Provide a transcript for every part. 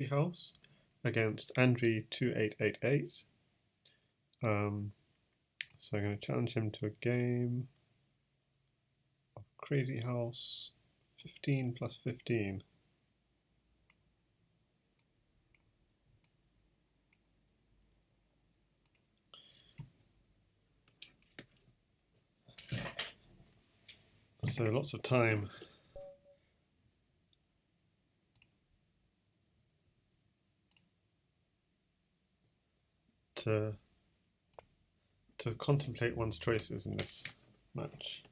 House against Andrey2888. So I'm going to challenge him to a game of Crazy House 15 plus 15. So lots of time. To contemplate one's choices in this match.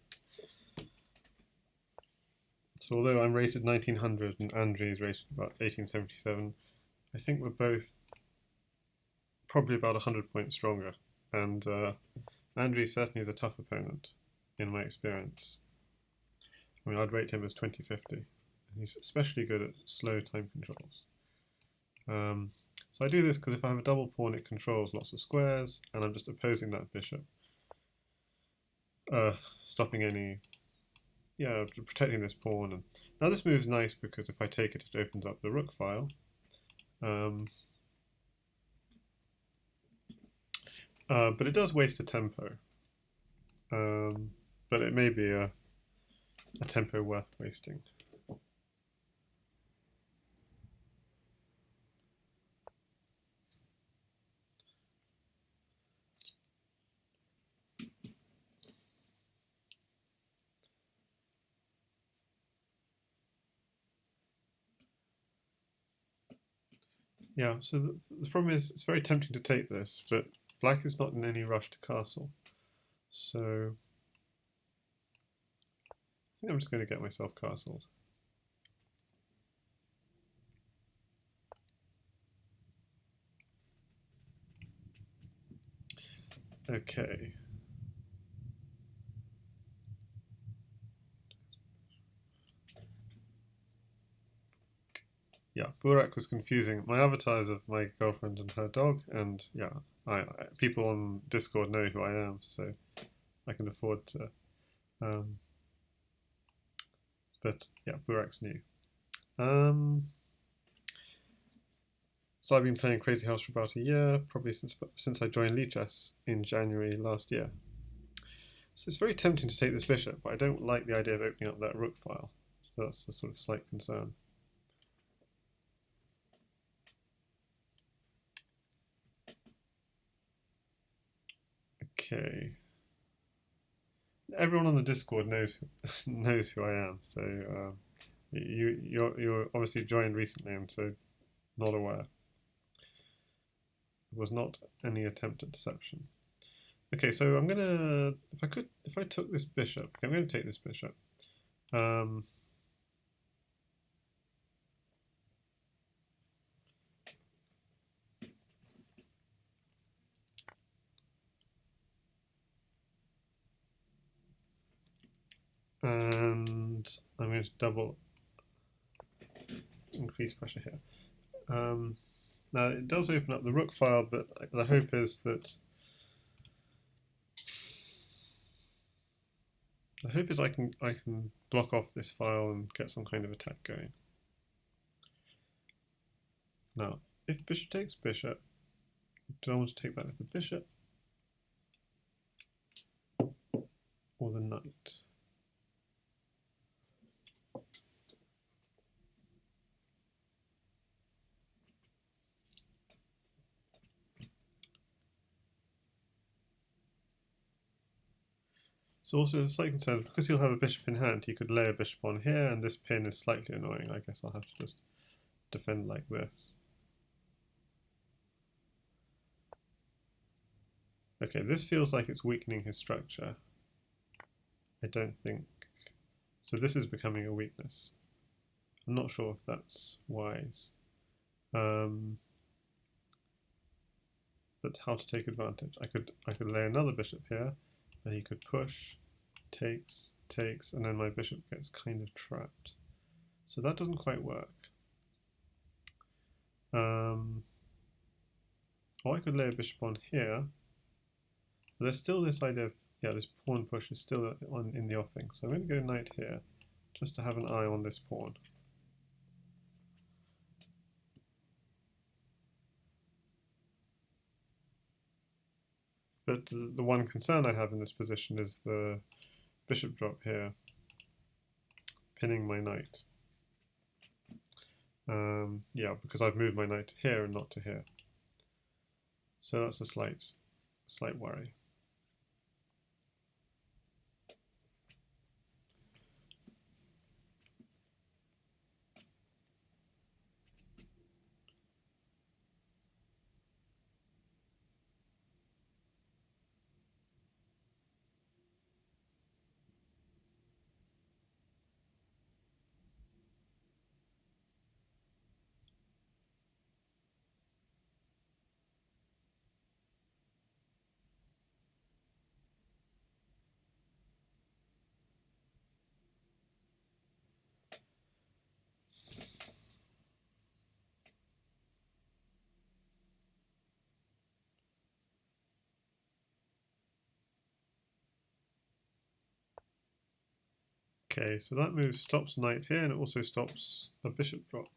So although I'm rated 1900 and Andrey is rated about 1877, I think we're both probably about 100 points stronger. And Andrey certainly is a tough opponent in my experience. I mean, I'd rate him as 2050. He's especially good at slow time controls. So I do this because if I have a double pawn, it controls lots of squares, and I'm just opposing that bishop. Stopping any, protecting this pawn. And now this move's nice because if I take it, it opens up the rook file. But it does waste a tempo. But it may be a tempo worth wasting. Yeah, so the problem is it's very tempting to take this, but black is not in any rush to castle. So I think I'm just going to get myself castled. Okay. Yeah, Burak was confusing. My avatars of my girlfriend and her dog, and yeah, people on Discord know who I am, so I can afford to. But yeah, Burak's new. So I've been playing Crazy House for about a year, probably since I joined Lichess in January last year. So it's very tempting to take this bishop, but I don't like the idea of opening up that rook file. So that's a sort of slight concern. Okay. Everyone on the Discord knows who I am, so you're obviously joined recently, and so not aware. It was not any attempt at deception. Okay, so I'm gonna if I took this bishop, I'm going to take this bishop. And I'm going to double increase pressure here. Now it does open up the rook file, but the hope is that I can block off this file and get some kind of attack going. Now, if bishop takes bishop, do I want to take that with the bishop or the knight? So also there's a slight concern, because he'll have a bishop in hand, he could lay a bishop on here, and this pin is slightly annoying. I guess I'll have to just defend like this. Okay, this feels like it's weakening his structure. I don't think... So this is becoming a weakness. I'm not sure if that's wise. But how to take advantage? I could lay another bishop here, and he could push, takes, and then my bishop gets kind of trapped. So that doesn't quite work. Or I could lay a bishop on here. But there's still this idea of, this pawn push is still in the offing. So I'm going to go knight here, just to have an eye on this pawn. But the one concern I have in this position is the bishop drop here, pinning my knight. Yeah, because I've moved my knight to here and not to here. So that's a slight worry. Okay, so that move stops knight here, and it also stops a bishop drop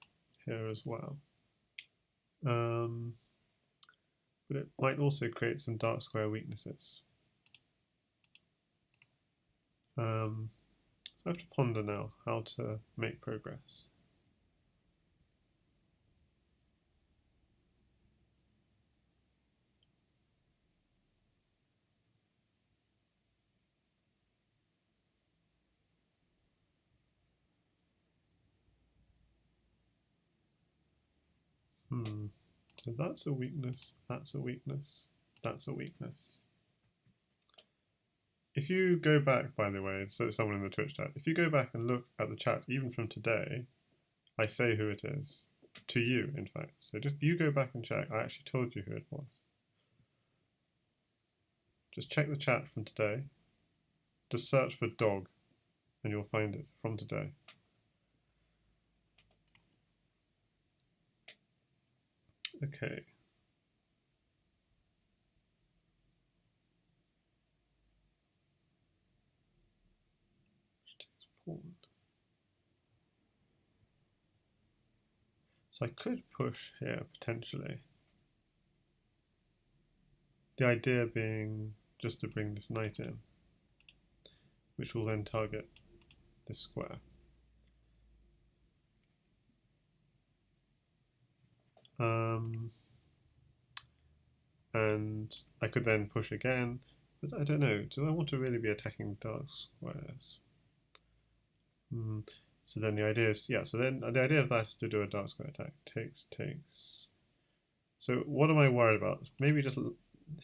here as well. But it might also create some dark square weaknesses. So I have to ponder now how to make progress. So that's a weakness, that's a weakness, that's a weakness. If you go back, by the way, so someone in the Twitch chat, if you go back and look at the chat, even from today, I say who it is. To you, in fact. So just you go back and check. I actually told you who it was. Just check the chat from today. Just search for dog and you'll find it from today. Okay. So I could push here potentially. The idea being just to bring this knight in, which will then target this square. And I could then push again, but I don't know, do I want to really be attacking dark squares? So then the idea is, yeah, so then the idea of that is to do a dark square attack. Takes. So what am I worried about? Maybe just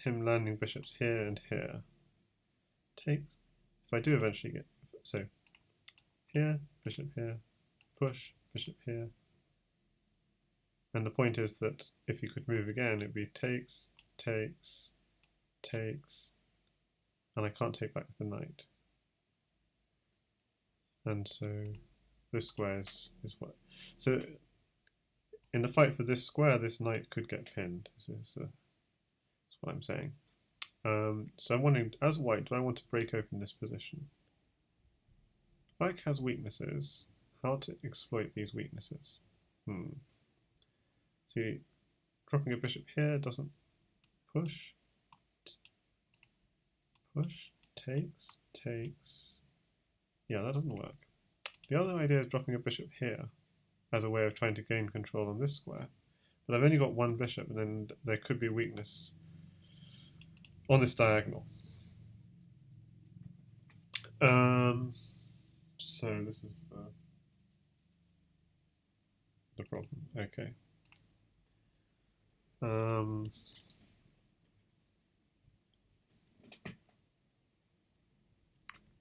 him landing bishops here and here. Takes. If I do eventually get, so here, bishop here, push, bishop here. And the point is that if you could move again, it'd be takes, and I can't take back the knight. And so this square is what? So in the fight for this square, this knight could get pinned. That's what I'm saying. So I'm wondering, as white, do I want to break open this position? Black has weaknesses. How to exploit these weaknesses? See, dropping a bishop here doesn't push. Push, takes. Yeah, that doesn't work. The other idea is dropping a bishop here as a way of trying to gain control on this square. But I've only got one bishop, and then there could be weakness on this diagonal. So this is the problem. Okay.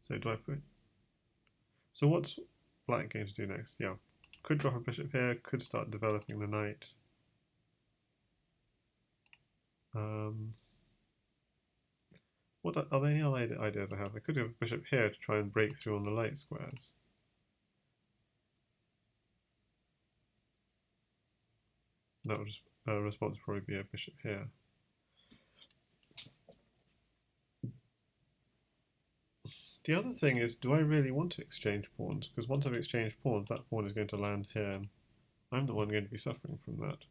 So do I put? So what's black going to do next? Yeah, could drop a bishop here. Could start developing the knight. What are there any other ideas I have? I could have a bishop here to try and break through on the light squares. That would just response would probably be a bishop here. The other thing is, do I really want to exchange pawns? Because once I've exchanged pawns, that pawn is going to land here, and I'm the one going to be suffering from that.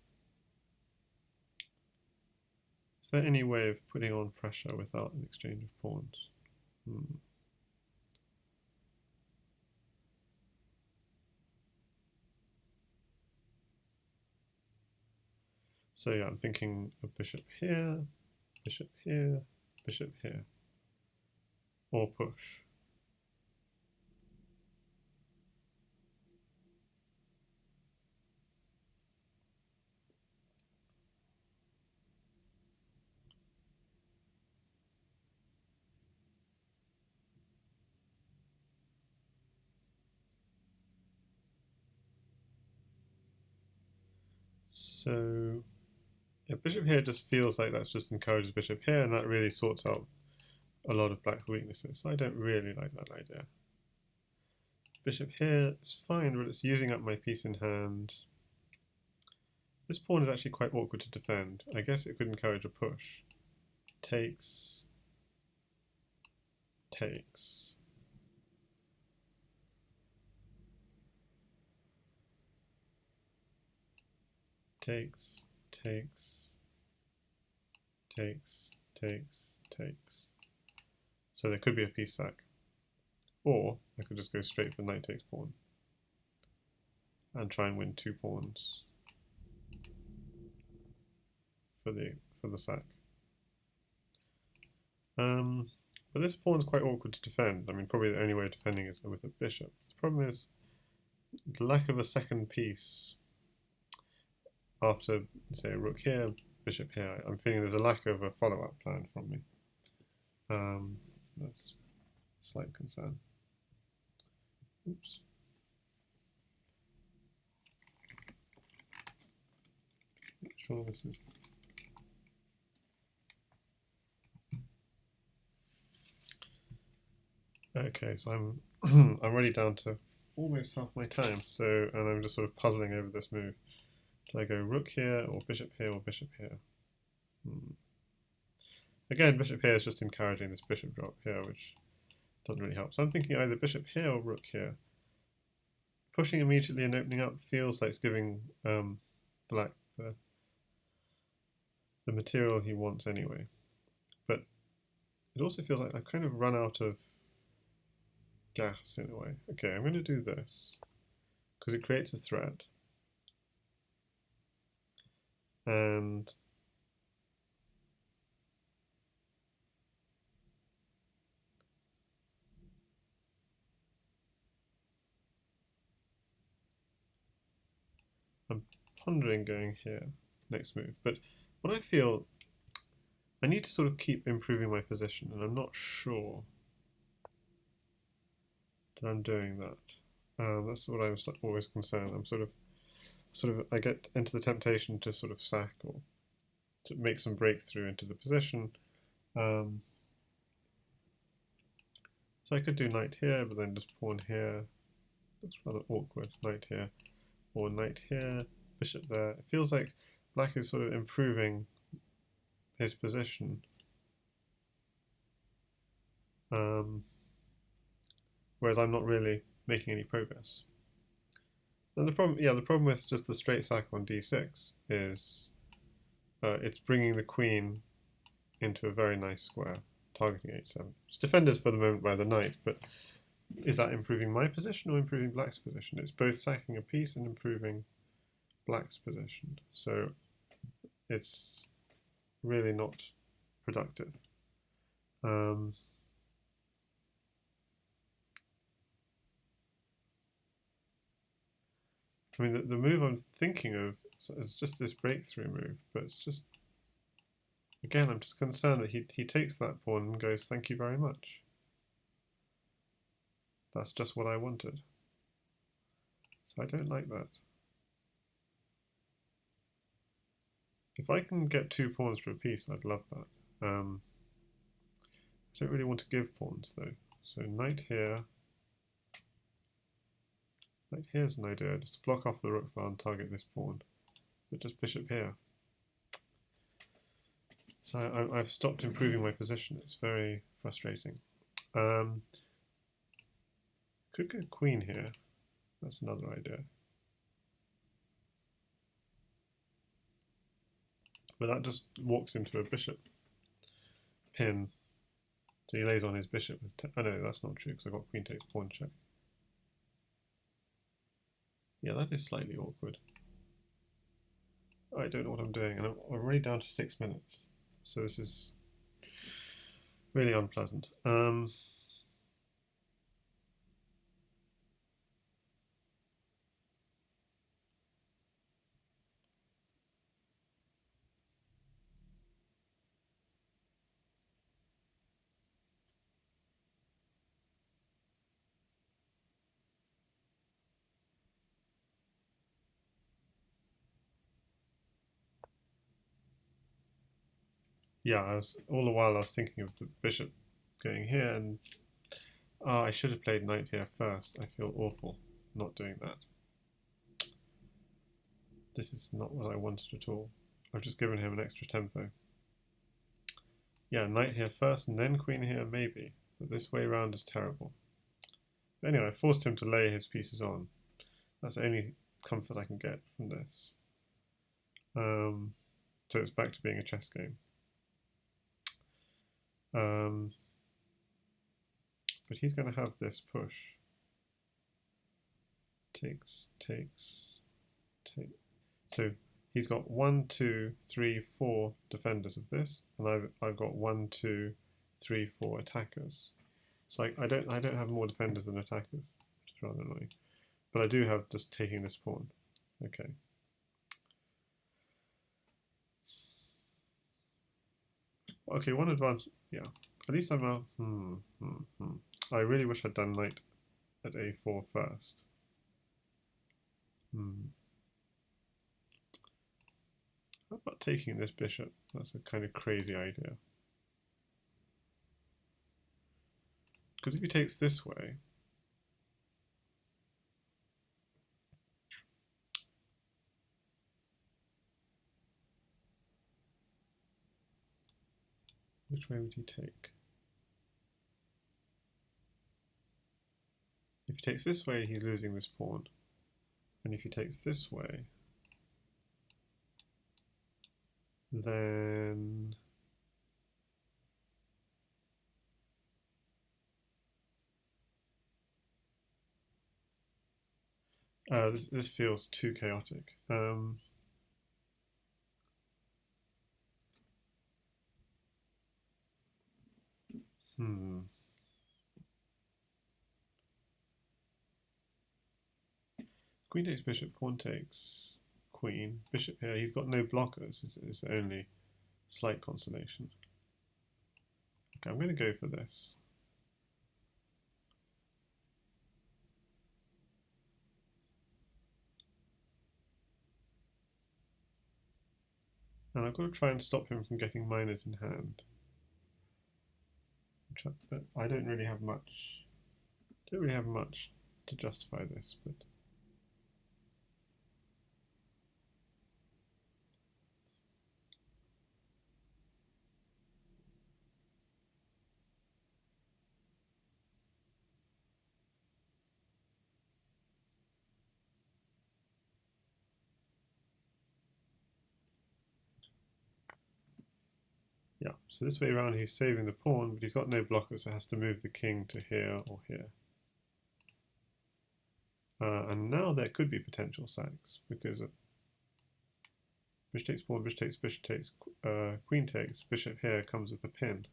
Is there any way of putting on pressure without an exchange of pawns? So yeah, I'm thinking a bishop here, bishop here, bishop here, or push. So yeah, bishop here just feels like that's just encourages bishop here, and that really sorts out a lot of black's weaknesses. So I don't really like that idea. Bishop here is fine, but it's using up my piece in hand. This pawn is actually quite awkward to defend. I guess it could encourage a push. Takes, takes. Takes, takes, takes, takes, takes. So there could be a piece sack. Or I could just go straight for knight takes pawn and try and win 2 pawns for the sack. But this pawn is quite awkward to defend. I mean, probably the only way of defending is with a bishop. The problem is the lack of a second piece after, say, a rook here, bishop here. I'm feeling there's a lack of a follow-up plan from me. That's a slight concern. Oops. Make sure this is. Okay, so I'm I'm already down to almost half my time. So, and I'm just sort of puzzling over this move. Do I go rook here, or bishop here, or bishop here? Again, bishop here is just encouraging this bishop drop here, which doesn't really help. So I'm thinking either bishop here or rook here. Pushing immediately and opening up feels like it's giving black the material he wants anyway. But it also feels like I've kind of run out of gas in a way. Okay, I'm going to do this because it creates a threat. And I'm pondering going here, next move. But what I feel, I need to sort of keep improving my position, and I'm not sure that I'm doing that. That's what I'm always concerned. I'm sort of, I get into the temptation to sort of sack or to make some breakthrough into the position. So I could do knight here, but then just pawn here. Looks rather awkward. Knight here, or knight here, bishop there. It feels like black is sort of improving his position. Whereas I'm not really making any progress. And the problem with just the straight sack on d6 is it's bringing the queen into a very nice square, targeting h7. It's defended for the moment by the knight, but is that improving my position or improving black's position? It's both sacking a piece and improving black's position. So it's really not productive. I mean, the move I'm thinking of is just this breakthrough move, but it's just, again, I'm just concerned that he takes that pawn and goes, thank you very much. That's just what I wanted. So I don't like that. If I can get 2 pawns for a piece, I'd love that. I don't really want to give pawns, though. So knight here. Knight here's an idea, just to block off the rook file and target this pawn. But just bishop here. So I've stopped improving my position. It's very frustrating. Could go queen here. That's another idea. But that just walks into a bishop pin. So he lays on his bishop with... Oh no, that's not true because I got queen takes pawn check. Yeah, that is slightly awkward. I don't know what I'm doing, and I'm already down to 6 minutes. So this is really unpleasant. Yeah, all the while I was thinking of the bishop going here, and I should have played knight here first. I feel awful not doing that. This is not what I wanted at all. I've just given him an extra tempo. Yeah, knight here first and then queen here maybe, but this way round is terrible. But anyway, I forced him to lay his pieces on. That's the only comfort I can get from this. So it's back to being a chess game. But he's going to have this push. Takes. So he's got 1, 2, 3, 4 defenders of this, and I've got 1, 2, 3, 4 attackers. So I don't have more defenders than attackers, which is rather annoying. But I do have just taking this pawn. Okay. Okay, one advantage. Yeah, at least I'm out. I really wish I'd done knight at a4 first. How about taking this bishop? That's a kind of crazy idea. Because if he takes this way, which way would he take? If he takes this way, he's losing this pawn. And if he takes this way, then this feels too chaotic. Queen takes bishop, pawn takes queen, bishop here. He's got no blockers. It's the only slight consolation. Okay, I'm going to go for this. And I've got to try and stop him from getting minors in hand. But I don't really have much. To justify this, but. Yeah, so this way around he's saving the pawn, but he's got no blockers, so has to move the king to here or here. And now there could be potential sacks, because bishop takes pawn, bishop takes, queen takes, bishop here comes with a pin.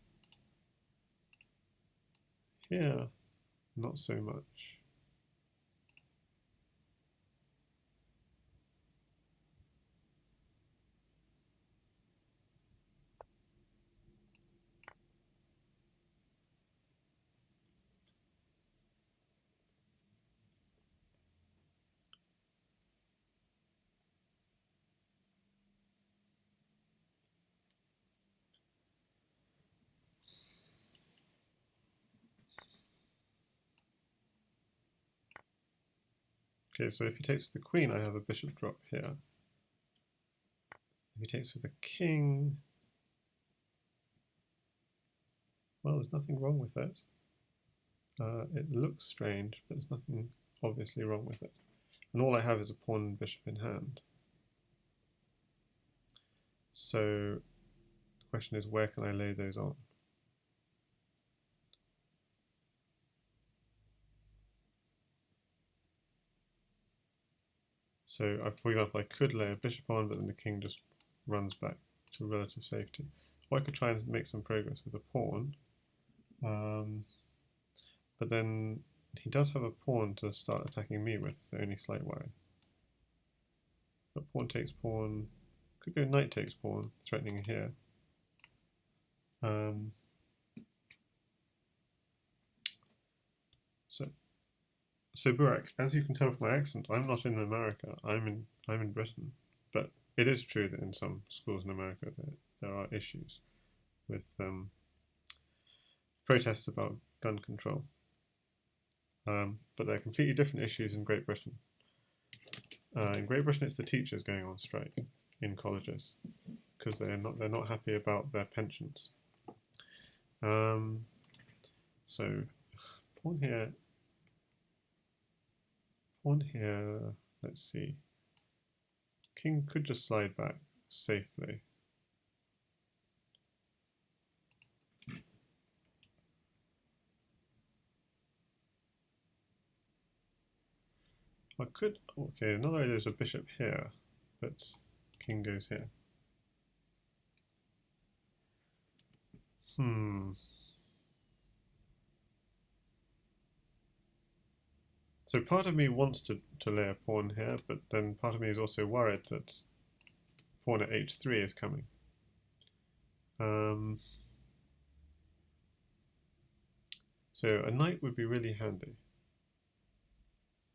Here, not so much. Okay, so if he takes with the queen, I have a bishop drop here. If he takes with the king, well, there's nothing wrong with it. It looks strange, but there's nothing obviously wrong with it. And all I have is a pawn and bishop in hand. So the question is, where can I lay those on? So, for example, I could lay a bishop on, but then the king just runs back to relative safety. Or I could try and make some progress with a pawn, but then he does have a pawn to start attacking me with, so only slight worry. But pawn takes pawn, could go knight takes pawn, threatening here. So Burak, as you can tell from my accent, I'm not in America. I'm in Britain. But it is true that in some schools in America there are issues with protests about gun control. But there are completely different issues in Great Britain. In Great Britain, it's the teachers going on strike in colleges because they're not happy about their pensions. So pawn here. Let's see. King could just slide back safely. I could, okay, another idea is a bishop here, but king goes here. So part of me wants to lay a pawn here, but then part of me is also worried that pawn at h3 is coming. So a knight would be really handy.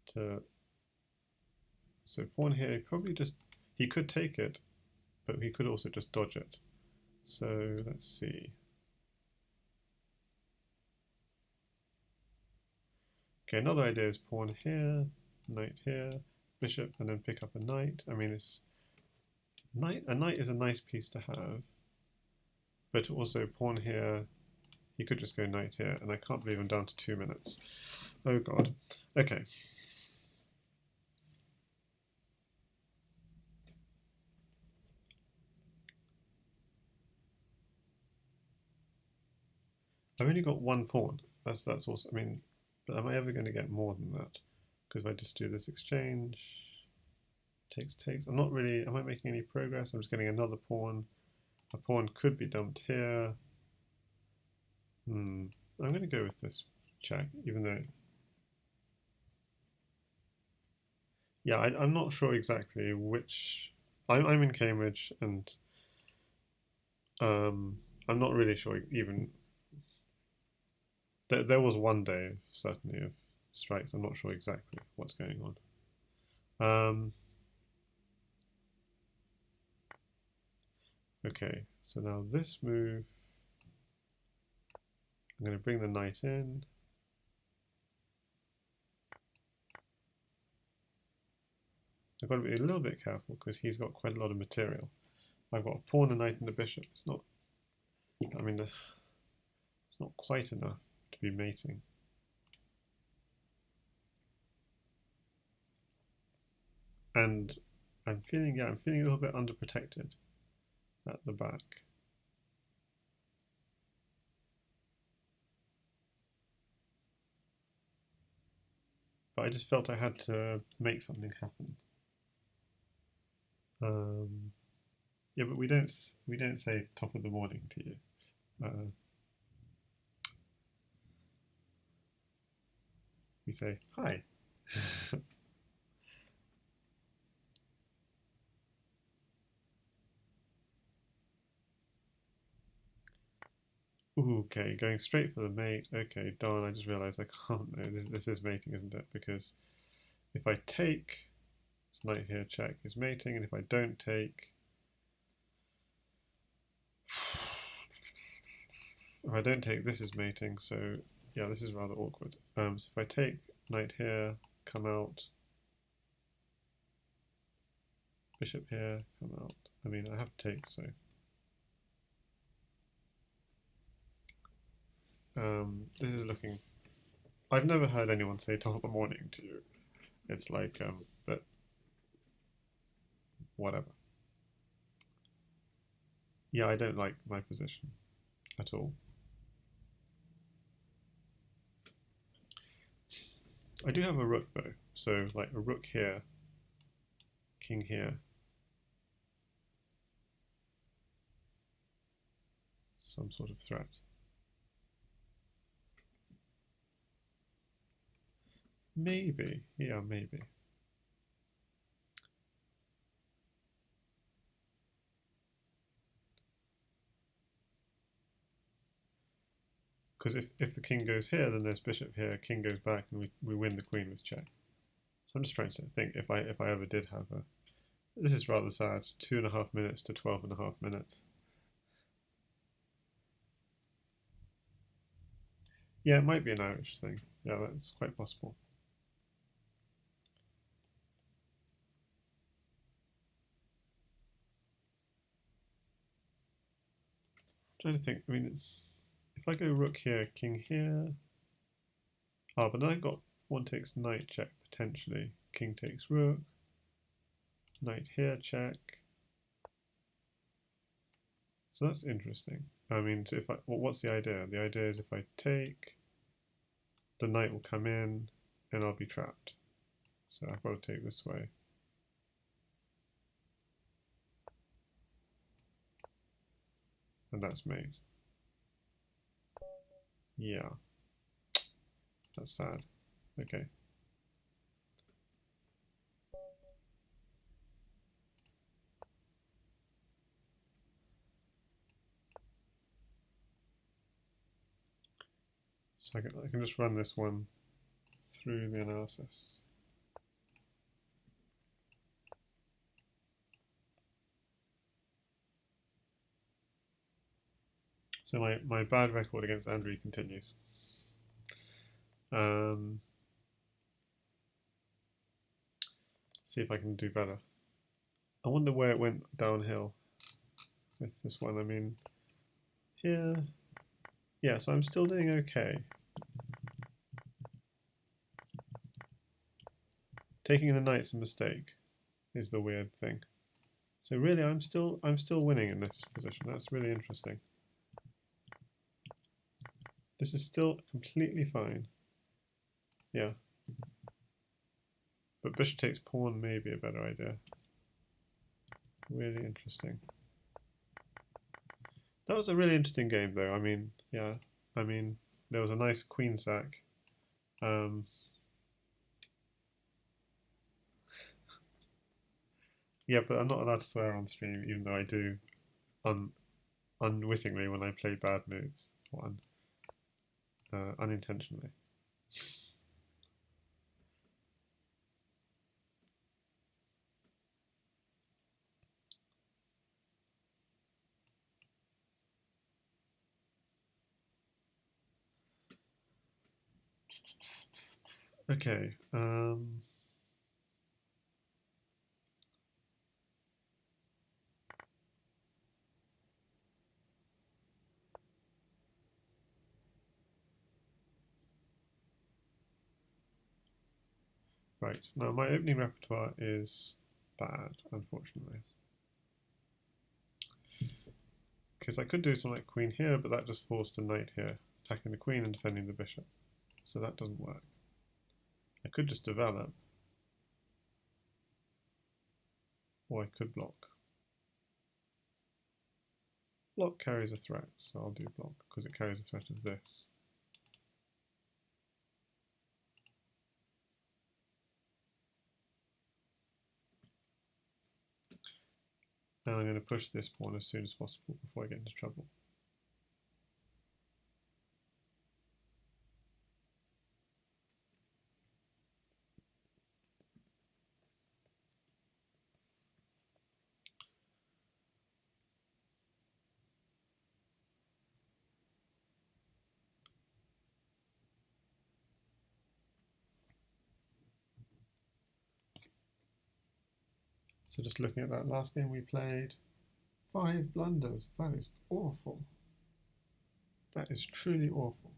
So pawn here, he could take it, but he could also just dodge it. So let's see. Okay, another idea is pawn here, knight here, bishop, and then pick up a knight. I mean, a knight is a nice piece to have, but also pawn here, he could just go knight here, and I can't believe I'm down to 2 minutes. Oh god. Okay. I've only got one pawn. That's also, I mean, but am I ever going to get more than that? Because if I just do this exchange, takes, I'm not really, am I making any progress? I'm just getting another pawn. A pawn could be dumped here. I'm going to go with this check, even though, yeah, I'm not sure exactly which, I'm in Cambridge, and I'm not really sure even, there was one day, certainly, of strikes. I'm not sure exactly what's going on. Okay, so now this move, I'm going to bring the knight in. I've got to be a little bit careful because he's got quite a lot of material. I've got a pawn, a knight, and a bishop. It's not, I mean, it's not quite enough to be mating. And I'm feeling a little bit underprotected at the back. But I just felt I had to make something happen. Yeah, but we don't say top of the morning to you. We say hi. Ooh, okay, going straight for the mate. Okay, darn, I just realised I can't. No, this is mating, isn't it? Because if I take, this knight here check is mating, and if I don't take, this is mating, so yeah, this is rather awkward. So if I take knight here, come out, bishop here, come out. I mean, I have to take, so. This is looking, I've never heard anyone say top of the morning to you. It's like, but whatever. Yeah, I don't like my position at all. I do have a rook though, so like a rook here, king here. Some sort of threat. Maybe, yeah, maybe. Because if the king goes here, then there's bishop here, king goes back, and we win the queen with check. So I'm just trying to think if I ever did have a. This is rather sad. 2.5 minutes to 12.5 minutes. Yeah, it might be an Irish thing. Yeah, that's quite possible. I'm trying to think. I mean, if I go rook here, king here. Ah, but then I've got one takes knight check potentially. King takes rook. Knight here check. So that's interesting. I mean, so if I, well, what's the idea? The idea is if I take, the knight will come in, and I'll be trapped. So I've got to take this way. And that's mate. Yeah. That's sad. Okay. So I can just run this one through the analysis. So my bad record against Andrey continues. See if I can do better. I wonder where it went downhill with this one. I mean, here, yeah, so I'm still doing okay. Taking the knight's a mistake is the weird thing. So really, I'm still winning in this position. That's really interesting. This is still completely fine. Yeah. But bishop takes pawn may be a better idea. Really interesting. That was a really interesting game, though. I mean, yeah. I mean, there was a nice queen sack. Yeah, but I'm not allowed to swear on stream, even though I do unwittingly when I play bad moves, or unintentionally. Okay. Right, now my opening repertoire is bad, unfortunately. Because I could do something like queen here, but that just forced a knight here, attacking the queen and defending the bishop. So that doesn't work. I could just develop, or I could block. Block carries a threat, so I'll do block, because it carries a threat of this. And I'm going to push this pawn as soon as possible before I get into trouble. So just looking at that last game we played, 5 blunders. That is awful. That is truly awful.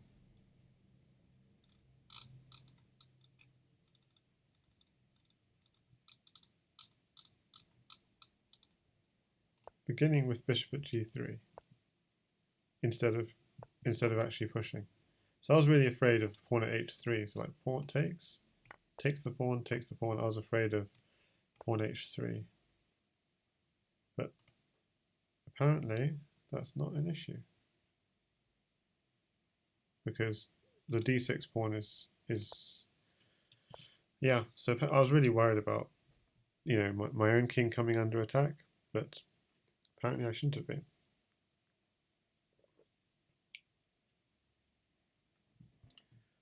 beginning with bishop at g3 instead of actually pushing. So I was really afraid of pawn at h3. So like pawn takes the pawn, takes the pawn. I was afraid of pawn h3. But apparently that's not an issue, because the d6 pawn is yeah. So I was really worried about, you know, my own king coming under attack, but apparently I shouldn't have been.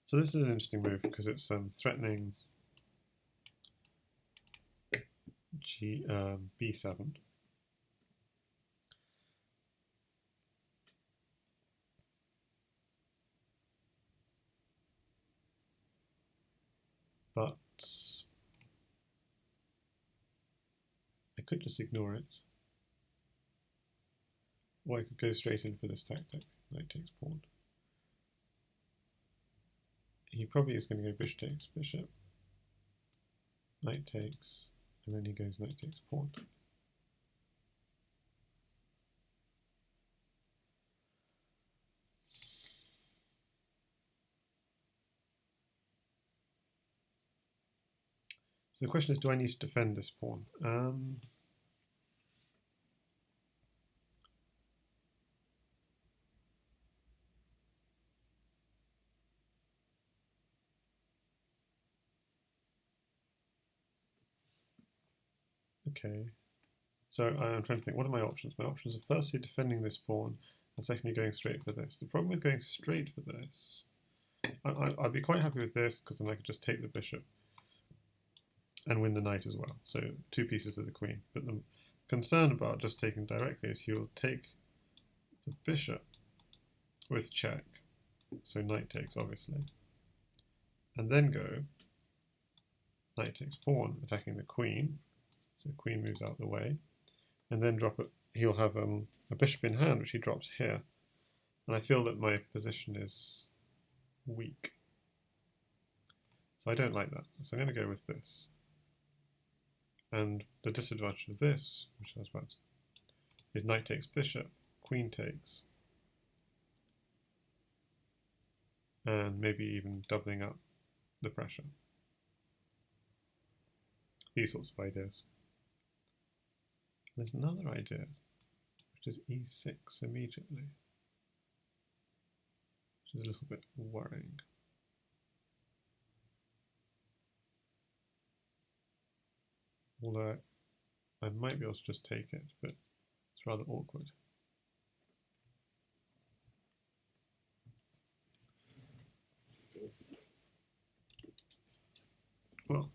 So this is an interesting move because it's threatening b7. But I could just ignore it, or I could go straight in for this tactic. Knight takes pawn. He probably is going to go bishop takes bishop, knight takes, and then he goes knight takes pawn. So the question is, do I need to defend this pawn? Okay, so I'm trying to think, what are my options? My options are firstly defending this pawn, and secondly going straight for this. The problem with going straight for this, I'd be quite happy with this, because then I could just take the bishop and win the knight as well. So 2 pieces for the queen. But the concern about just taking directly is he will take the bishop with check, so knight takes obviously, and then go knight takes pawn, attacking the queen. So queen moves out the way, and then drop it. He'll have a bishop in hand, which he drops here, and I feel that my position is weak. So I don't like that. So I'm going to go with this. And the disadvantage of this, which I was about to, is knight takes bishop, queen takes, and maybe even doubling up the pressure. These sorts of ideas. There's another idea, which is e6 immediately, which is a little bit worrying. Although I might be able to just take it, but it's rather awkward. Well,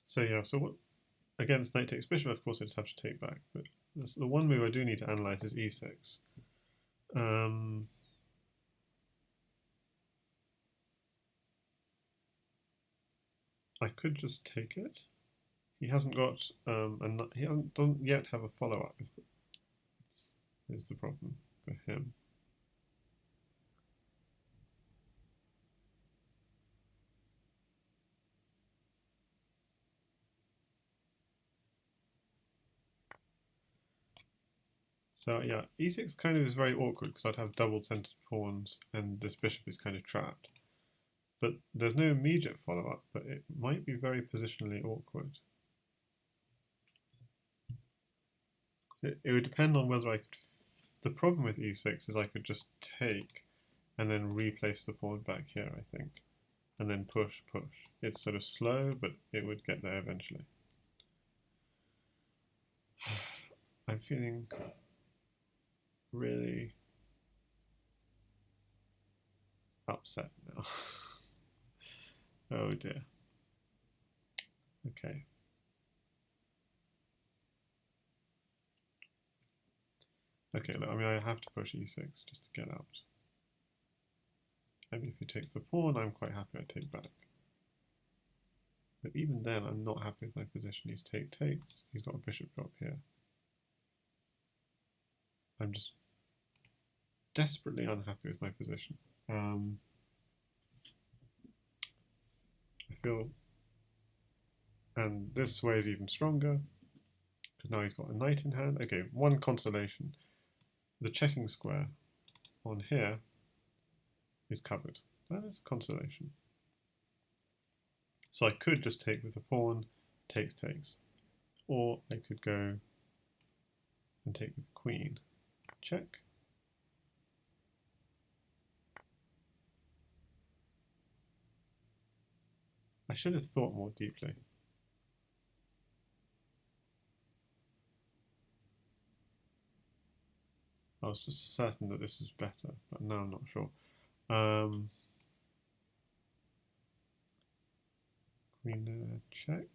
so yeah, so what, against knight takes bishop, of course I just have to take back, but the one move I do need to analyse is e6. I could just take it. He hasn't got doesn't yet have a follow-up. Is the problem for him? So yeah, e6 kind of is very awkward because I'd have double centered pawns and this bishop is kind of trapped. But there's no immediate follow-up, but it might be very positionally awkward. So it would depend on whether I could. The problem with e6 is I could just take and then replace the pawn back here, I think, and then push, push. It's sort of slow, but it would get there eventually. I'm feeling really upset now. Oh dear. Okay. Okay, look, I mean, I have to push e6 just to get out. And if he takes the pawn, I'm quite happy I take back. But even then, I'm not happy with my position. He's takes. He's got a bishop drop here. I'm just desperately unhappy with my position. I feel, and this way is even stronger because now he's got a knight in hand. Okay, one consolation: the checking square on here is covered. That is a consolation. So I could just take with the pawn, takes, or I could go and take with the queen, check. I should have thought more deeply. I was just certain that this was better, but now I'm not sure. Queen check.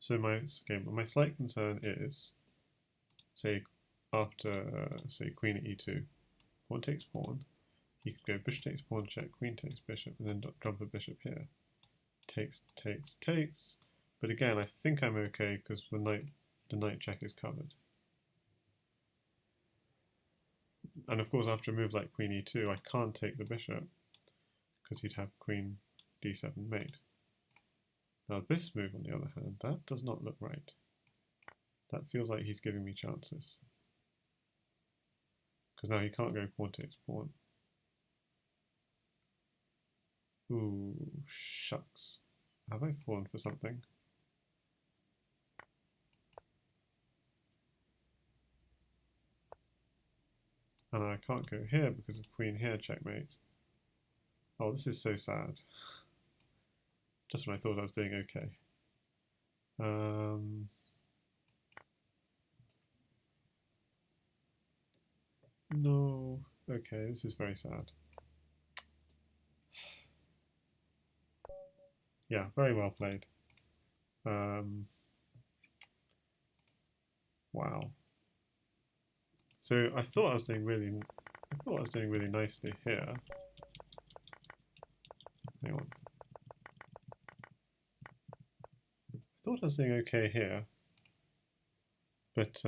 So my slight concern is, say, after say Queen at e2, pawn takes pawn. He could go bishop takes pawn check, queen takes bishop, and then drop a bishop here. Takes. But again, I think I'm okay because the knight check is covered. And of course, after a move like queen e2, I can't take the bishop because he'd have queen d7 mate. Now this move, on the other hand, that does not look right. That feels like he's giving me chances. Because now he can't go pawn takes pawn. Ooh, shucks. Have I fallen for something? And I can't go here because of queen here, checkmate. Oh, this is so sad. Just when I thought I was doing okay. No. Okay, this is very sad. Yeah, very well played. Wow. So I thought I was doing really nicely here. Hang on. I thought I was doing okay here, but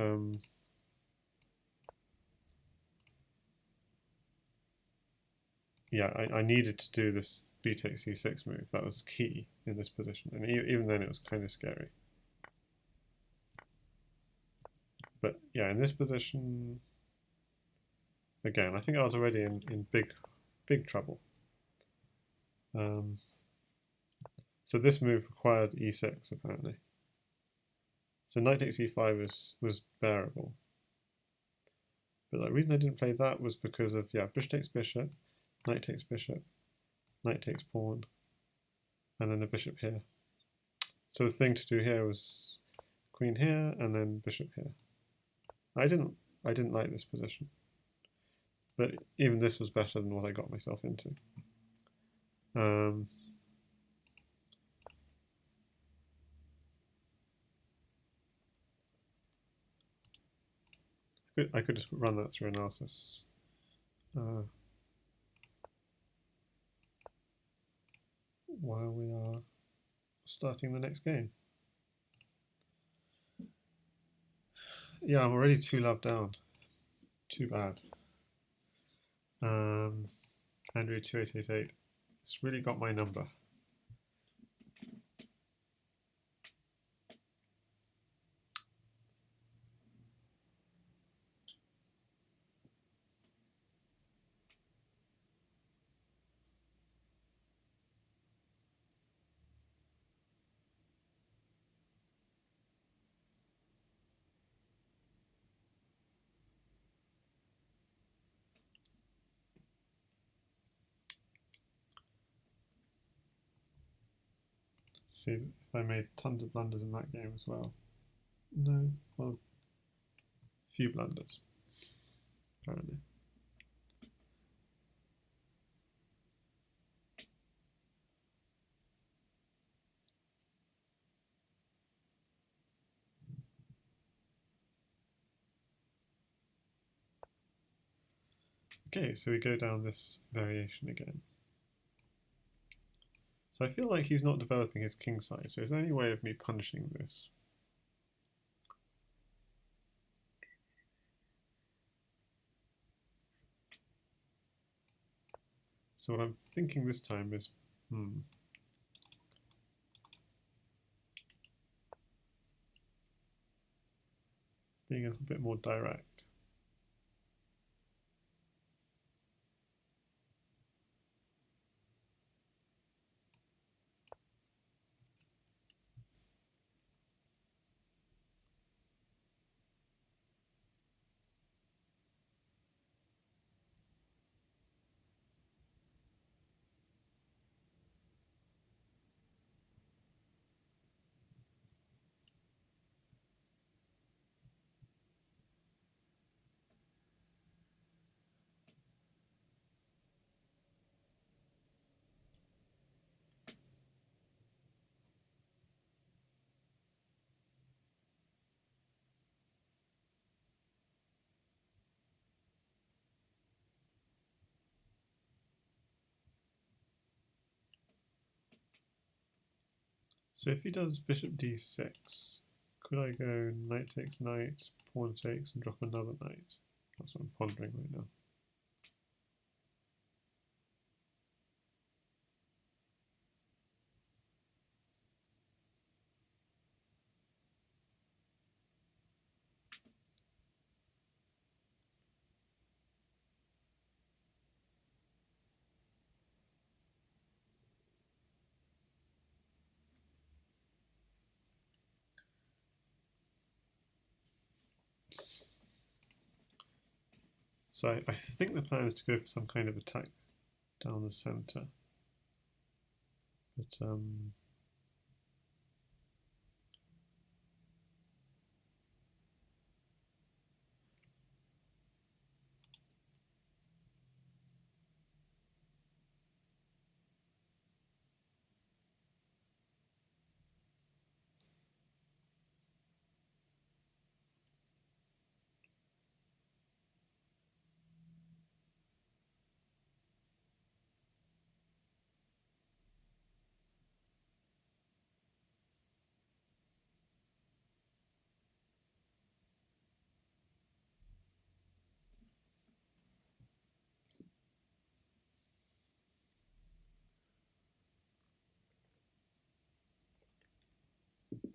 yeah, I needed to do this b takes c6 move. That was key in this position, and even then it was kind of scary. But yeah, in this position, again, I think I was already in big trouble. So this move required e6 apparently. So knight takes e5 was bearable. But the reason I didn't play that was because of, yeah, bishop takes bishop, knight takes bishop, knight takes pawn, and then a bishop here. So the thing to do here was queen here and then bishop here. I didn't like this position, but even this was better than what I got myself into. I could just run that through analysis. While we are starting the next game. Yeah, I'm already 2 love down. Too bad. Andrey2888. It's really got my number. See if I made tons of blunders in that game as well. No, well, few blunders, apparently. Okay, so we go down this variation again. So I feel like he's not developing his king side, so is there any way of me punishing this? So what I'm thinking this time is, being a little bit more direct. So if he does bishop d6, could I go knight takes knight, pawn takes, and drop another knight? That's what I'm pondering right now. So I think the plan is to go for some kind of attack down the centre. But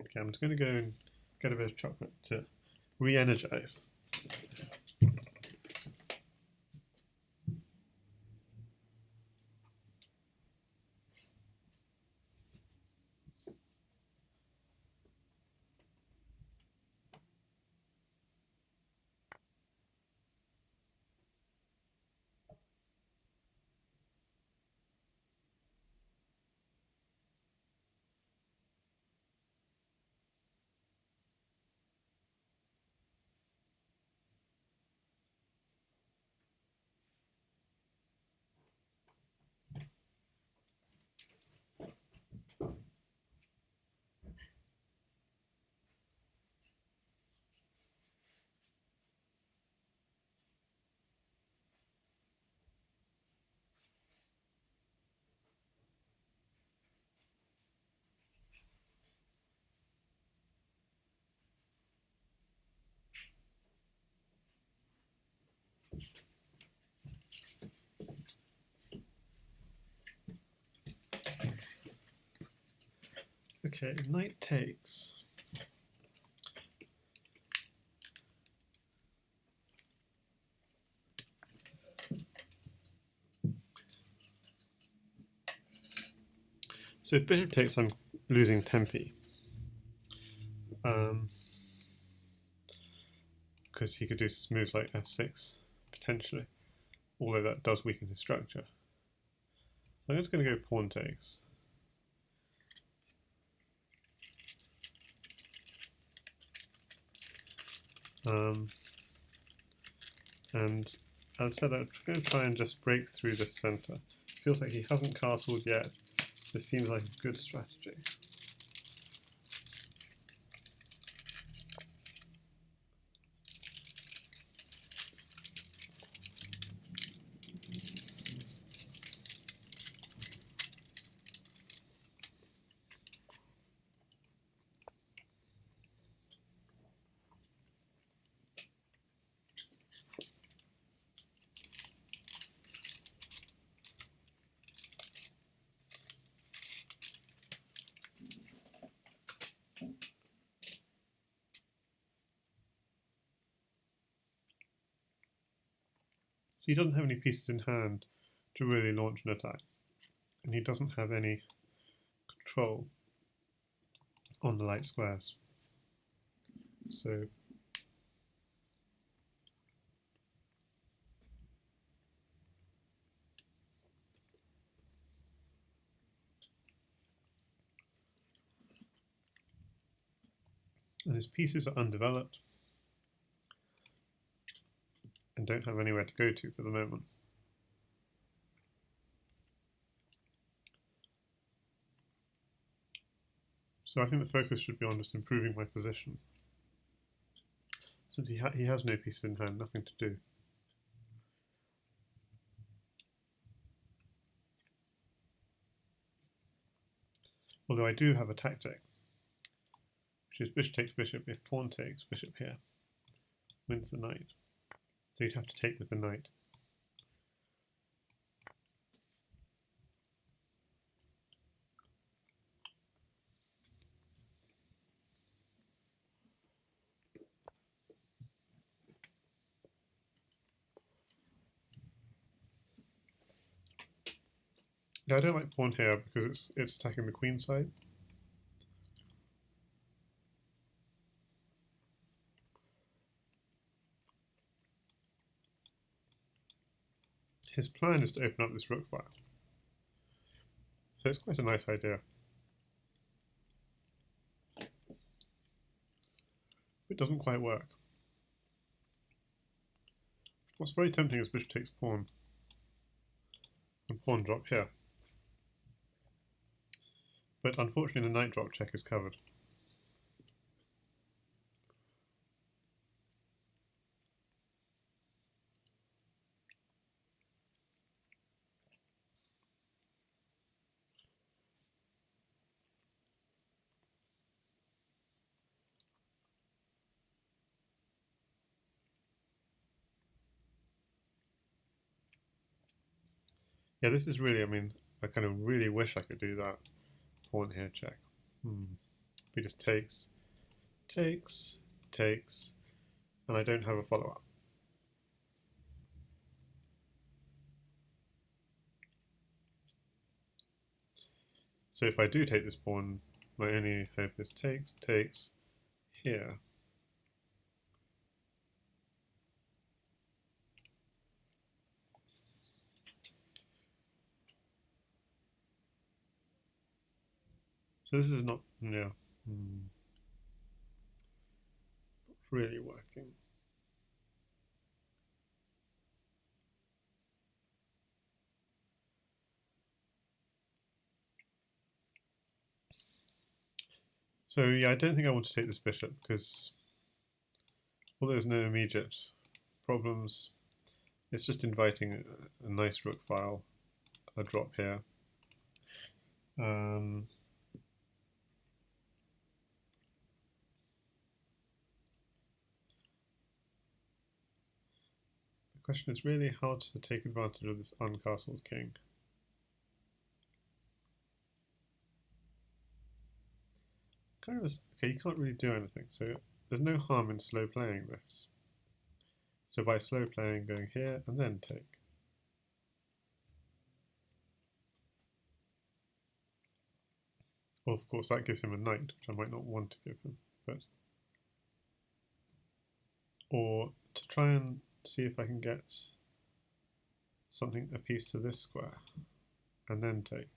okay, I'm just going to go and get a bit of chocolate to re-energize. Okay, knight takes. So if bishop takes, I'm losing tempi. Because he could do moves like f6, potentially. Although that does weaken his structure. So I'm just going to go pawn takes. And as I said, I'm going to try and just break through this centre. Feels like he hasn't castled yet. This seems like a good strategy. So he doesn't have any pieces in hand to really launch an attack, and he doesn't have any control on the light squares. So and his pieces are undeveloped and don't have anywhere to go to for the moment. So I think the focus should be on just improving my position. Since he has no pieces in hand, nothing to do. Although I do have a tactic, which is bishop takes bishop if pawn takes bishop here, wins the knight. So you'd have to take with the knight. Now I don't like pawn here because it's attacking the queen side. His plan is to open up this rook file. So it's quite a nice idea. It doesn't quite work. What's very tempting is bishop takes pawn and pawn drop here. But unfortunately the knight drop check is covered. Yeah, this is really, I mean, I kind of really wish I could do that. Pawn here check. He just takes, takes, takes, and I don't have a follow-up. So if I do take this pawn, my only hope is takes, takes, here. So this is not, yeah, not really working. So yeah, I don't think I want to take this bishop because although there's no immediate problems, it's just inviting a nice rook file, a drop here. The question is really how to take advantage of this uncastled king. Okay, you can't really do anything, so there's no harm in slow playing this. So by slow playing, going here and then take. Well, of course, that gives him a knight, which I might not want to give him, but or to try and see if I can get something, a piece to this square, and then take.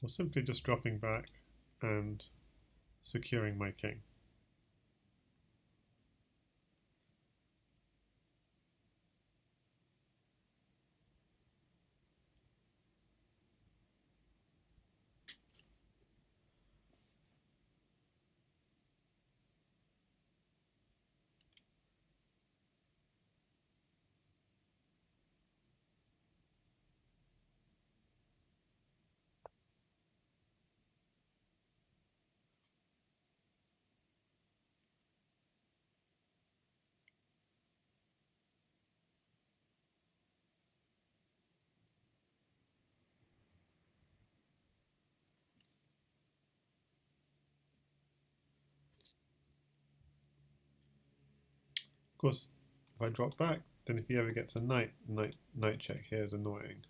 or simply just dropping back and securing my king. Of course, if I drop back, then if he ever gets a knight check here is annoying.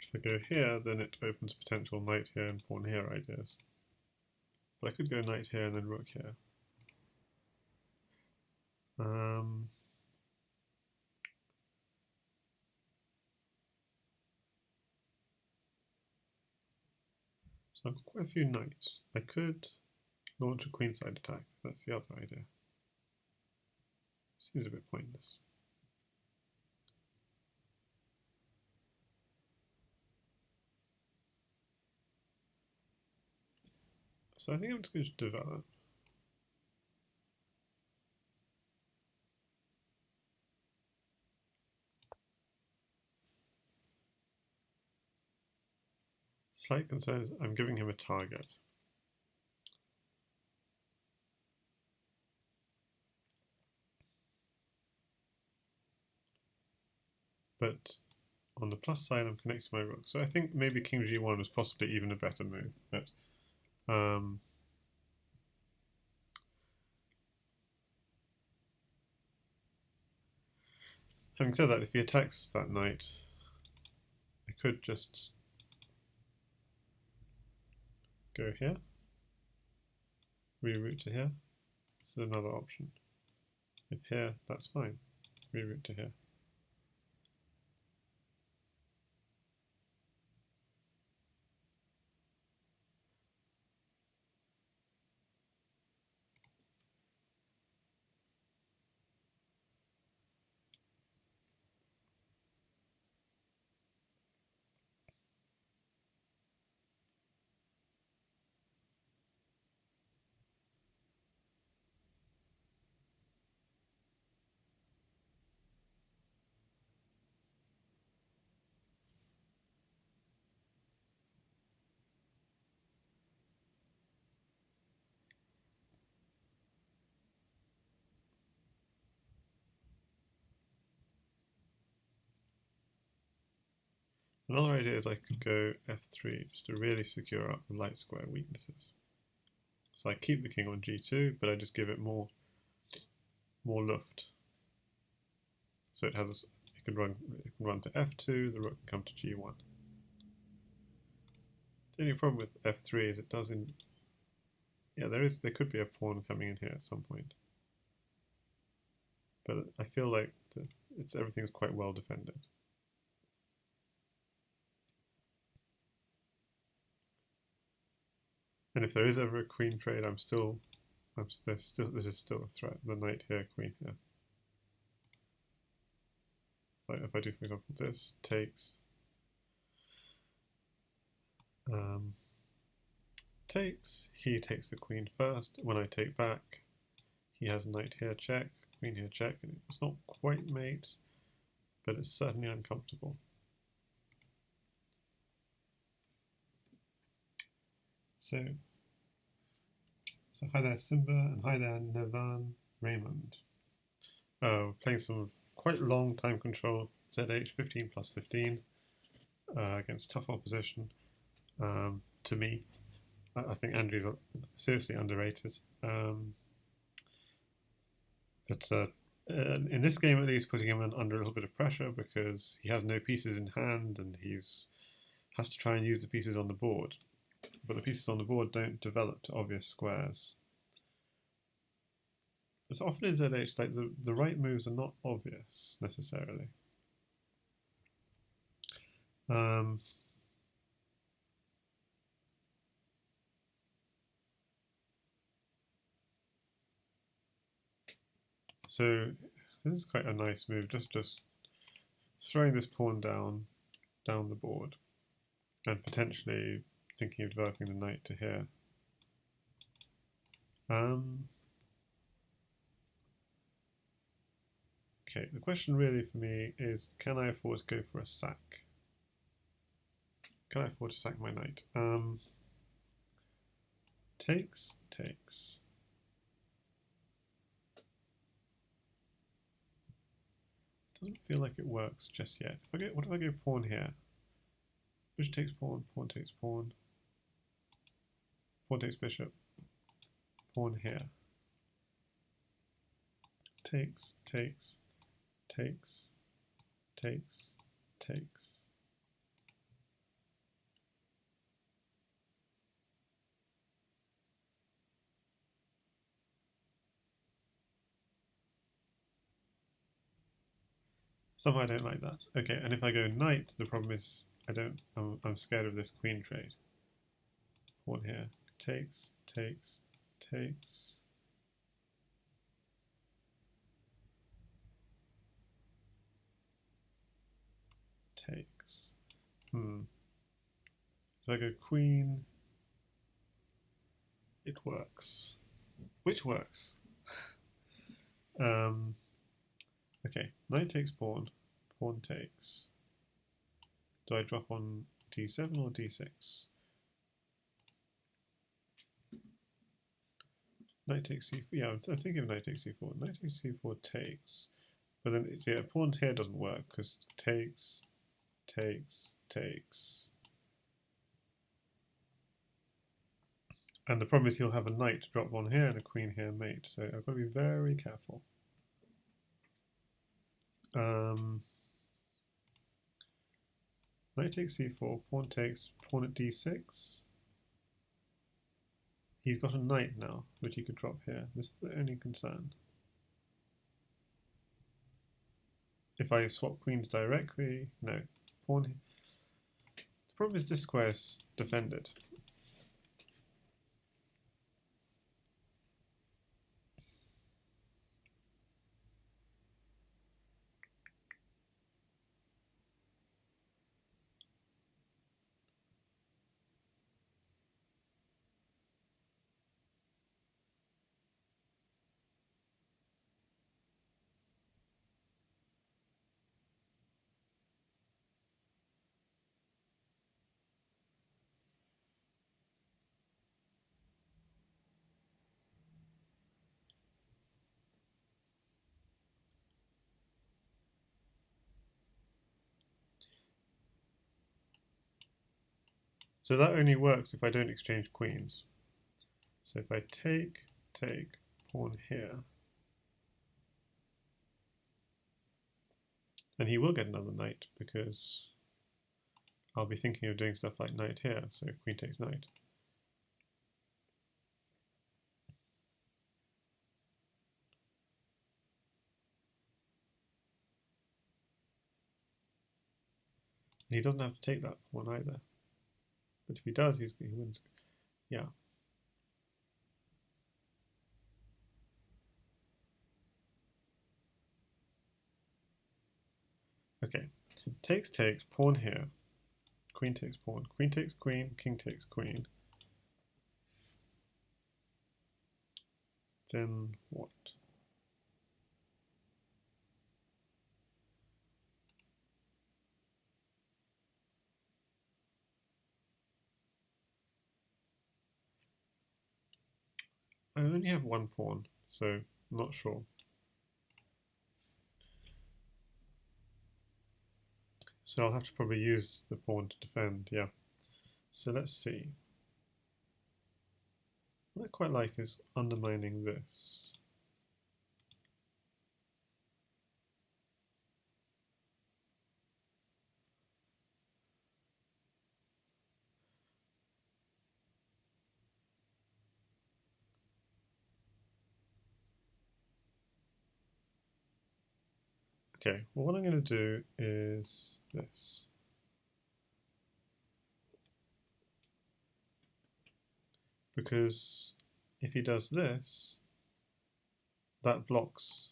If I go here, then it opens potential knight here and pawn here ideas. But I could go knight here and then rook here. So I've got quite a few knights. I could launch a queenside attack. That's the other idea. Seems a bit pointless. So I think I'm just going to develop. Slight concern is I'm giving him a target. But on the plus side, I'm connecting my rook. So I think maybe king g1 was possibly even a better move. But having said that, if he attacks that knight, I could just go here, reroute to here. This is another option. If here, that's fine. Reroute to here. Another idea is I could go f3 just to really secure up the light square weaknesses. So I keep the king on g2, but I just give it more luft. So it has it can run to f2, the rook can come to g1. The only problem with f3 is it doesn't. Yeah, there could be a pawn coming in here at some point, but I feel like everything's quite well defended. And if there is ever a queen trade, this is still a threat. The knight here, queen here. If I do, for example, this takes, he takes the queen first. When I take back, he has knight here check, queen here check, and it's not quite mate, but it's certainly uncomfortable. So hi there Simba, and hi there Navan Raymond. Playing some quite long time control, ZH 15 plus 15 against tough opposition. To me, I think Andrey's seriously underrated. But in this game, at least, putting him under a little bit of pressure because he has no pieces in hand and has to try and use the pieces on the board. But the pieces on the board don't develop to obvious squares. As often in ZH, like the right moves are not obvious necessarily. Um, so this is quite a nice move, just throwing this pawn down the board and potentially thinking of developing the knight to here. Okay, the question really for me is, can I afford to go for a sack? Can I afford to sack my knight? Takes. Doesn't feel like it works just yet. What if I go pawn here? Bishop takes pawn, pawn takes pawn, pawn takes bishop, pawn here. Takes. Somehow I don't like that. Okay, and if I go knight, the problem is I'm scared of this queen trade. Pawn here. Takes. Takes. If I go queen, it works. Which works? Okay, knight takes pawn, pawn takes. Do I drop on d7 or d6? Knight takes c4. Yeah, I'm thinking of knight takes c4. Knight takes c4 takes. But then, yeah, pawn here doesn't work because takes. And the problem is he'll have a knight drop on here and a queen here mate. So I've got to be very careful. Knight takes c4, pawn takes, pawn at d6. He's got a knight now, which he could drop here. This is the only concern. If I swap queens directly, no. Pawn. The problem is this square is defended. So that only works if I don't exchange queens. So if I take, pawn here, then he will get another knight because I'll be thinking of doing stuff like knight here, so queen takes knight. And he doesn't have to take that pawn either. But if he does, he wins. Yeah. Okay. Takes, pawn here. Queen takes pawn. Queen takes queen, king takes queen. Then what? I only have one pawn, so I'm not sure. So I'll have to probably use the pawn to defend, yeah. So let's see. What I quite like is undermining this. Okay, well what I'm going to do is this. because if he does this, that blocks.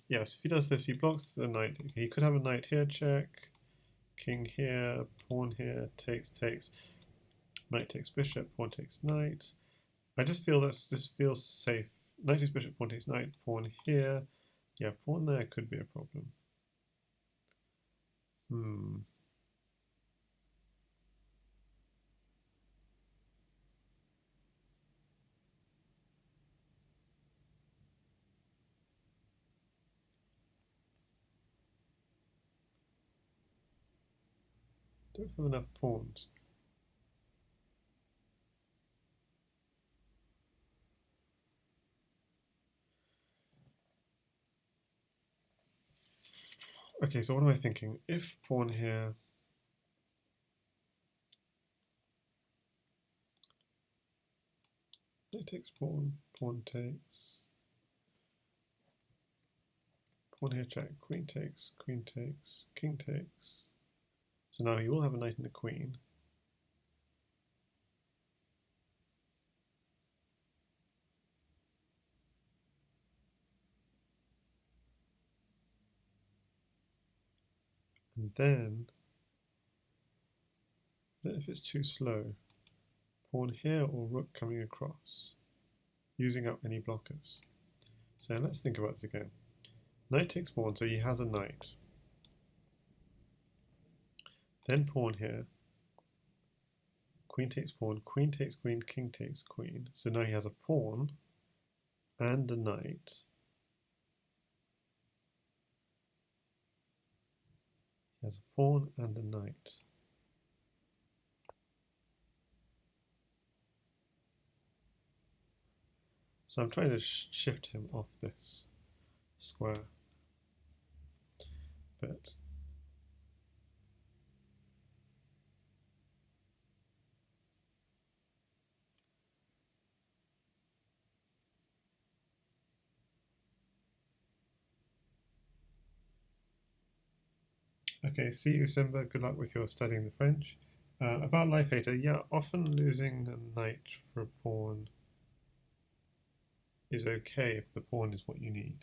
Yes, if he does this, he blocks the knight. He could have a knight here, check, king here, pawn here, takes, knight takes bishop, pawn takes knight. I just feel this feels safe. Knight takes bishop, pawn takes knight, pawn here. Yeah, pawn there could be a problem. Don't have enough pawns. Okay, so what am I thinking? If pawn here, knight takes pawn, pawn takes, pawn here check, queen takes, king takes. So now he will have a knight and a queen. And then, if it's too slow, pawn here or rook coming across, using up any blockers. So let's think about this again. Knight takes pawn, so he has a knight. Then pawn here, queen takes pawn, queen takes queen, king takes queen. So now he has a pawn and a knight. He has a pawn and a knight. So I'm trying to shift him off this square. But okay, see you, Simba. Good luck with your studying the French. About life hater, yeah, often losing a knight for a pawn is okay if the pawn is what you need.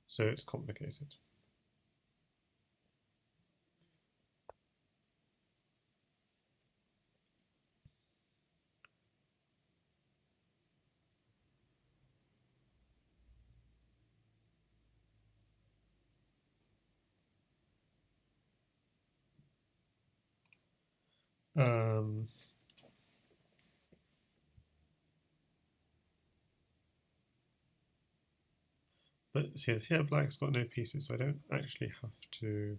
So it's complicated. But see, here black's got no pieces, so I don't actually have to.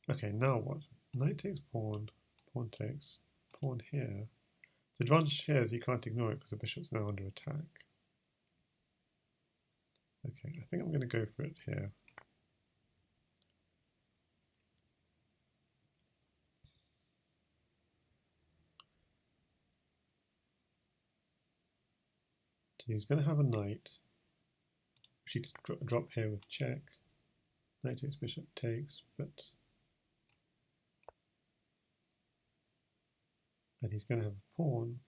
Okay, now what? Knight takes pawn, pawn takes, pawn here. The advantage here is you can't ignore it because the bishop's now under attack. Okay, I think I'm going to go for it here. So he's going to have a knight, which he could drop here with check. Knight takes, bishop takes, but... And he's going to have a pawn.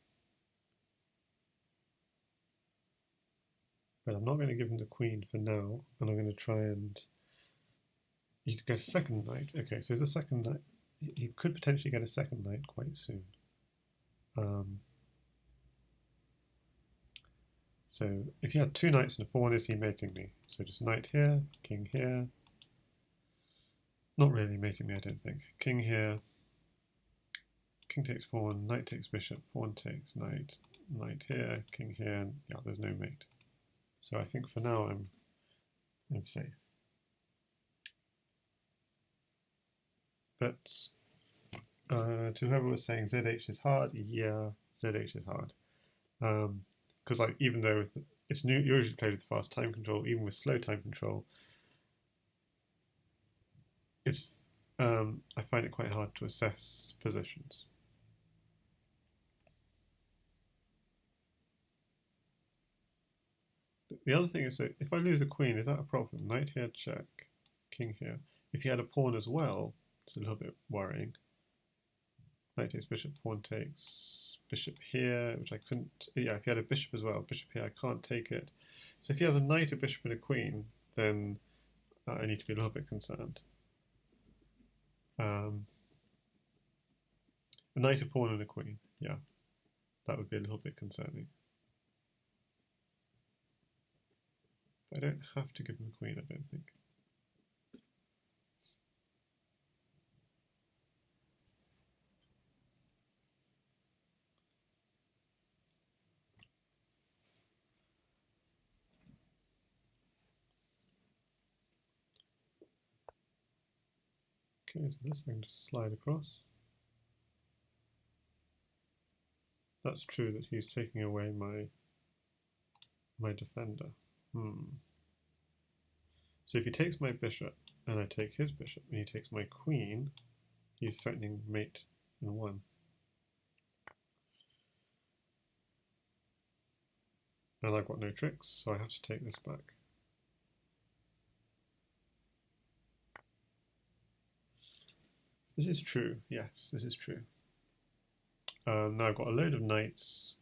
But I'm not going to give him the queen for now, and I'm going to try and... You could get a second knight. Okay, so there's a second knight. He could potentially get a second knight quite soon. So if he had two knights and a pawn, is he mating me? So just knight here, king here. Not really mating me, I don't think. King here, king takes pawn, knight takes bishop, pawn takes knight, knight here, king here, and yeah, there's no mate. So I think for now I'm safe. But To whoever was saying ZH is hard, yeah, ZH is hard. Because like even though it's usually played with fast time control, even with slow time control, it's I find it quite hard to assess positions. The other thing is, so if I lose a queen, is that a problem? Knight here, check, king here. If he had a pawn as well, it's a little bit worrying. Knight takes bishop, pawn takes bishop here, which I couldn't. Yeah, if he had a bishop as well, bishop here, I can't take it. So if he has a knight, a bishop, and a queen, then I need to be a little bit concerned. A knight, a pawn, and a queen. Yeah, that would be a little bit concerning. I don't have to give him a queen, I don't think. Okay, so this I can just slide across. That's true that he's taking away my defender. So if he takes my bishop and I take his bishop and he takes my queen, he's threatening mate in one. And I've got no tricks, so I have to take this back. This is true, yes, this is true. Now I've got a load of knights,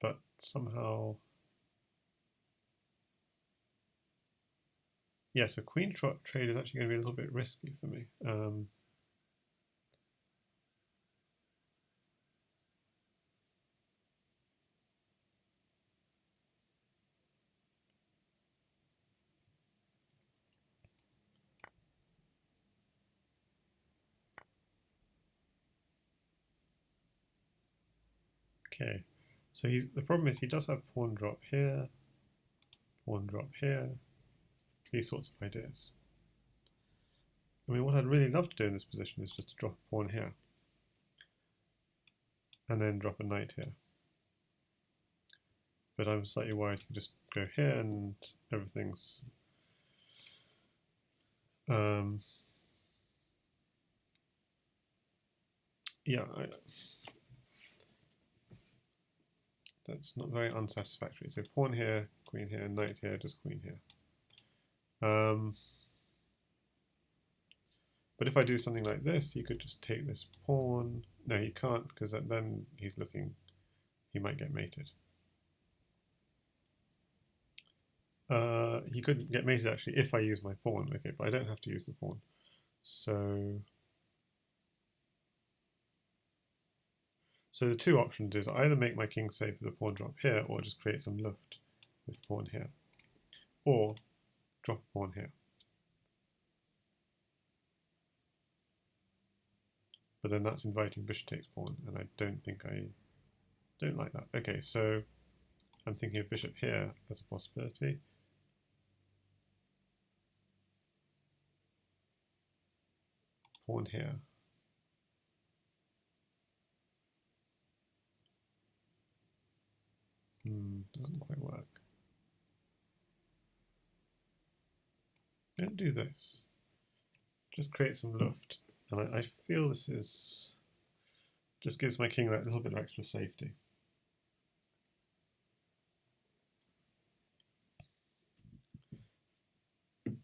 but somehow... Yeah, so queen trade is actually going to be a little bit risky for me. Okay, so the problem is he does have pawn drop here, these sorts of ideas. I mean, what I'd really love to do in this position is just to drop a pawn here, and then drop a knight here. But I'm slightly worried he can just go here and everything's... yeah, that's not very unsatisfactory. So pawn here, knight here, just queen here. But if I do something like this, you could just take this pawn. No, you can't, because then he's looking, he might get mated. He could get mated actually if I use my pawn, okay, but I don't have to use the pawn. So the two options is either make my king safe with a pawn drop here, or just create some luft with pawn here, or drop a pawn here. But then that's inviting bishop takes pawn, and I don't like that. Okay, so I'm thinking of bishop here as a possibility. Pawn here. Doesn't quite work. Don't do this. Just create some luft. And I feel this is just gives my king that little bit of extra safety.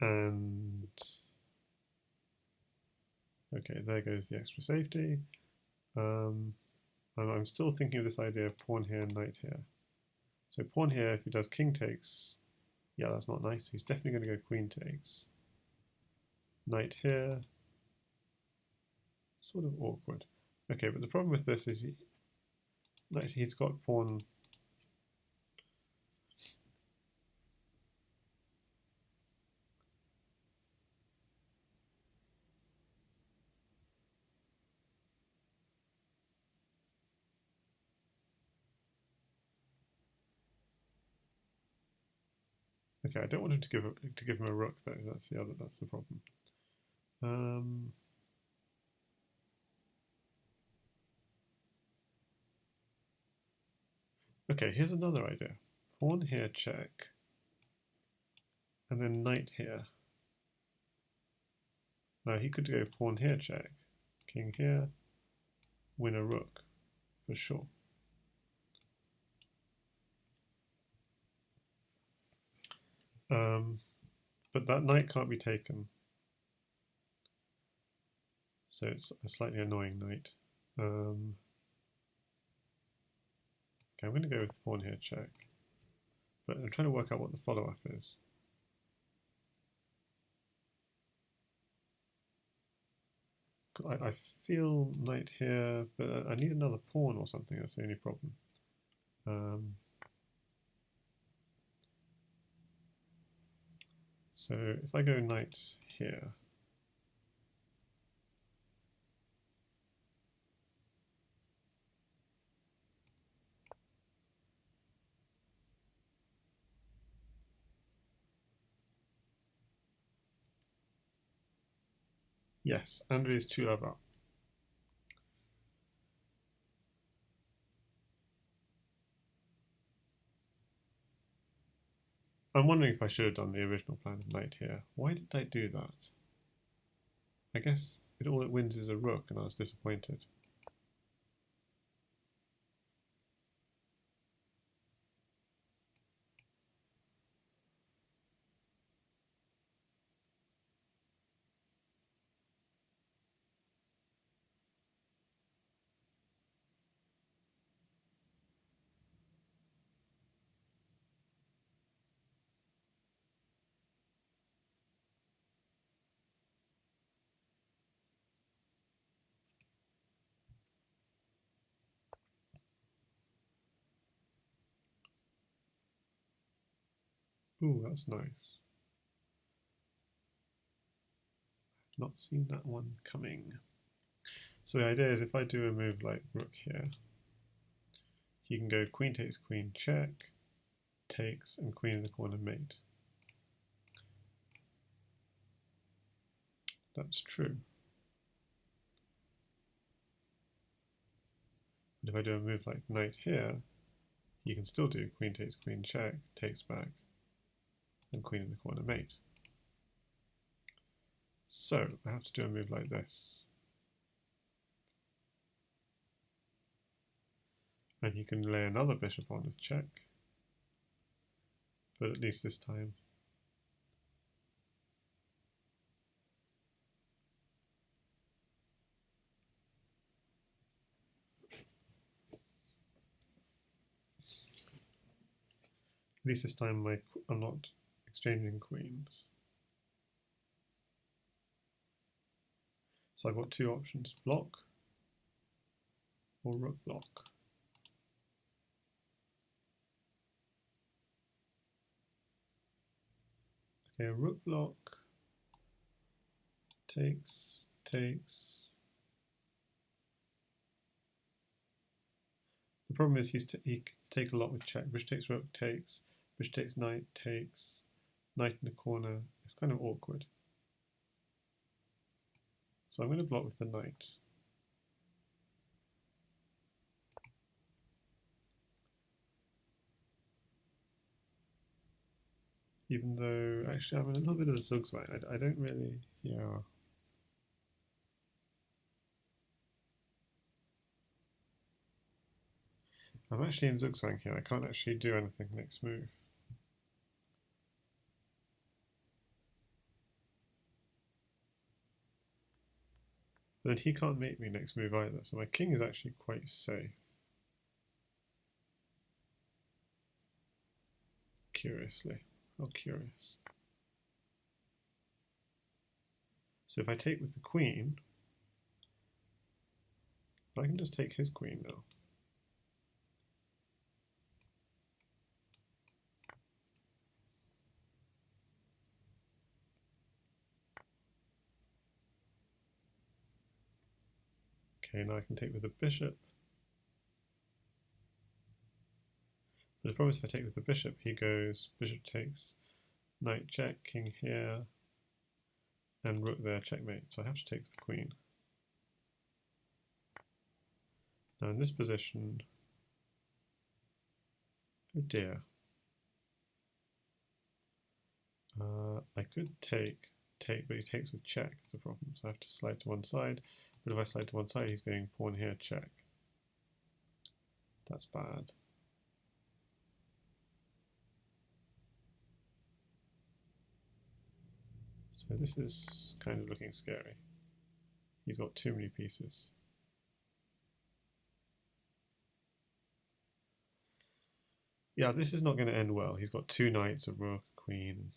And okay, there goes the extra safety. And I'm still thinking of this idea of pawn here and knight here. So pawn here, if he does king takes, yeah, that's not nice. He's definitely going to go queen takes. Knight here, sort of awkward. Okay, but the problem with this is he's got pawn. Okay, I don't want him to give him a rook though. That's the problem. Okay, here's another idea. Pawn here, check, and then knight here. Now he could go pawn here, check, king here, win a rook, for sure. But that knight can't be taken. So it's a slightly annoying knight. Okay, I'm going to go with pawn here, check. But I'm trying to work out what the follow-up is. I feel knight here, but I need another pawn or something. That's the only problem. So if I go knight here, yes, Andrey is 2 love up. I'm wondering if I should have done the original plan of knight here. Why did I do that? I guess all it wins is a rook, and I was disappointed. Ooh, that's nice. Not seen that one coming. So the idea is if I do a move like rook here, he can go queen takes queen check, takes, and queen in the corner mate. That's true. But if I do a move like knight here, you can still do queen takes queen check, takes back, and queen in the corner mate. So I have to do a move like this. And he can lay another bishop on with check, but at least this time I'm not exchanging queens. So I've got 2 options, block or rook block. Okay, rook block, takes, takes. The problem is he can take a lot with check. Bishop takes rook, takes, bishop takes knight, takes, knight in the corner. It's kind of awkward. So I'm going to block with the knight. Even though, actually, I'm in a little bit of a zugzwang. I don't really, yeah. I'm actually in zugzwang here. I can't actually do anything next move. But then he can't make me next move either, so my king is actually quite safe. Curiously. How curious. So if I take with the queen, I can just take his queen now. Okay, now I can take with the bishop. But the problem is if I take with the bishop, he goes bishop takes, knight check, king here, and rook there, checkmate. So I have to take with the queen. Now in this position, Oh dear. I could take, but he takes with check is the problem. So I have to slide to one side. But if I slide to one side, he's going pawn here, check. That's bad. So this is kind of looking scary. He's got too many pieces. Yeah, this is not going to end well. He's got two knights, a rook, queen.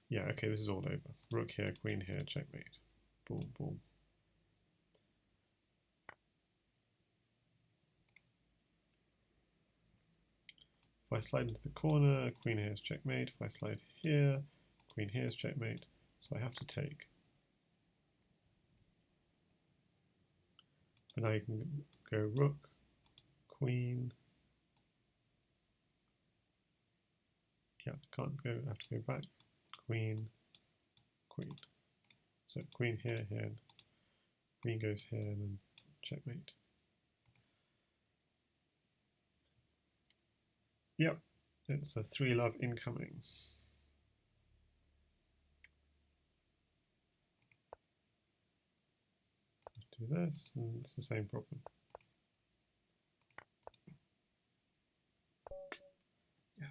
Yeah, okay, this is all over. Rook here, queen here, checkmate. Boom, boom. If I slide into the corner, queen here is checkmate. If I slide here, queen here is checkmate. So I have to take. But now you can go rook, queen. Yeah, can't go, I have to go back. Queen, queen. So queen here, here, queen goes here, and then checkmate. Yep, it's a 3-love incoming. Do this, and it's the same problem. Yeah.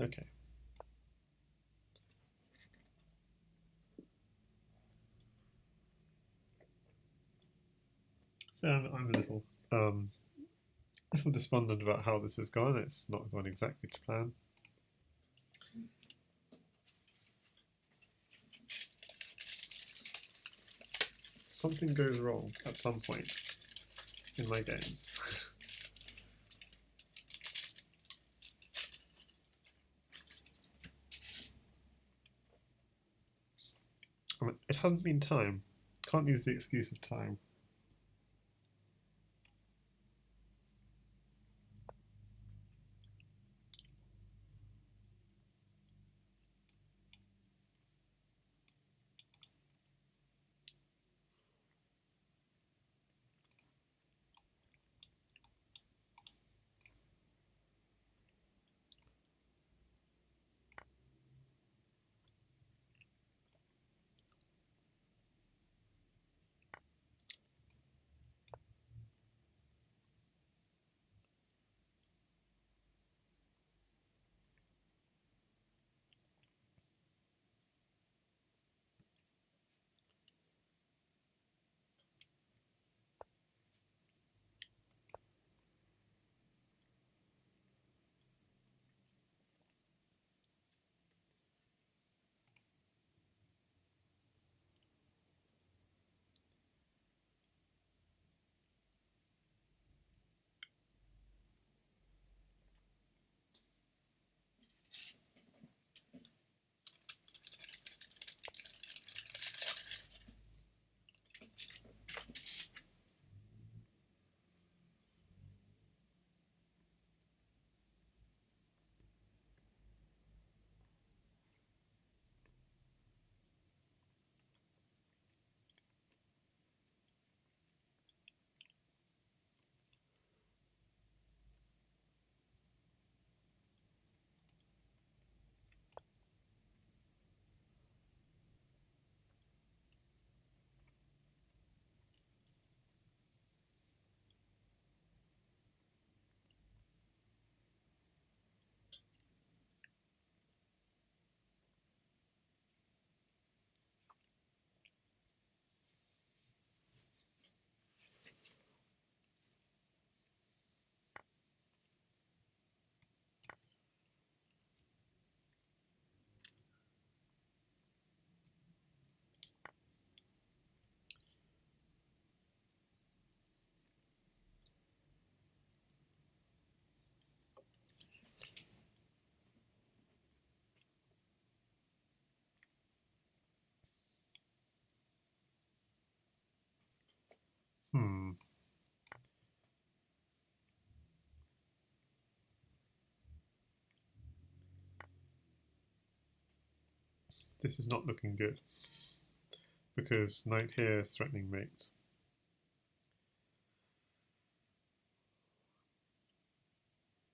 Okay. So I'm a little despondent about how this has gone. It's not gone exactly to plan. Something goes wrong at some point in my games. I mean, it hasn't been time. Can't use the excuse of time. this is not looking good, because knight here is threatening mate.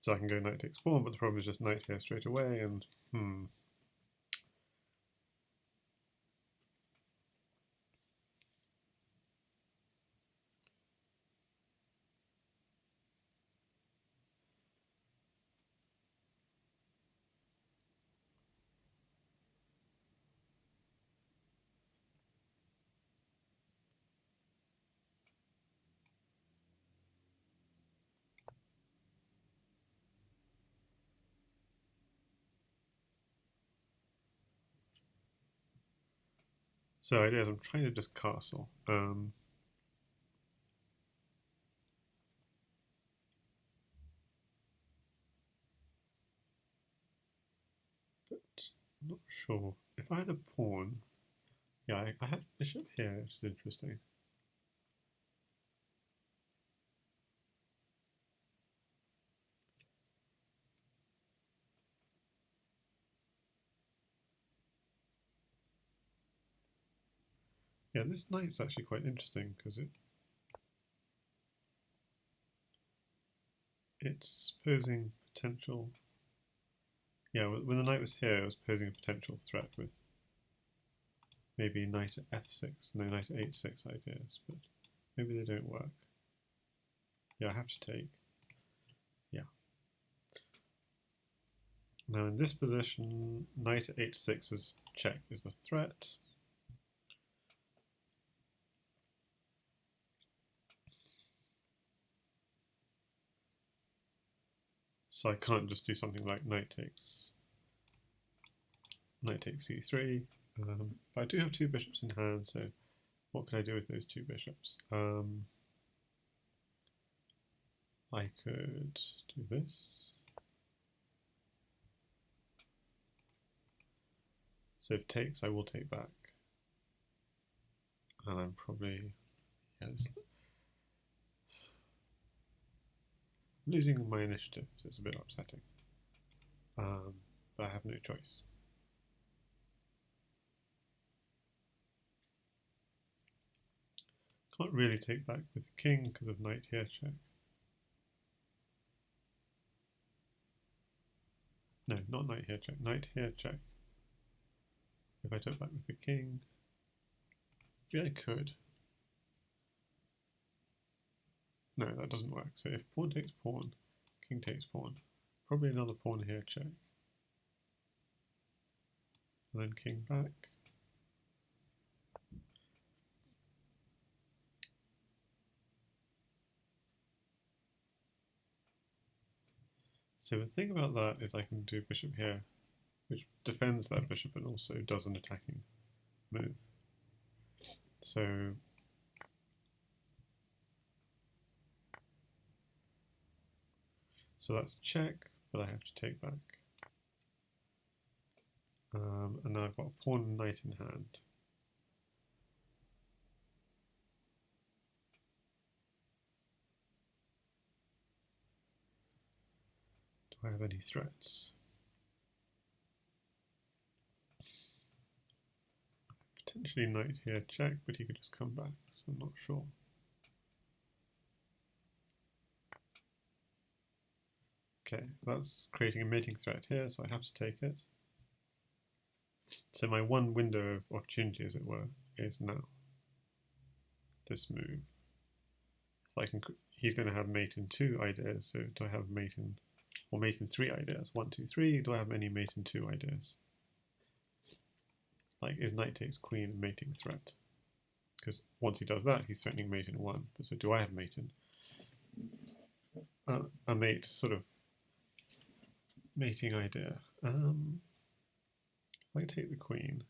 So I can go knight takes pawn, but the problem is just knight here straight away, and so idea is I'm trying to just castle. But I'm not sure. If I had a pawn, yeah, I had bishop here, which is interesting. Yeah, this knight's actually quite interesting because it's posing potential. Yeah, when the knight was here, it was posing a potential threat with maybe knight at f6, no, knight at h6 ideas, but maybe they don't work. Yeah, I have to take. Yeah. Now in this position, knight at h6 is check is the threat. So I can't just do something like knight takes c3. But I do have two bishops in hand, so what can I do with those two bishops? I could do this. So if takes, I will take back. And I'm probably, yes, losing my initiative, so it's a bit upsetting. But I have no choice. Can't really take back with the king because of knight here check. No, not knight here check, knight here check. If I took back with the king, yeah, I could. No, that doesn't work. So if pawn takes pawn, king takes pawn, probably another pawn here check. And then king back. So the thing about that is I can do bishop here, which defends that bishop and also does an attacking move. So that's check, but I have to take back. And now I've got a pawn and knight in hand. Do I have any threats? Potentially knight here check, but he could just come back, so I'm not sure. Okay, that's creating a mating threat here, so I have to take it. So my one window of opportunity, as it were, is now. This move. If I can, he's going to have mate in 2 ideas, so do I have mate in, or mate in 3 ideas? 1, 2, 3, do I have any mate in 2 ideas? Like, is knight takes queen a mating threat? Because once he does that, he's threatening mate in 1. But so do I have mate in? A mate sort of mating idea. If I take the queen,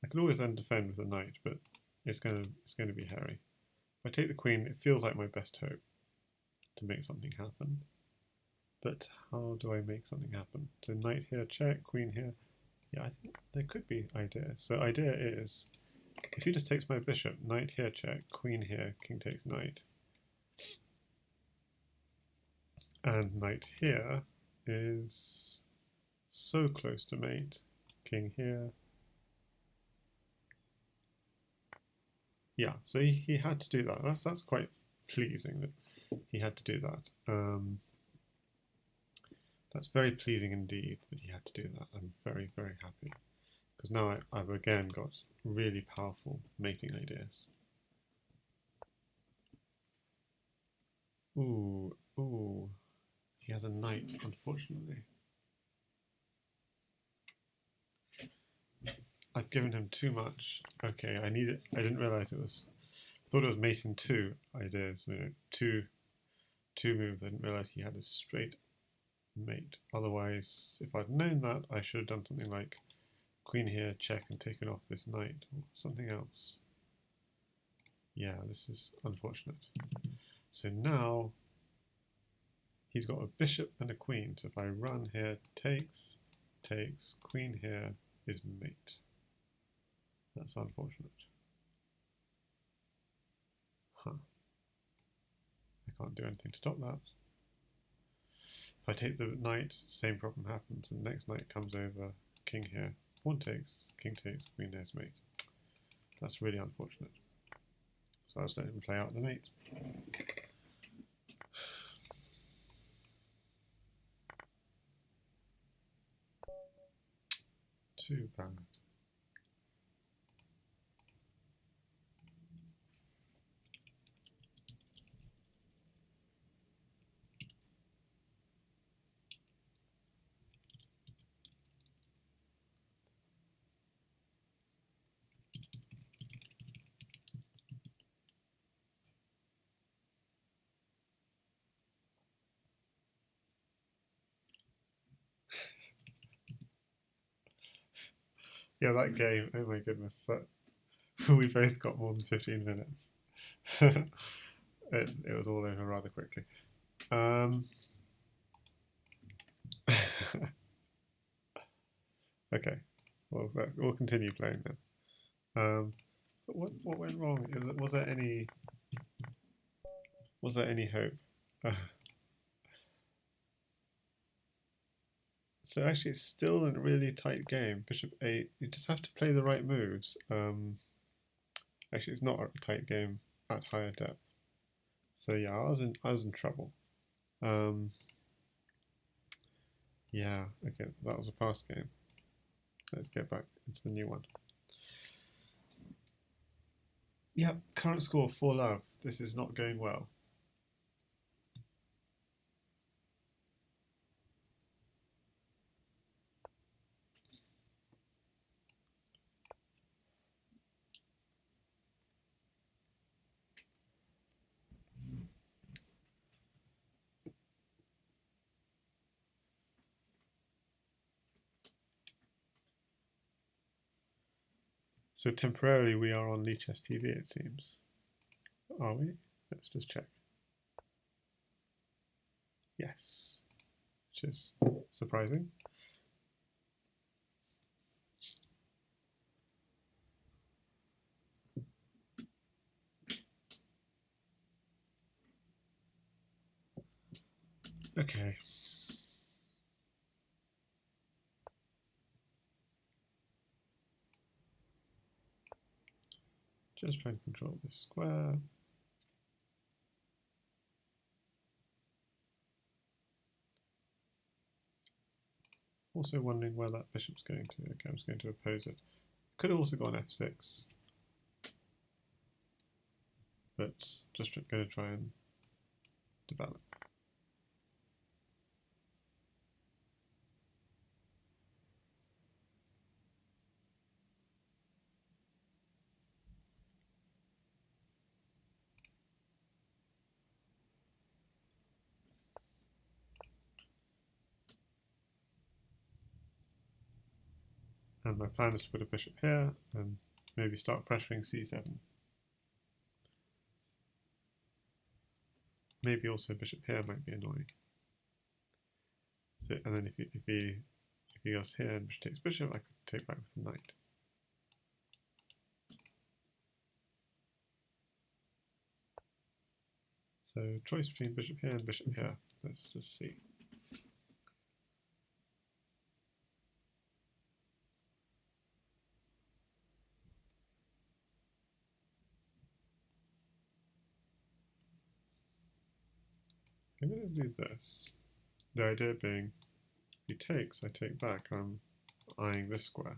I could always then defend with the knight, but it's going to be hairy. If I take the queen, it feels like my best hope to make something happen. But how do I make something happen? So knight here, check, queen here. Yeah, I think there could be idea. So idea is, if he just takes my bishop, knight here, check, queen here, king takes knight. And knight here is so close to mate. King here. Yeah, so he had to do that. That's quite pleasing that he had to do that. That's very pleasing indeed that he had to do that. I'm very, very happy. Because now I've again got really powerful mating ideas. Ooh, ooh. He has a knight, unfortunately. I've given him too much. Okay, I need it. I didn't realise it was. I thought it was mating two ideas. You know, two moves. I didn't realise he had a straight mate. Otherwise, if I'd known that, I should have done something like queen here, check, and taken off this knight, or something else. Yeah, this is unfortunate. So now he's got a bishop and a queen. So if I run here, takes, queen here is mate. That's unfortunate. Huh. I can't do anything to stop that. If I take the knight, same problem happens, and the next knight comes over, king here, pawn takes, king takes, queen there's mate. That's really unfortunate. So I'll just let him play out the mate. Too bad. Yeah, that game, oh my goodness, that we both got more than 15 minutes. it was all over rather quickly. Okay, well, we'll continue playing then. What went wrong? Was there any hope? So actually, it's still a really tight game. Bishop 8. You just have to play the right moves. Actually, it's not a tight game at higher depth. So yeah, I was in trouble. Yeah. Okay, that was a past game. Let's get back into the new one. Yeah, current score 4-love. This is not going well. So temporarily we are on Lichess TV, it seems. Are we? Let's just check. Yes, which is surprising. Okay. Just trying to control this square. Also wondering where that bishop's going to. Okay, I'm just going to oppose it. Could have also gone f6. But just going to try and develop. And my plan is to put a bishop here and maybe start pressuring c7. Maybe also bishop here might be annoying. So, and then if he goes here and bishop takes bishop, I could take back with the knight. So choice between bishop here and bishop here. Let's just see. I'm going to do this. The idea being, if he takes, I take back. I'm eyeing this square.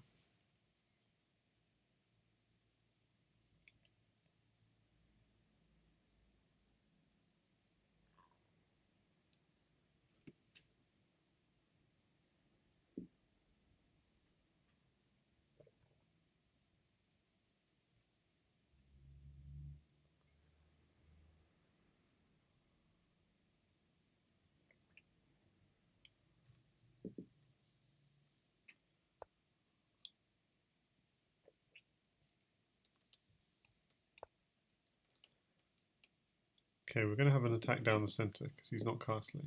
Okay, we're going to have an attack down the centre because he's not castling.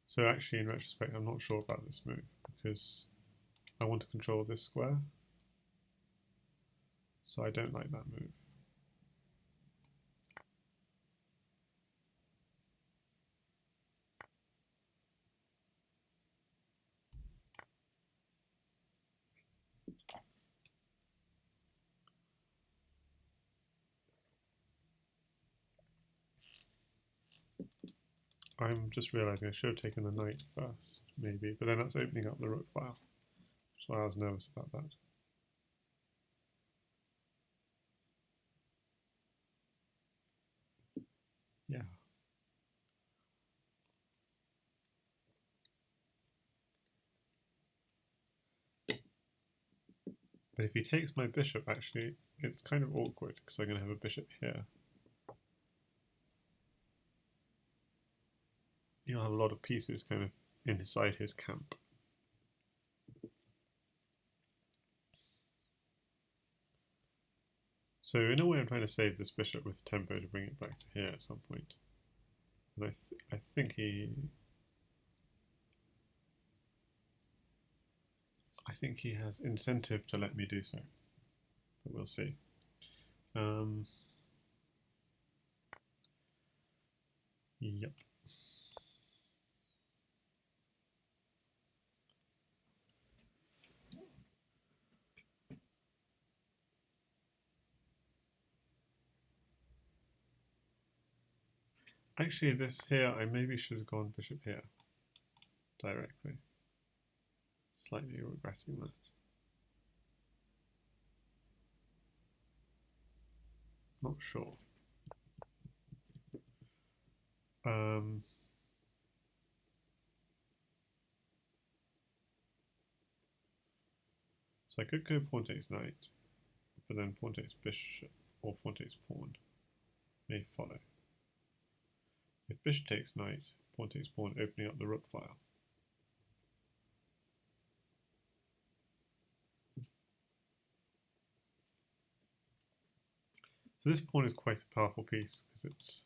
So actually, in retrospect, I'm not sure about this move because I want to control this square. So I don't like that move. I'm just realising I should have taken the knight first, maybe, but then that's opening up the rook file. That's why I was nervous about that. Yeah. But if he takes my bishop, actually, it's kind of awkward because I'm going to have a bishop here. He'll have a lot of pieces kind of inside his camp. So in a way, I'm trying to save this bishop with tempo to bring it back to here at some point. And I think he has incentive to let me do so, but we'll see. Yep. Actually, this here, I maybe should have gone bishop here directly. Slightly regretting that. Not sure. So I could go pawn takes knight, but then pawn takes bishop or pawn takes pawn may follow. If bishop takes knight, pawn takes pawn, opening up the rook file. So this pawn is quite a powerful piece because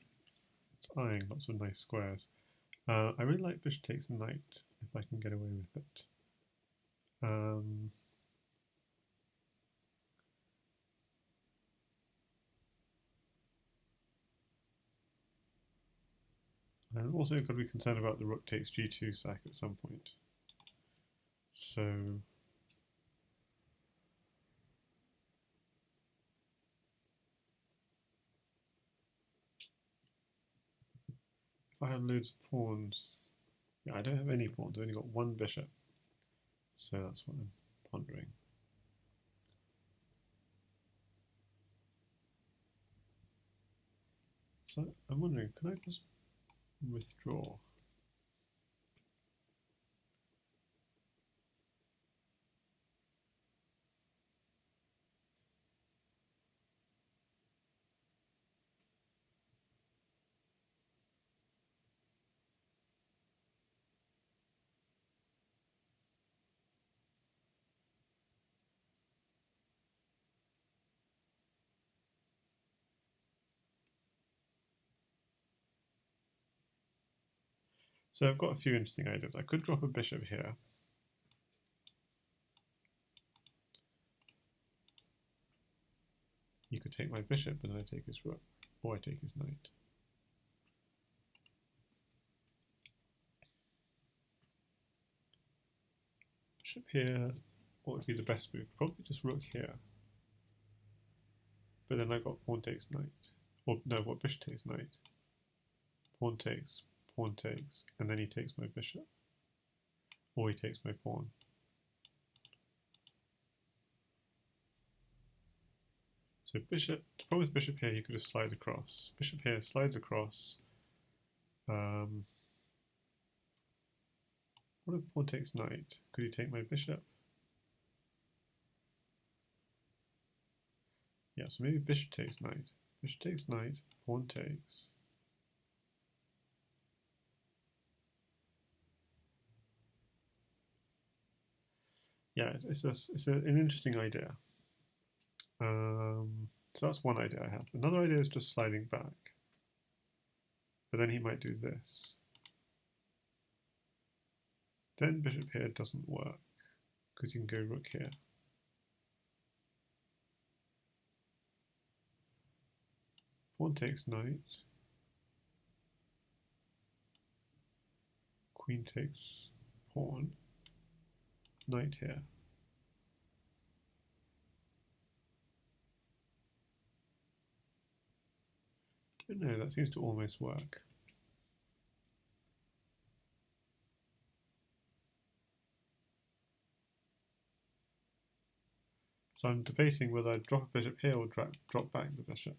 it's eyeing lots of nice squares. I really like bishop takes knight if I can get away with it. I'm also got to be concerned about the rook takes g2 sack at some point. So if I have loads of pawns, yeah, I don't have any pawns, I've only got one bishop. So that's what I'm pondering. So I'm wondering, can I just withdraw? So I've got a few interesting ideas. I could drop a bishop here. You could take my bishop and I take his rook, or I take his knight. Bishop here, what would be the best move? Probably just rook here. But then I got pawn takes knight. Or no, what, bishop takes knight. Pawn takes, and then he takes my bishop. Or he takes my pawn. So bishop, the problem with bishop here, he could just slide across. Bishop here slides across. What if pawn takes knight? Could he take my bishop? Yeah, so maybe bishop takes knight. Bishop takes knight, pawn takes. Yeah, it's an interesting idea. So that's one idea I have. Another idea is just sliding back. But then he might do this. Then bishop here doesn't work, because you can go rook here. Pawn takes knight. Queen takes pawn. Knight here. I don't know, that seems to almost work. So I'm debating whether I drop a bishop here or drop back the bishop.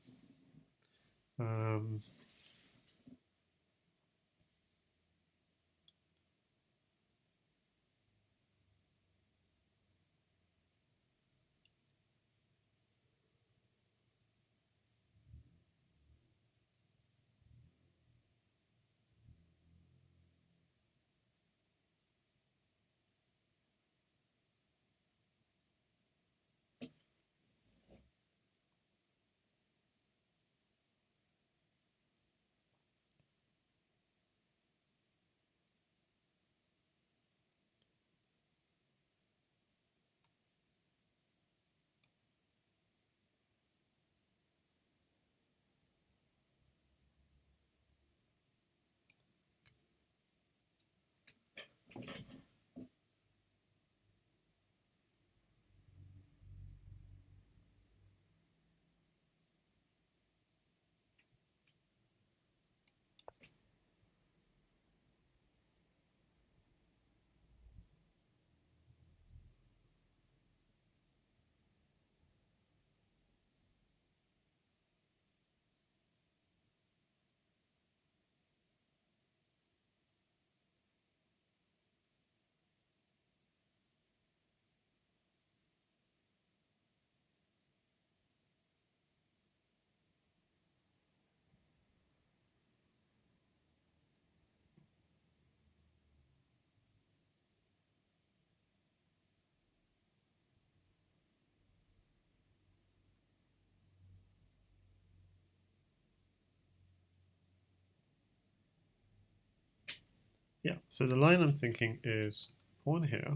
Yeah, so the line I'm thinking is pawn here,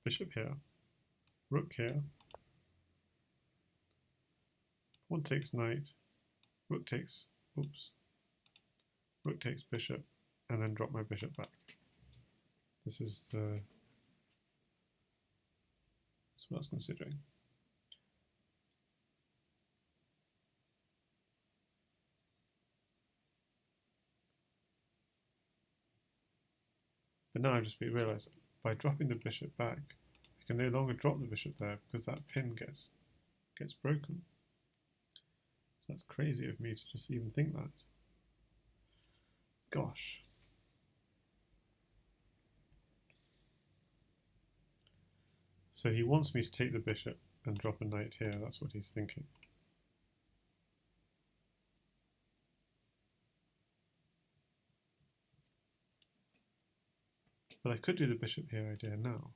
bishop here, rook here, pawn takes knight, rook takes, rook takes bishop, and then drop my bishop back. This is what I was considering. But now I've just realised by dropping the bishop back, I can no longer drop the bishop there because that pin gets broken. So that's crazy of me to just even think that. Gosh. So he wants me to take the bishop and drop a knight here, that's what he's thinking. But I could do the bishop here idea now.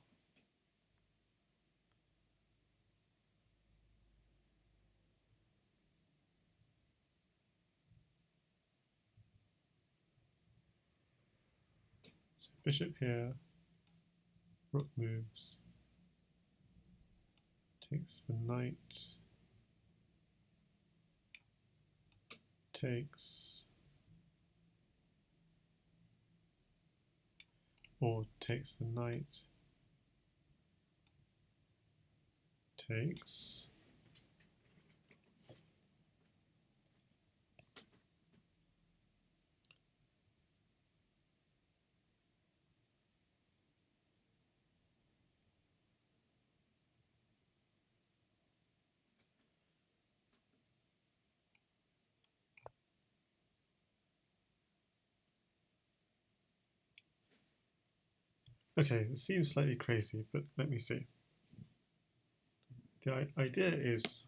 So bishop here, rook moves, takes the knight, takes, or takes the knight, takes, Okay, this seems slightly crazy, but let me see. The idea is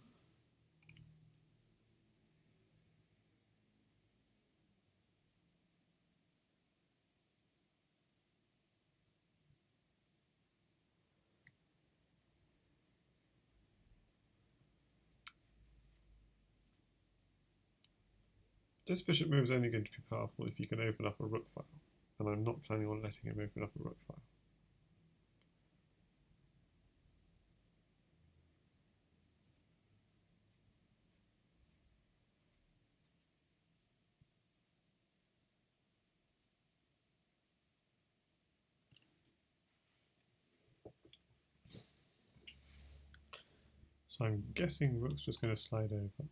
this bishop move is only going to be powerful if you can open up a rook file, and I'm not planning on letting him open up a rook file. So I'm guessing rook's just going to slide over.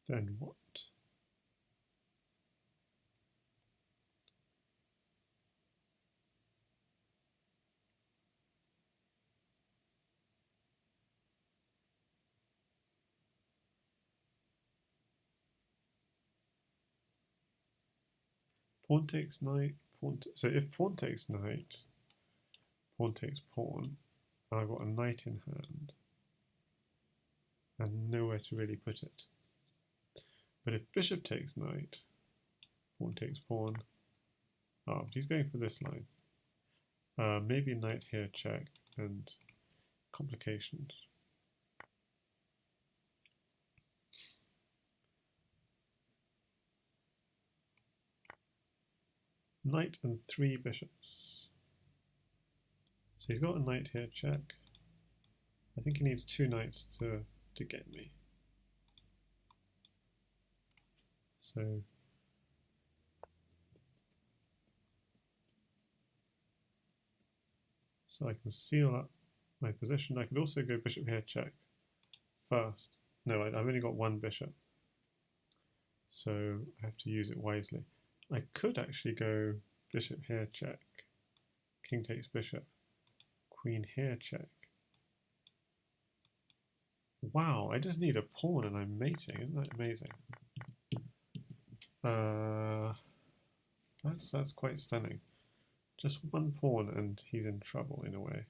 Then what? Pawn takes knight, so if pawn takes knight, pawn takes pawn, and I've got a knight in hand, and nowhere to really put it. But if bishop takes knight, pawn takes pawn, but he's going for this line. Maybe knight here, check, and complications. Knight and 3 bishops. So he's got a knight here, check. I think he needs 2 knights to get me. So I can seal up my position. I could also go bishop here, check first. No, I've only got 1 bishop, so I have to use it wisely. I could actually go bishop here, check, king takes bishop, queen here, check. Wow, I just need a pawn and I'm mating. Isn't that amazing? That's quite stunning. Just 1 pawn and he's in trouble in a way.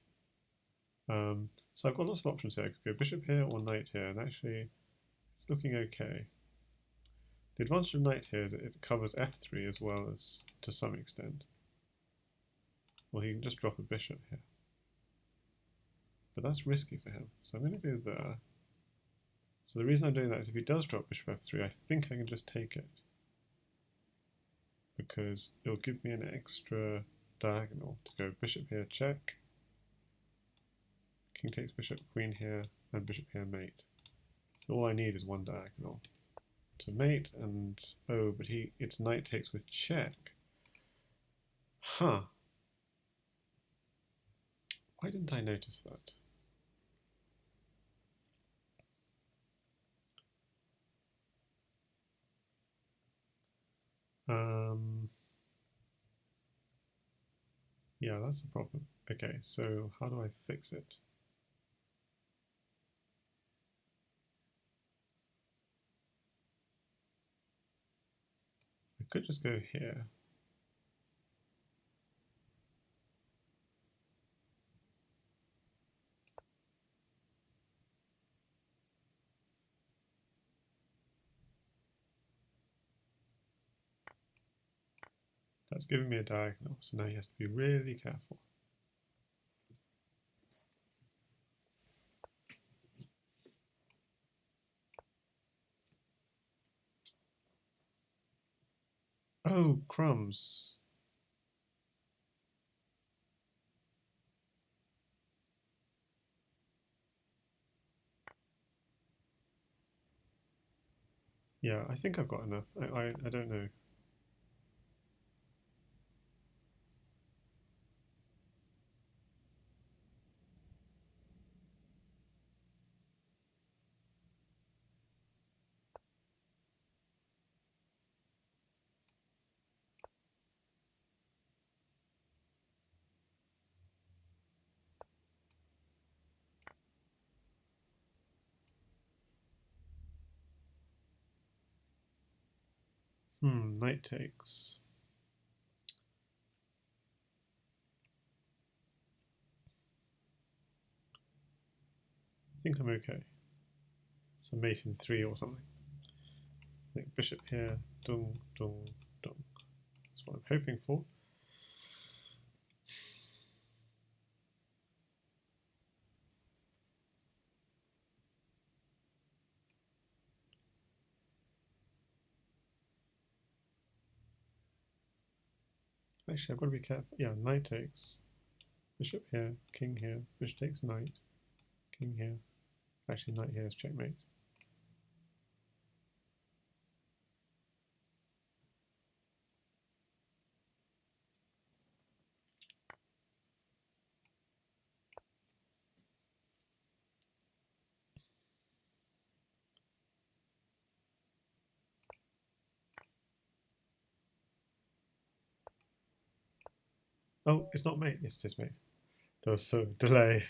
So I've got lots of options here. I could go bishop here or knight here, and actually it's looking okay. The advantage of knight here is that it covers f3 as well as to some extent. Well, he can just drop a bishop here. But that's risky for him, so I'm going to go there. So the reason I'm doing that is if he does drop bishop f3, I think I can just take it. Because it'll give me an extra diagonal to go bishop here, check. King takes bishop, queen here, and bishop here, mate. So all I need is 1 diagonal to mate, and oh, but it's knight takes with check. Huh. Why didn't I notice that? Yeah, that's a problem. Okay, so how do I fix it? I could just go here. That's giving me a diagonal, so now he has to be really careful. Oh, crumbs. Yeah, I think I've got enough. I don't know. Knight takes. I think I'm okay. So mate in 3 or something. I think bishop here, dung, dung, dung. That's what I'm hoping for. Actually, I've got to be careful. Yeah, knight takes. Bishop here, king here, bishop takes knight, king here. Actually, knight here is checkmate. Oh, it's not mate, it's just mate. There was some delay.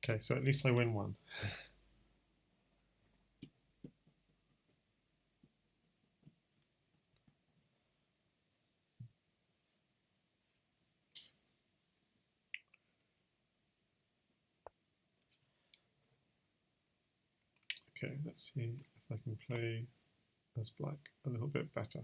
Okay, so at least I win one. Okay, let's see if I can play as black a little bit better.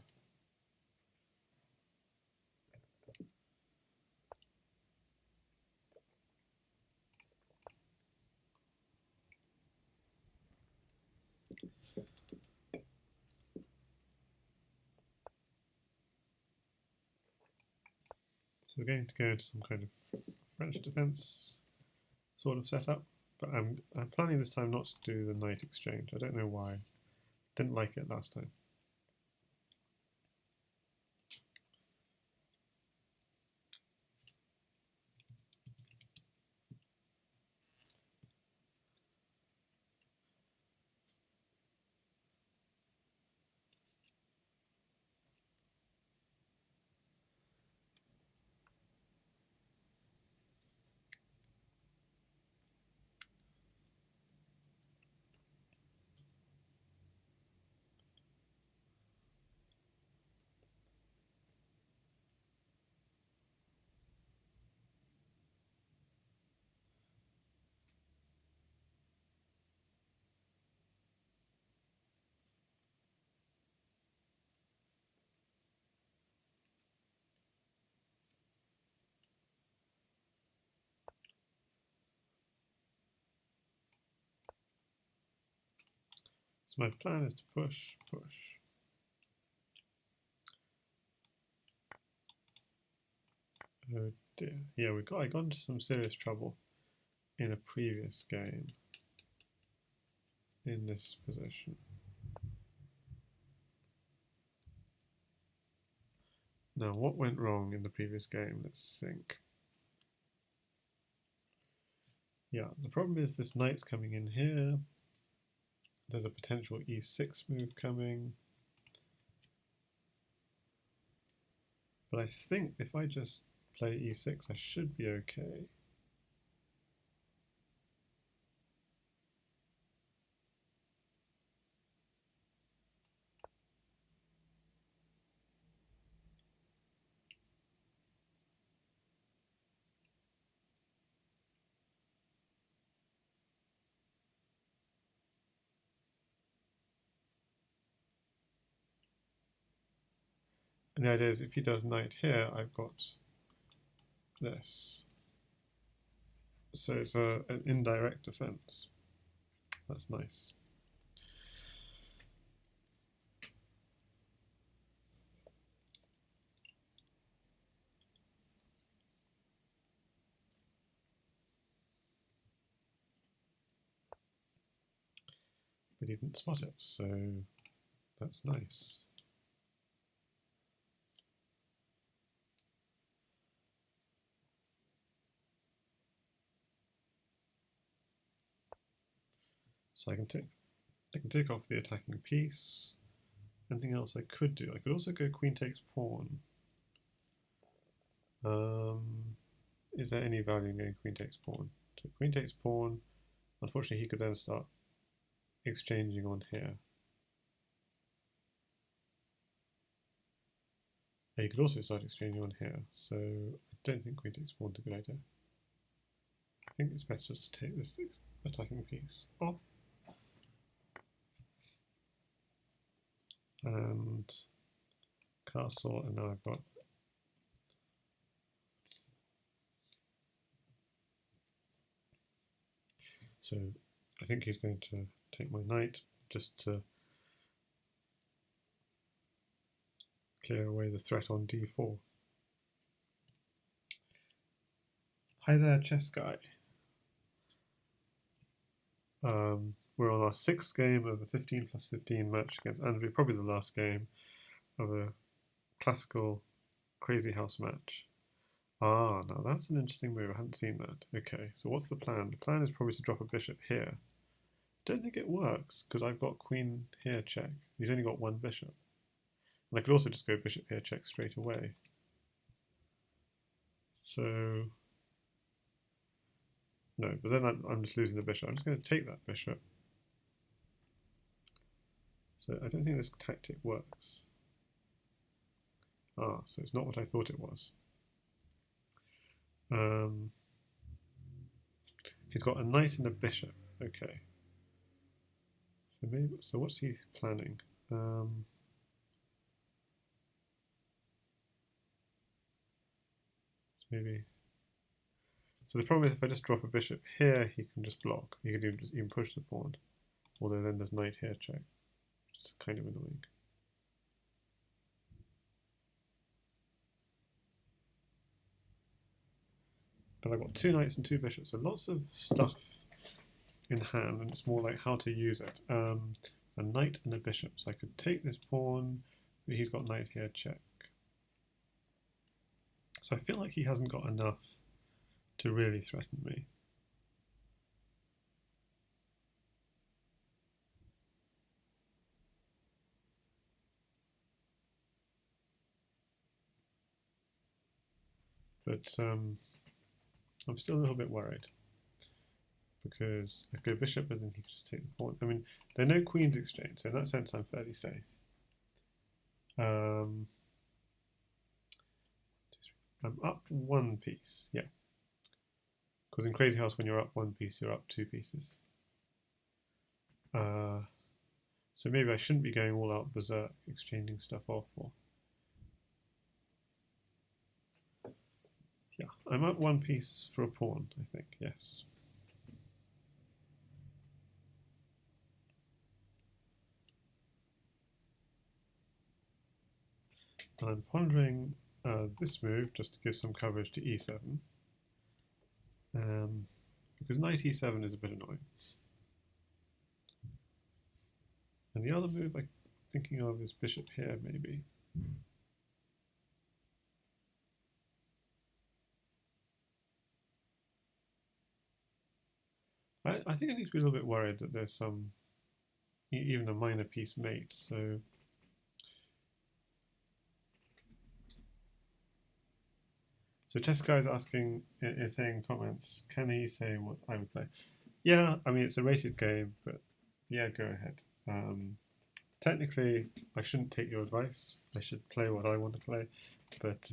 So we're going to go into some kind of French defense sort of setup, but I'm planning this time not to do the knight exchange. I don't know why. Didn't like it last time. So my plan is to push, push. Oh dear. Yeah, I got into some serious trouble in a previous game in this position. Now, what went wrong in the previous game? Let's think. Yeah, the problem is this knight's coming in here. There's a potential e6 move coming. But I think if I just play e6, I should be okay. And the idea is if he does knight here, I've got this. So it's an indirect defense. That's nice. he didn't spot it, so that's nice. So I can take off the attacking piece. Anything else I could do? I could also go queen takes pawn. Is there any value in going queen takes pawn? So queen takes pawn. Unfortunately, he could then start exchanging on here. He could also start exchanging on here. So I don't think queen takes pawn is a good idea. I think it's best to just take this attacking piece off. And castle, and now I've got so I think he's going to take my knight just to clear away the threat on d4. Hi there, chess guy. We're on our 6th game of a 15 plus 15 match against Andrey, probably the last game of a classical crazy house match. Ah, now that's an interesting move. I hadn't seen that. Okay, so what's the plan? The plan is probably to drop a bishop here. Don't think it works because I've got queen here check. He's only got one bishop. And I could also just go bishop here check straight away. So no, but then I'm just losing the bishop. I'm just going to take that bishop. So I don't think this tactic works. Ah, so it's not what I thought it was. He's got a knight and a bishop. Okay. So what's he planning? Maybe. So the problem is if I just drop a bishop here, he can just block. He can even push the pawn. Although then there's knight here check, which is kind of annoying. But I've got 2 knights and 2 bishops, so lots of stuff in hand, and it's more like how to use it. A knight and a bishop, so I could take this pawn, but he's got knight here check. So I feel like he hasn't got enough to really threaten me. But I'm still a little bit worried because I go bishop, but then he can just take the pawn. I mean, there are no queens exchange, so in that sense, I'm fairly safe. I'm up 1 piece, yeah. Because in Crazy House, when you're up 1 piece, you're up 2 pieces. So maybe I shouldn't be going all out berserk, exchanging stuff off. Or yeah, I'm up 1 piece for a pawn, I think, yes. And I'm pondering this move just to give some coverage to e7. Because knight e7 is a bit annoying. And the other move I'm thinking of is bishop here, maybe. I think I need to be a little bit worried that there's some, even a minor piece mate, so. So Chess Guy's asking, is saying comments, can he say what I would play? Yeah, I mean, it's a rated game, but yeah, go ahead. Technically, I shouldn't take your advice. I should play what I want to play, but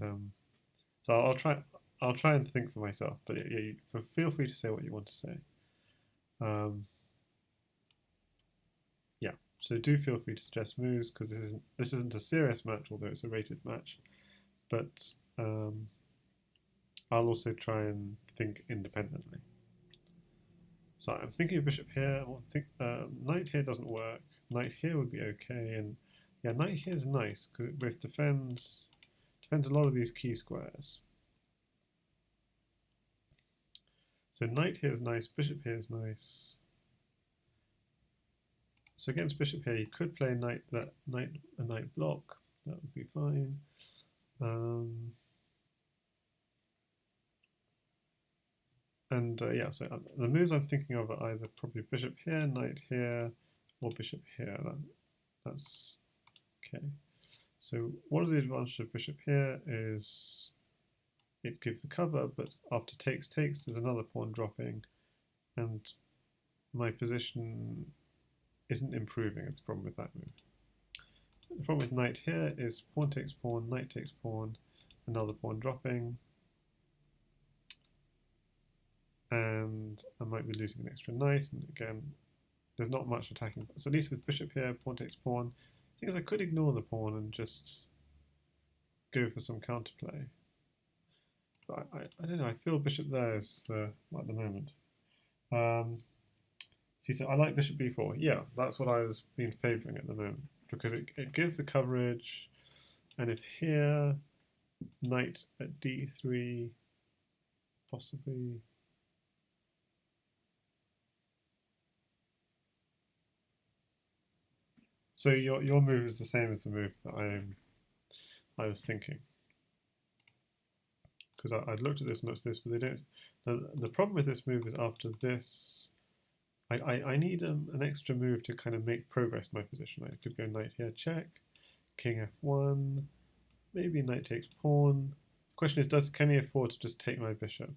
so I'll try and think for myself. But yeah, feel free to say what you want to say. Yeah, so do feel free to suggest moves because this isn't a serious match, although it's a rated match. But I'll also try and think independently. So I'm thinking of bishop here. Knight here doesn't work. Knight here would be okay, and yeah, knight here is nice because it both defends a lot of these key squares. So knight here is nice. Bishop here is nice. So against bishop here, you could play a knight block. That would be fine. Yeah, so the moves I'm thinking of are either probably bishop here, knight here, or bishop here. That's okay. So one of the advantages of bishop here is it gives the cover, but after takes, there's another pawn dropping, and my position isn't improving. It's a problem with that move. The problem with knight here is pawn takes pawn, knight takes pawn, another pawn dropping, and I might be losing an extra knight, and again, there's not much attacking. So at least with bishop here, pawn takes pawn. The thing is, I could ignore the pawn and just go for some counterplay. But I don't know, I feel bishop there is at the moment. So you said, I like bishop b4. Yeah, that's what I was been favouring at the moment, because it gives the coverage, and if here, knight at d3, possibly. So your move is the same as the move that I was thinking. Because I'd looked at this and looked at this, but they don't. Now, the problem with this move is after this, I need an extra move to kind of make progress in my position. I could go knight here, check, king f1, maybe knight takes pawn. The question is, can he afford to just take my bishop?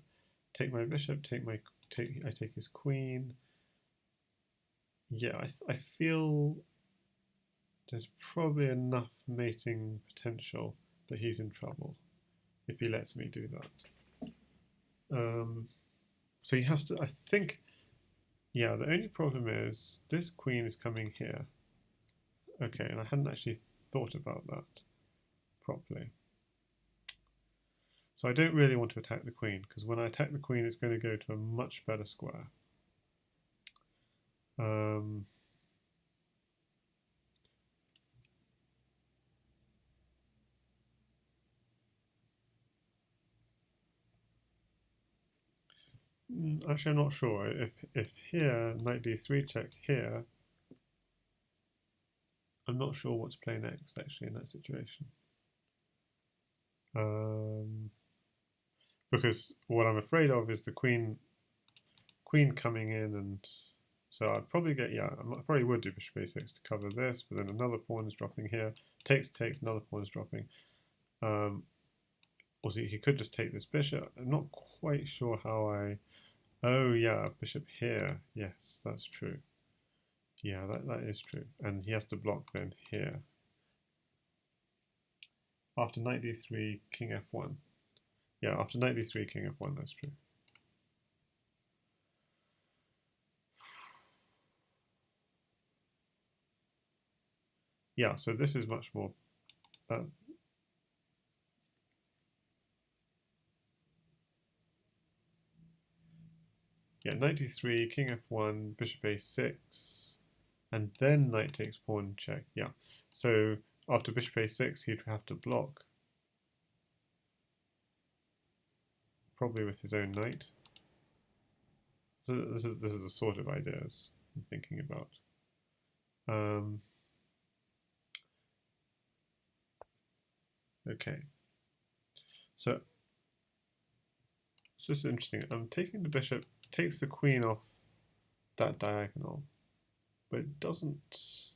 Take my bishop, I take his queen. Yeah, I feel there's probably enough mating potential that he's in trouble if he lets me do that. So he has to, I think, yeah, the only problem is this queen is coming here. Okay, and I hadn't actually thought about that properly. So I don't really want to attack the queen, because when I attack the queen, it's going to go to a much better square. Actually, I'm not sure. If here, knight d3 check here, I'm not sure what to play next, actually, in that situation. Because what I'm afraid of is the queen coming in, and so I'd probably get, yeah, I probably would do bishop a6 to cover this, but then another pawn is dropping here. Takes, another pawn is dropping. Also, he could just take this bishop. I'm not quite sure how oh yeah, bishop here. Yes, that's true. Yeah, that is true. And he has to block then here. After knight d3, king f1. Yeah, after knight d3, king f1, that's true. Yeah, so this is much more... yeah, knight d3, king f1, bishop a6, and then knight takes pawn check. Yeah, so after bishop a6, he'd have to block, probably with his own knight. So this is the sort of ideas I'm thinking about. Okay, so this is interesting. I'm taking the bishop, takes the queen off that diagonal, but it doesn't.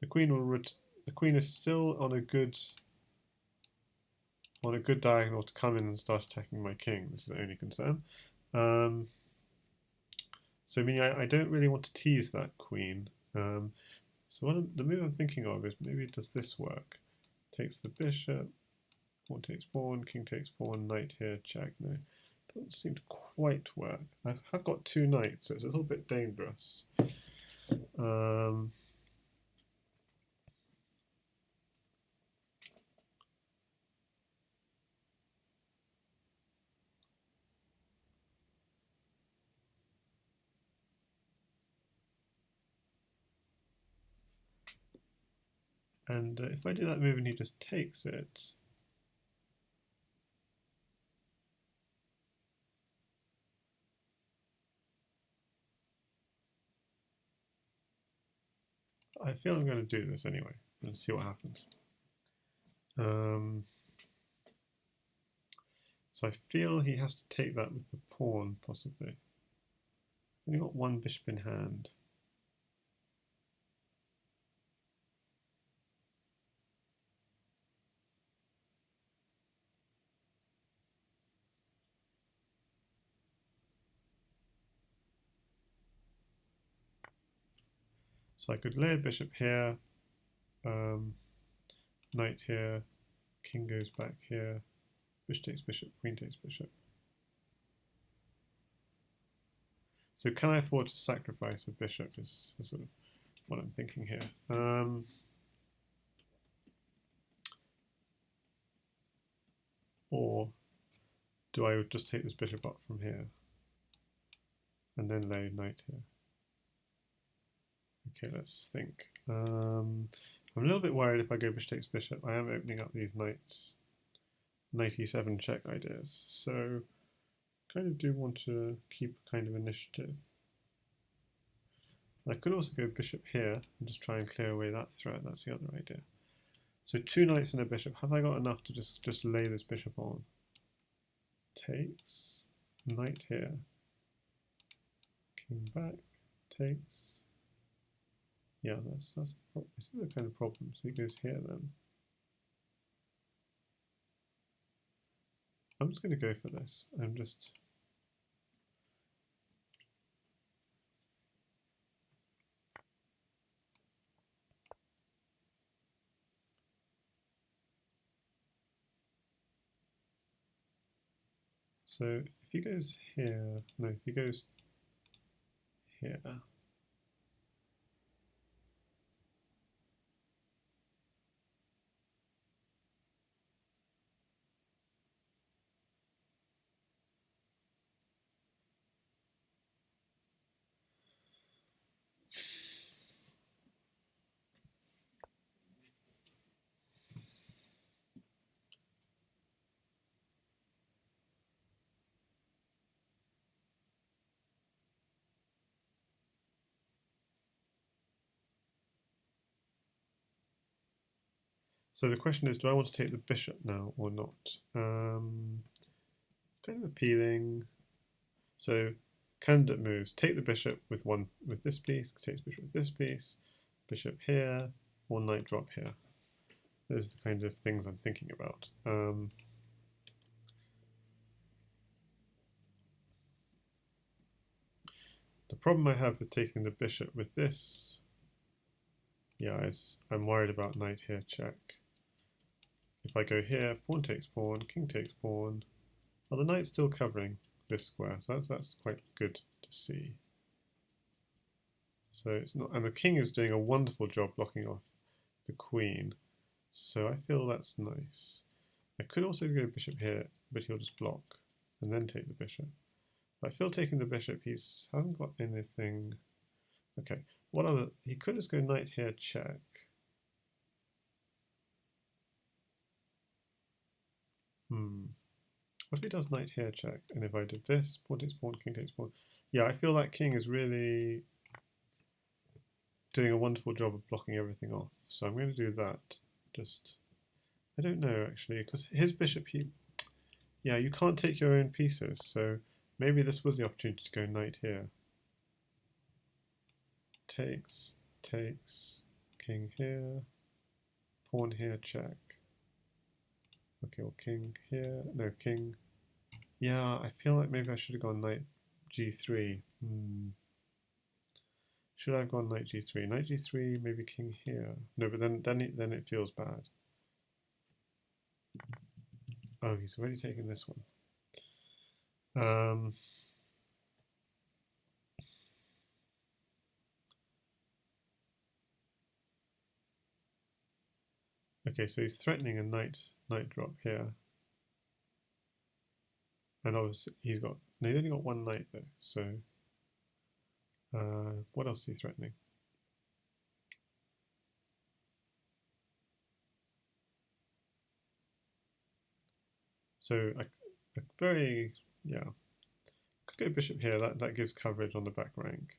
The queen is still on a good diagonal to come in and start attacking my king. This is the only concern. So meaning I don't really want to tease that queen. So the move I'm thinking of is maybe does this work? Takes the bishop, pawn takes pawn, king takes pawn, knight here, check. No, doesn't seem to quite work. I have got two knights, so it's a little bit dangerous. And if I do that move and he just takes it, I feel I'm going to do this anyway and see what happens. So I feel he has to take that with the pawn, possibly. Only got one bishop in hand. So I could lay a bishop here, knight here, king goes back here, bishop takes bishop, queen takes bishop. So can I afford to sacrifice a bishop is sort of what I'm thinking here. Or do I just take this bishop up from here and then lay knight here? Okay, let's think. I'm a little bit worried if I go bishop takes bishop. I am opening up these knight e7 check ideas. So kind of do want to keep kind of initiative. I could also go bishop here and just try and clear away that threat. That's the other idea. So two knights and a bishop. Have I got enough to just lay this bishop on? Takes. Knight here. King back. Takes. Yeah, this is a kind of problem. So he goes here then. I'm just going to go for this. I'm just... So if he goes here, no, if he goes here, so the question is, do I want to take the bishop now or not? Kind of appealing. So candidate moves: take the bishop with this piece, take the bishop with this piece, bishop here, or knight drop here. Those are the kind of things I'm thinking about. The problem I have with taking the bishop with this, yeah, is I'm worried about knight here check. If I go here, pawn takes pawn, king takes pawn. Well, the knight's still covering this square, so that's quite good to see. So it's not, and the king is doing a wonderful job blocking off the queen. So I feel that's nice. I could also go bishop here, but he'll just block and then take the bishop. But I feel taking the bishop, hasn't got anything. Okay, what other? He could just go knight here, check. What if he does knight here, check? And if I did this, pawn takes pawn, king takes pawn. Yeah, I feel that king is really doing a wonderful job of blocking everything off. So I'm going to do that. I don't know actually, because his bishop, yeah, you can't take your own pieces. So maybe this was the opportunity to go knight here. Takes, king here, pawn here, check. Okay, well, king here, no, king. Yeah, I feel like maybe I should have gone knight g3. Should I have gone knight g3? Knight g3, maybe king here. No, but then it feels bad. Oh, he's already taken this one. Okay, so he's threatening a knight drop here. And obviously he's only got one knight though, so what else is he threatening? So yeah, could go bishop here, that gives coverage on the back rank.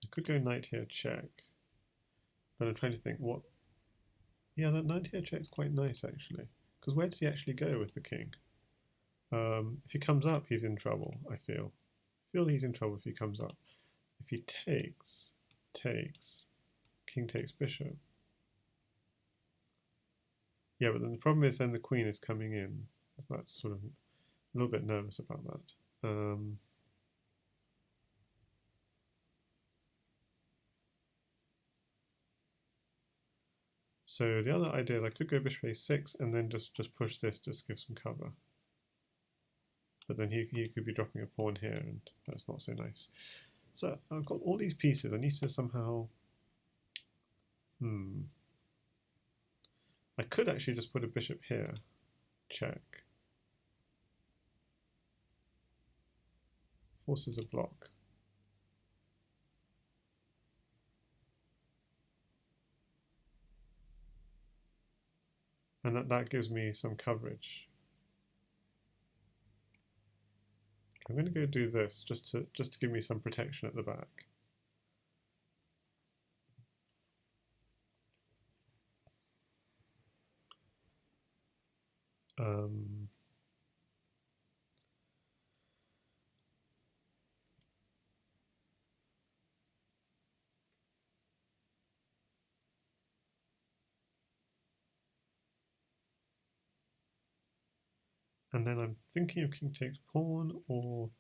I could go knight here, check. But I'm trying to think what. Yeah, that knight here check's quite nice actually. Because where does he actually go with the king? If he comes up, he's in trouble. I feel he's in trouble if he comes up. If he takes, king takes bishop. Yeah, but then the problem is then the queen is coming in. That's sort of a little bit nervous about that. So the other idea is I could go bishop a6 and then just push this just to give some cover. But then he could be dropping a pawn here, and that's not so nice. So I've got all these pieces. I need to somehow... I could actually just put a bishop here. Check. Forces a block. And that gives me some coverage. I'm going to go do this just to give me some protection at the back. And then I'm thinking of king takes pawn or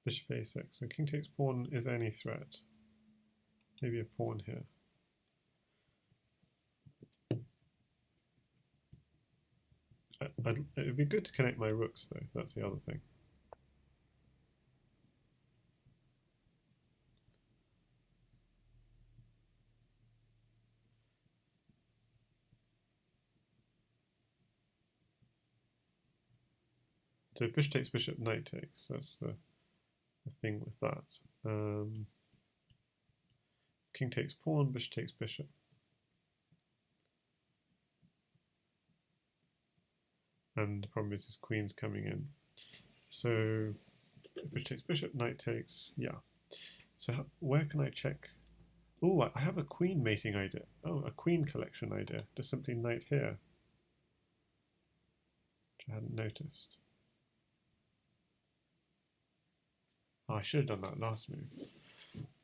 bishop a6. So king takes pawn is any threat. Maybe a pawn here. It would be good to connect my rooks though, that's the other thing. So bishop takes bishop, knight takes, that's the thing with that. King takes pawn, bishop takes bishop. And the problem is his queen's coming in. So bishop takes bishop, knight takes, yeah. So where can I check? Oh, I have a queen mating idea. Oh, a queen collection idea. Just simply knight here, which I hadn't noticed. Oh, I should have done that last move.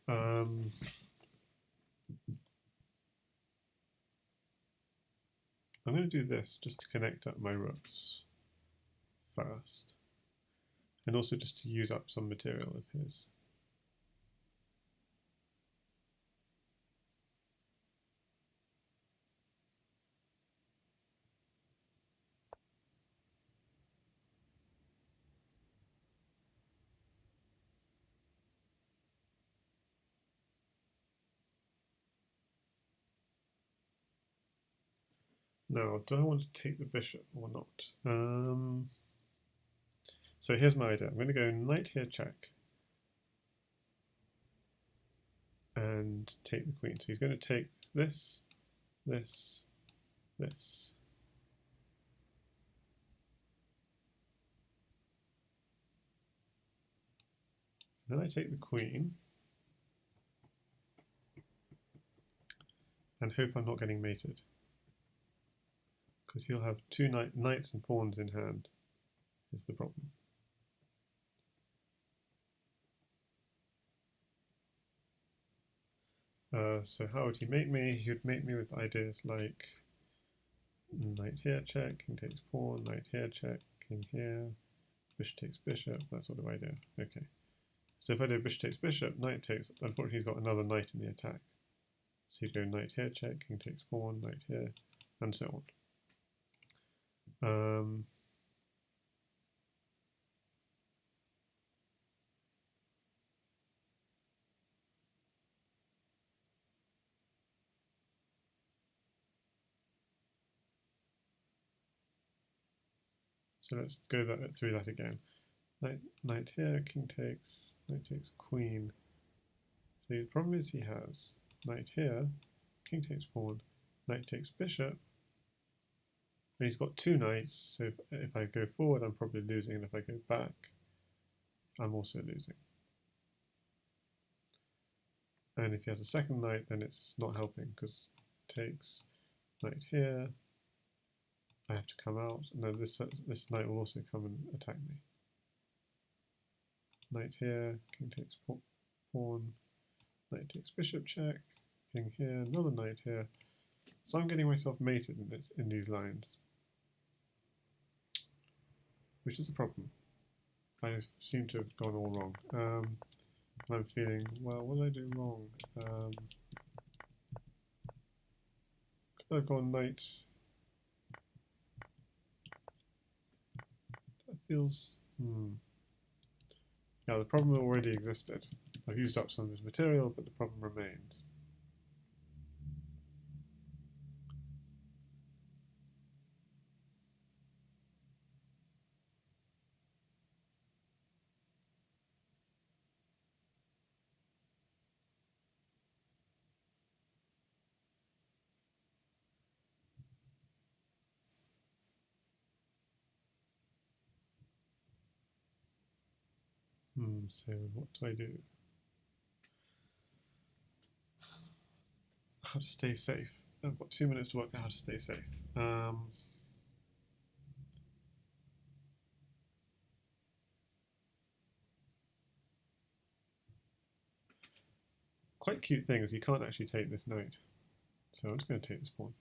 I'm going to do this just to connect up my rooks first. And also just to use up some material of his. Now, do I want to take the bishop or not? So here's my idea. I'm going to go knight here, check. And take the queen. So he's going to take this, this, this. Then I take the queen. And hope I'm not getting mated. Because he'll have two knights and pawns in hand, is the problem. So how would he mate me? He would mate me with ideas like knight here, check, king takes pawn, knight here, check, king here, bishop takes bishop, that sort of idea. Okay. So if I do bishop takes bishop, knight takes, unfortunately he's got another knight in the attack. So he'd go knight here, check, king takes pawn, knight here, and so on. So let's go through that again. Knight here, king takes, knight takes queen. So the problem is he has knight here, king takes pawn, knight takes bishop, and he's got two knights, so if I go forward I'm probably losing, and if I go back I'm also losing. And if he has a second knight then it's not helping, because takes, knight here. I have to come out, and then this knight will also come and attack me. Knight here, king takes pawn, knight takes bishop check, king here, another knight here. So I'm getting myself mated in these lines, which is a problem. I seem to have gone all wrong. And I'm feeling, well, what did I do wrong? Could I have gone knight? That feels, Yeah, the problem already existed. I've used up some of this material, but the problem remains. So what do I do? How to stay safe. I've got 2 minutes to work out how to stay safe. Quite cute thing is you can't actually take this knight. So I'm just going to take this pawn.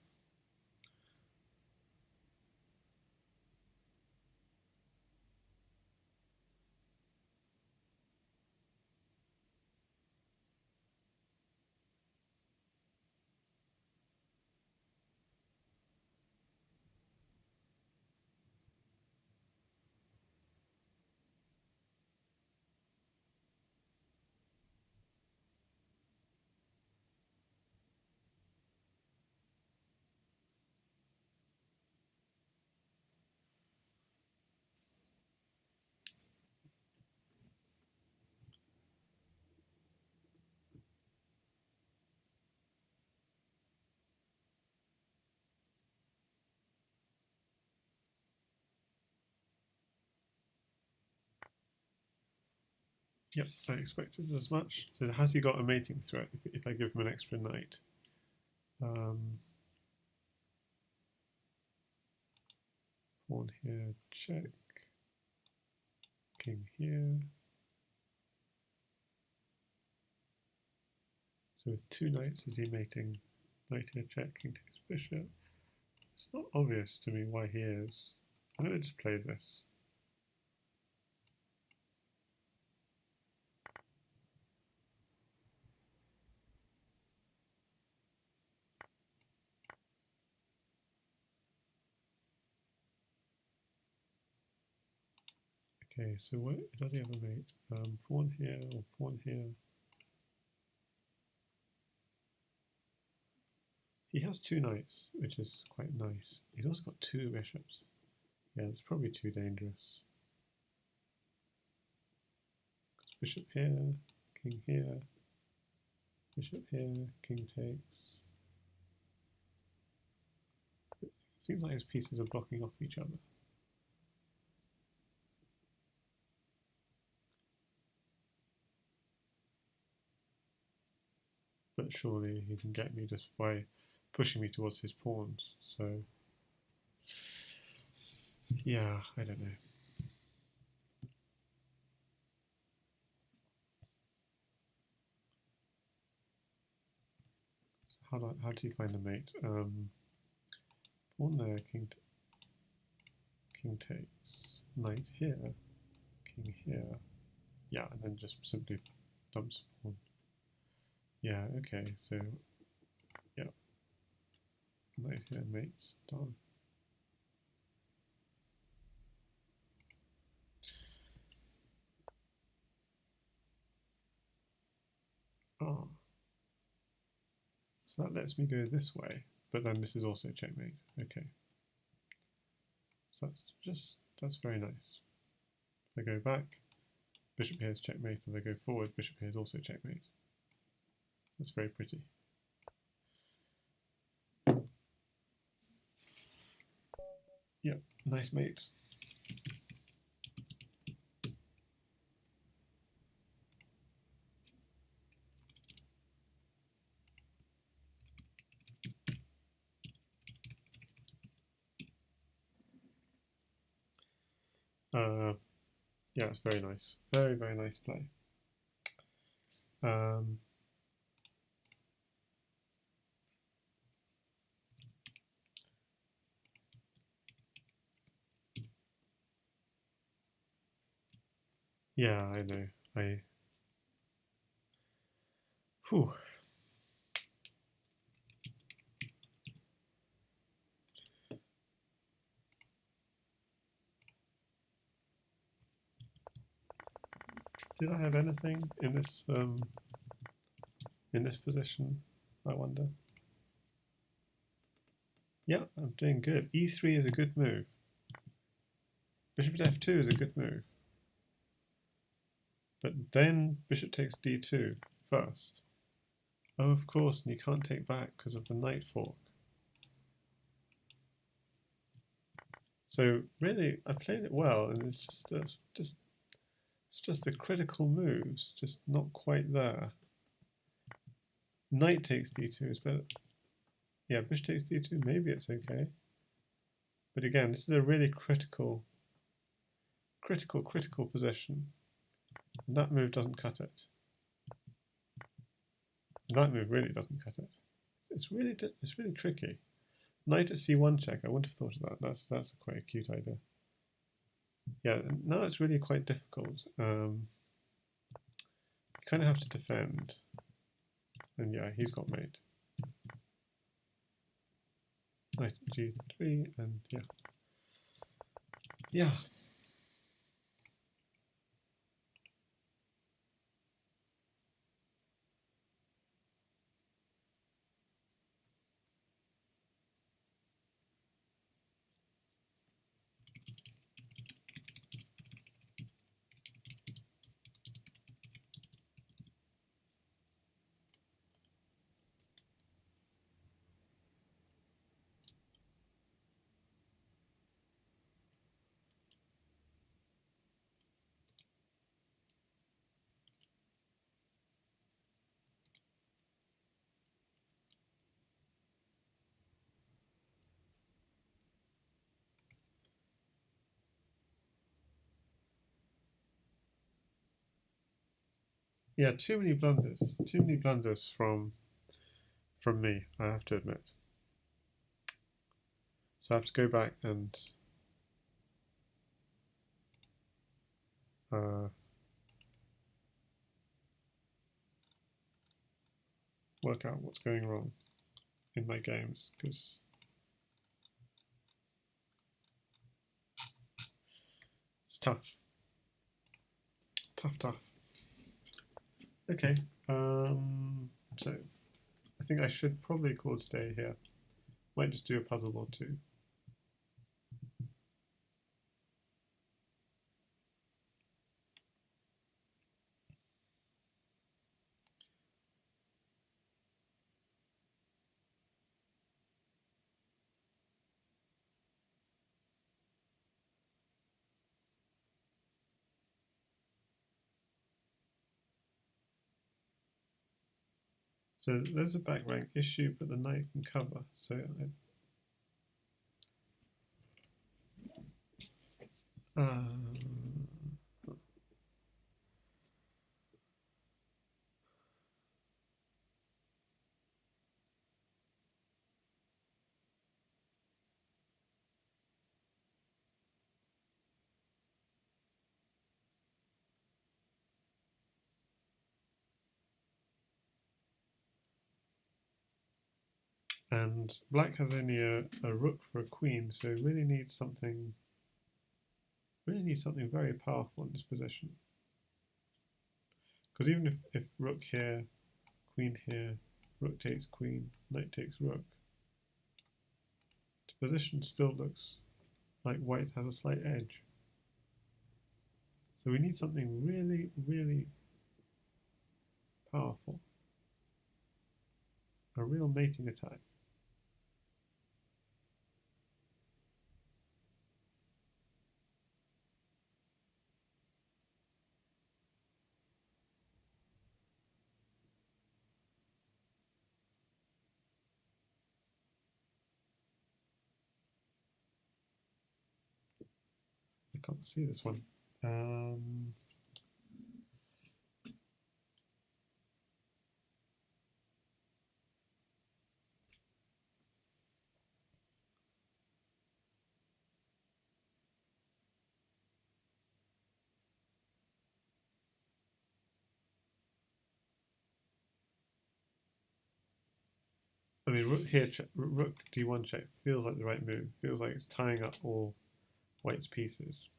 Yep, I expected as much. So has he got a mating threat if I give him an extra knight? Pawn here, check. King here. So with 2 knights, is he mating? Knight here, check, king takes bishop. It's not obvious to me why he is. I'm going to just play this. Okay, so what does he have a mate? Pawn here or pawn here? He has 2 knights, which is quite nice. He's also got 2 bishops. Yeah, it's probably too dangerous. Bishop here, king here, bishop here, king takes. It seems like his pieces are blocking off each other. But surely he can get me just by pushing me towards his pawns. So, yeah, I don't know. So how does he find the mate? Pawn there, king takes, knight here, king here. Yeah, and then just simply dumps a pawn. Yeah, okay, so, yeah. Knight here, mates, done. Oh. So that lets me go this way, but then this is also checkmate. Okay. So that's very nice. If I go back, bishop here is checkmate. If I go forward, bishop here is also checkmate. That's very pretty. Yep, nice mates. Yeah, it's very nice. Very, very nice play. Yeah, I know. Whew. Did I have anything in this position? I wonder. Yeah, I'm doing good. E3 is a good move. Bishop at f2 is a good move. But then bishop takes d2 first. Oh, of course, and you can't take back because of the knight fork. So really, I played it well, and it's just the critical moves, just not quite there. Knight takes d2 is better. Yeah, bishop takes d2, maybe it's okay. But again, this is a really critical position. And that move doesn't cut it. That move really doesn't cut it. It's really tricky. Knight at c1 check. I wouldn't have thought of that. That's quite a cute idea. Yeah, now it's really quite difficult. You kind of have to defend. And yeah, he's got mate. Knight g3, and yeah. Yeah. Yeah, too many blunders. Too many blunders from me, I have to admit. So I have to go back and work out what's going wrong in my games, because it's tough. Tough. Okay, so I think I should probably call today here. Might just do a puzzle or two. So there's a back rank issue, but the knight can cover. So and black has only a rook for a queen, so really needs something very powerful in this position. Because even if rook here, queen here, rook takes queen, knight takes rook, the position still looks like white has a slight edge. So we need something really, really powerful. A real mating attack. can't see this one. I mean, rook here, rook d1 check feels like the right move. Feels like it's tying up all white's pieces.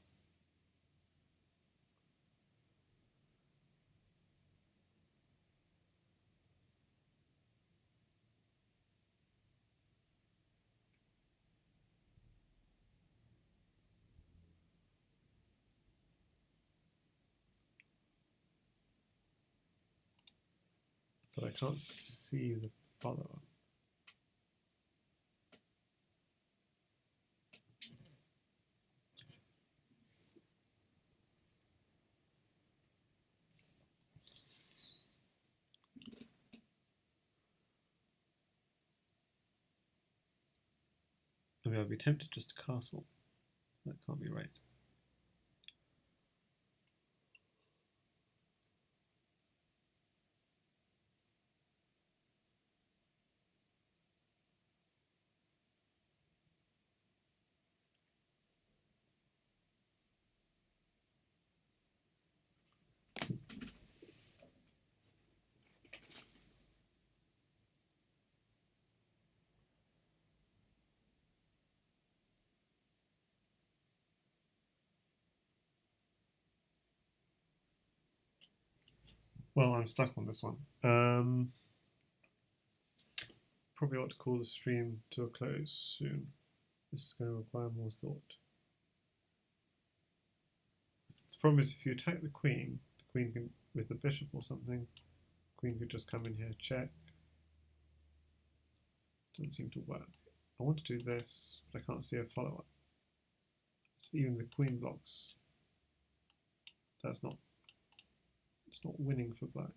But I can't see the follow-up. I mean, I'd be tempted just to castle. That can't be right. Well, I'm stuck on this one. Probably ought to call the stream to a close soon. This is going to require more thought. The problem is if you attack the queen can, with the bishop or something, the queen could just come in here, check. Doesn't seem to work. I want to do this, but I can't see a follow-up. So even the queen blocks. It's not winning for black.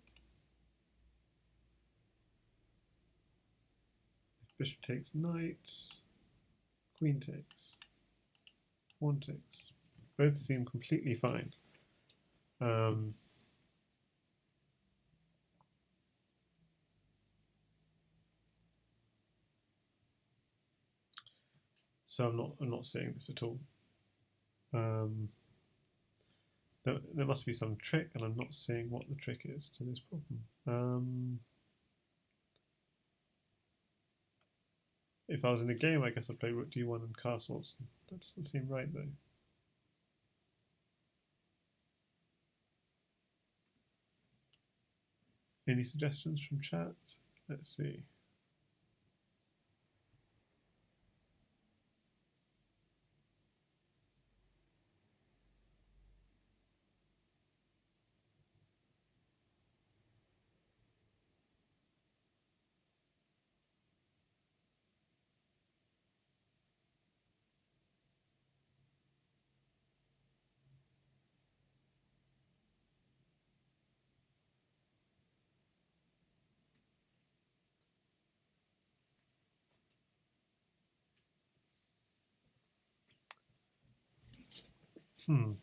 If bishop takes knight, queen takes, pawn takes. Both seem completely fine. So I'm not seeing this at all. There must be some trick, and I'm not seeing what the trick is to this problem. If I was in a game, I guess I'd play rook d1 and castles. That doesn't seem right, though. Any suggestions from chat? Let's see.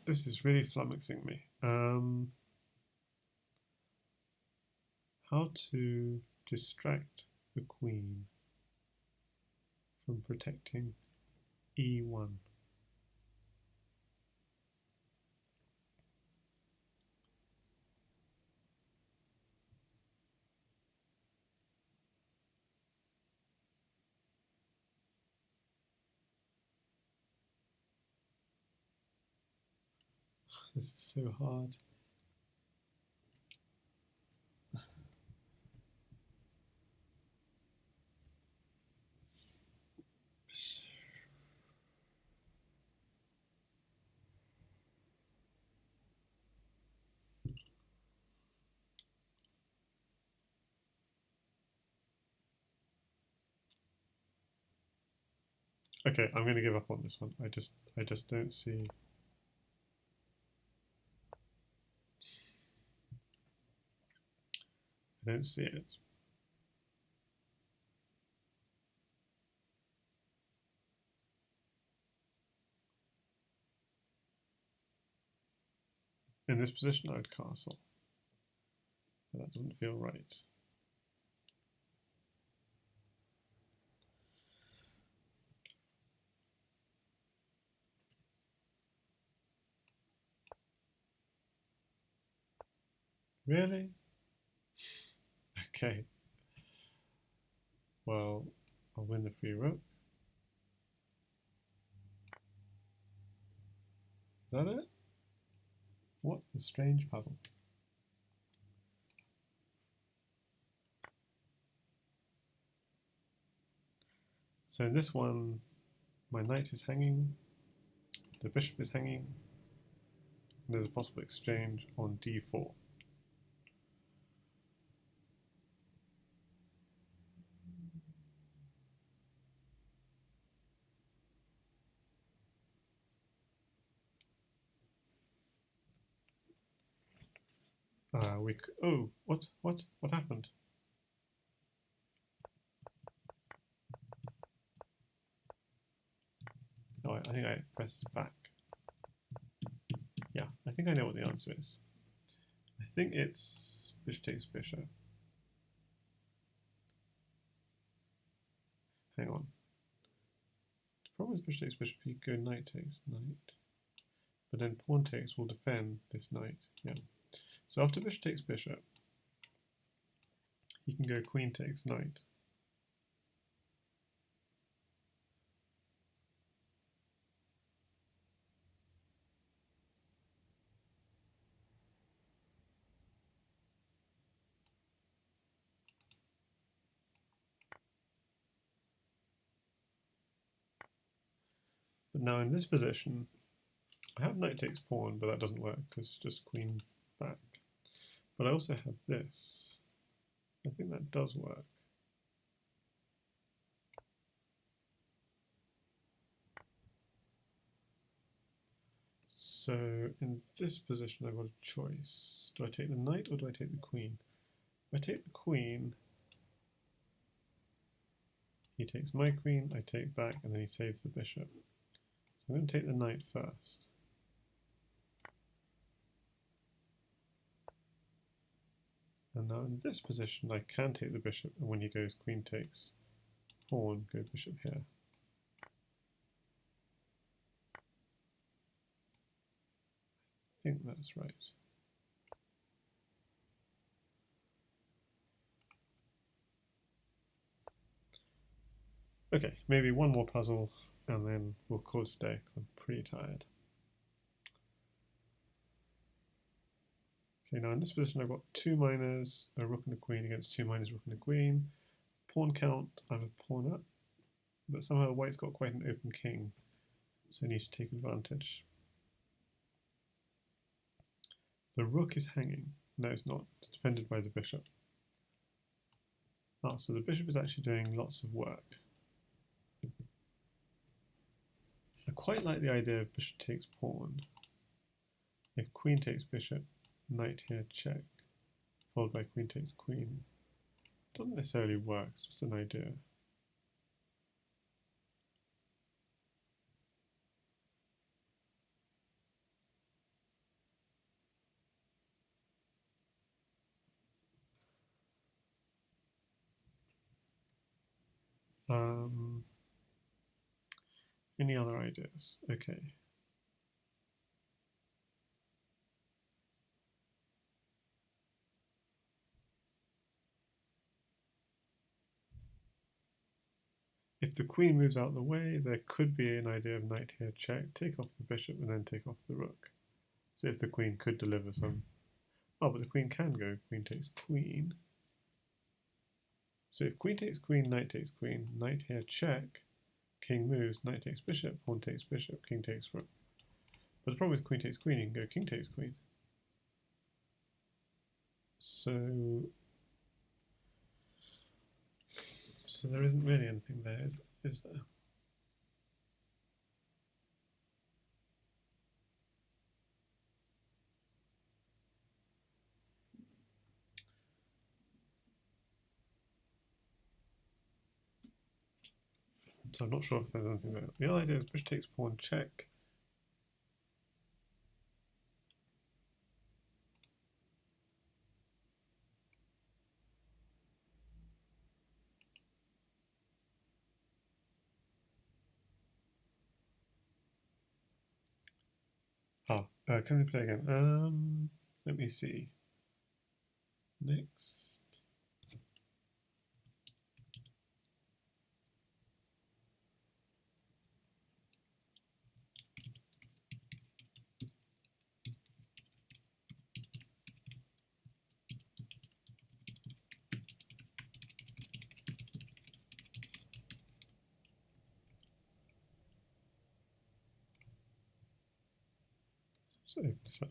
This is really flummoxing me. How to distract the queen from protecting e1. This is so hard. Okay, I'm going to give up on this one. I just don't see. I don't see it. In this position, I would castle. But that doesn't feel right. Really? Okay. Well, I'll win the free rook. Is that it? What a strange puzzle. So in this one, my knight is hanging, the bishop is hanging, and there's a possible exchange on d4. Oh, what happened? Oh, I think I pressed back. Yeah, I think I know what the answer is. I think it's bishop takes bishop. Hang on. The problem is bishop takes bishop, you go knight takes knight. But then pawn takes will defend this knight. Yeah. So after bishop takes bishop, you can go queen takes knight. But now in this position, I have knight takes pawn, but that doesn't work because it's just queen back. But I also have this. I think that does work. So in this position, I've got a choice. Do I take the knight or do I take the queen? If I take the queen, he takes my queen, I take back, and then he saves the bishop. So I'm going to take the knight first. And now in this position, I can take the bishop, and when he goes queen takes pawn, go bishop here. I think that's right. Okay, maybe one more puzzle, and then we'll call it a day, because I'm pretty tired. Okay, now in this position I've got two minors, a rook and a queen against two minors, rook and a queen. Pawn count, I have a pawn up, but somehow white's got quite an open king, so I need to take advantage. The rook is hanging. No, it's not. It's defended by the bishop. Ah, so the bishop is actually doing lots of work. I quite like the idea of bishop takes pawn. If queen takes bishop, knight here, check, followed by queen takes queen. Doesn't necessarily work, it's just an idea. Any other ideas? Okay. If the queen moves out of the way, there could be an idea of knight here check, take off the bishop, and then take off the rook. So if the queen could deliver some... Oh, but the queen can go queen takes queen. So if queen takes queen, knight here check, king moves, knight takes bishop, pawn takes bishop, king takes rook. But the problem is queen takes queen, you can go king takes queen. So there isn't really anything there, is there? So I'm not sure if there's anything there. The other idea is bishop takes pawn check. Can we play again? Let me see. Next. So,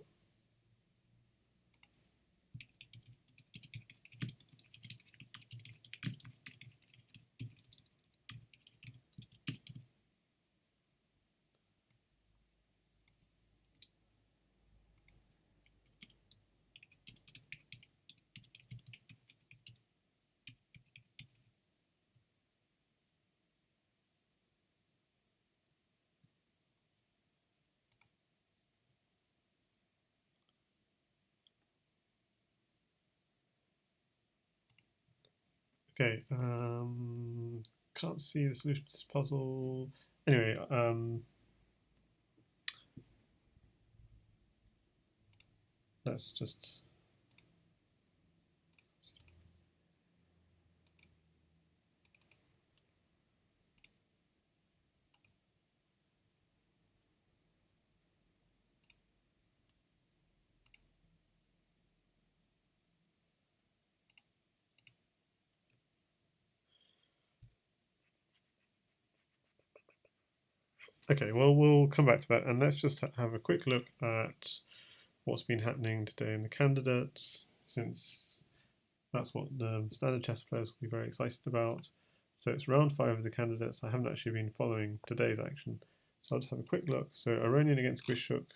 okay, can't see the solution to this puzzle. Anyway, let's just. Okay, well, we'll come back to that, and let's just have a quick look at what's been happening today in the candidates, since that's what the standard chess players will be very excited about. So it's round 5 of the candidates. I haven't actually been following today's action, so I'll just have a quick look. So Aronian against Gwishuk.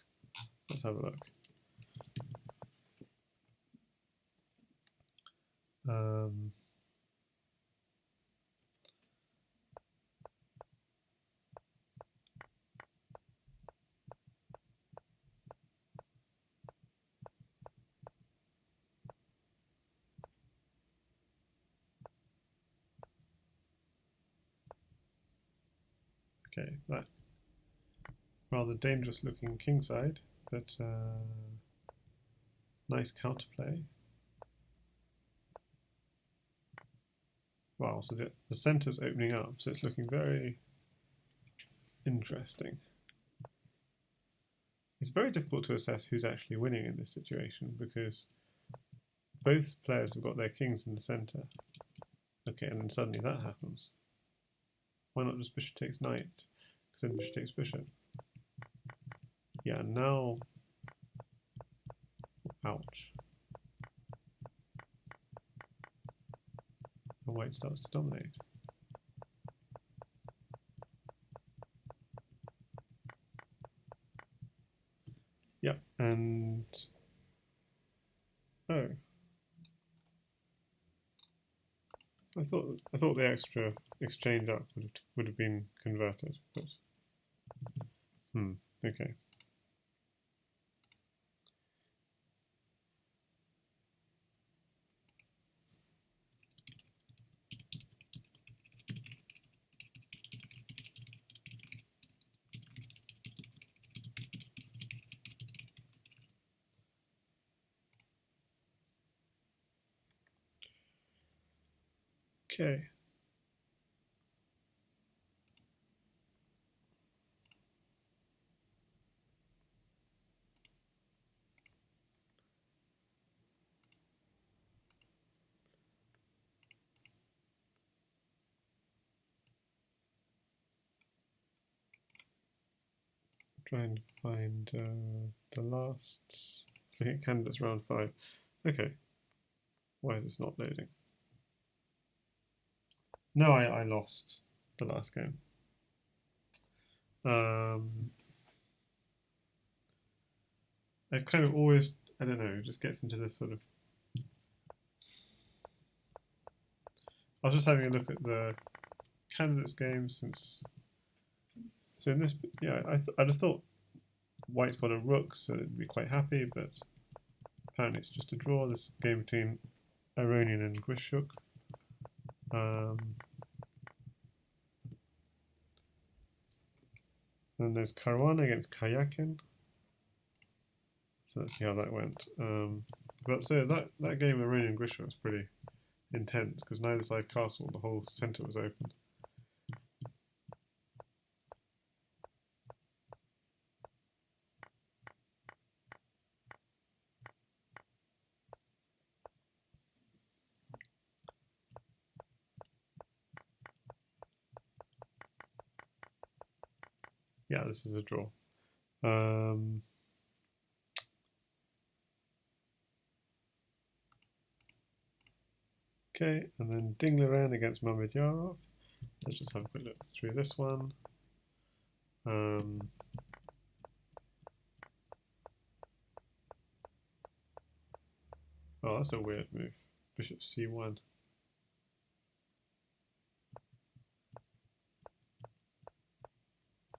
Let's have a look. Okay, that rather dangerous looking kingside, but nice counterplay. Wow, so the centre's opening up, so it's looking very interesting. It's very difficult to assess who's actually winning in this situation because both players have got their kings in the centre. Okay, and then suddenly that happens. Why not just bishop takes knight? Because then bishop takes bishop. Yeah, now... Ouch. And white starts to dominate. Yep, and... Oh. I thought the extra exchange up would have been converted, but... okay. Okay. Try and find the last. Looking at candidates round 5. Okay. Why is this not loading? No, I lost the last game. It kind of always, I don't know, just gets into this sort of. I was just having a look at the candidates games since. So in this, yeah, I just thought White's got a rook, so it'd be quite happy, but apparently it's just a draw. This game between Aronian and Gwishuk. Then there's Caruana against Kayakin. So let's see how that went. But so that game of Iranian Grisha was pretty intense because neither side castle, the whole centre was open. Yeah, this is a draw. Okay, and then Dingleran against Mamedyarov. Let's just have a quick look through this one. Oh, that's a weird move. Bishop c1.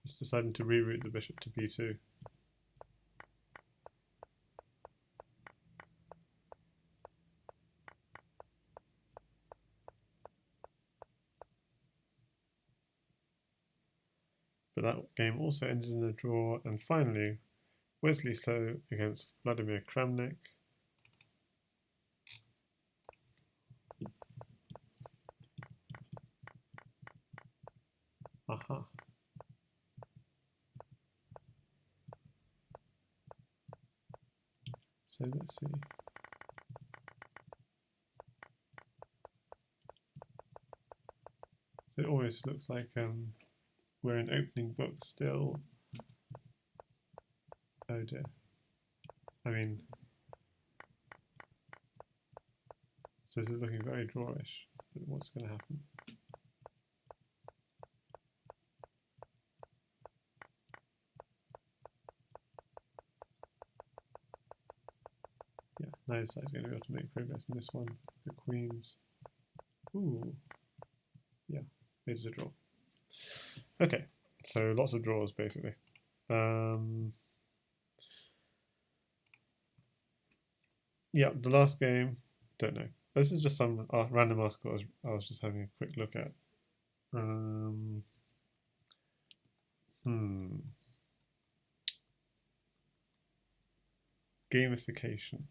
Just deciding to reroute the bishop to b2. But that game also ended in a draw, and finally, Wesley So against Vladimir Kramnik. Aha. So let's see. So it almost looks like we're in opening book still. Oh dear. I mean, so this is looking very drawish. But what's going to happen? Yeah, neither side's going to be able to make progress in this one. The queens. Ooh. Yeah, it is a draw. Okay, so lots of draws basically. Yeah, the last game, don't know. This is just some random article I was just having a quick look at. Gamification.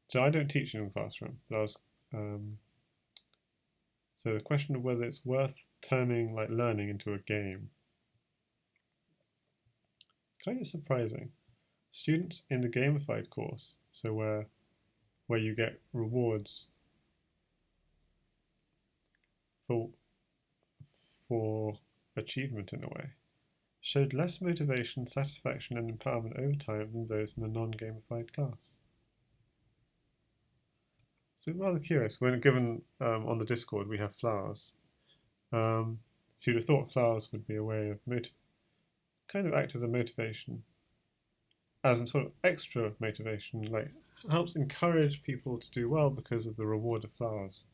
So I don't teach in the classroom, but I was so the question of whether it's worth turning like learning into a game. Kind of surprising. Students in the gamified course, so where you get rewards for achievement in a way, showed less motivation, satisfaction, and empowerment over time than those in the non-gamified class. So rather curious. When given on the Discord, we have flowers. So you'd have thought flowers would be a way of kind of act as a motivation, as a sort of extra motivation, like helps encourage people to do well because of the reward of flowers.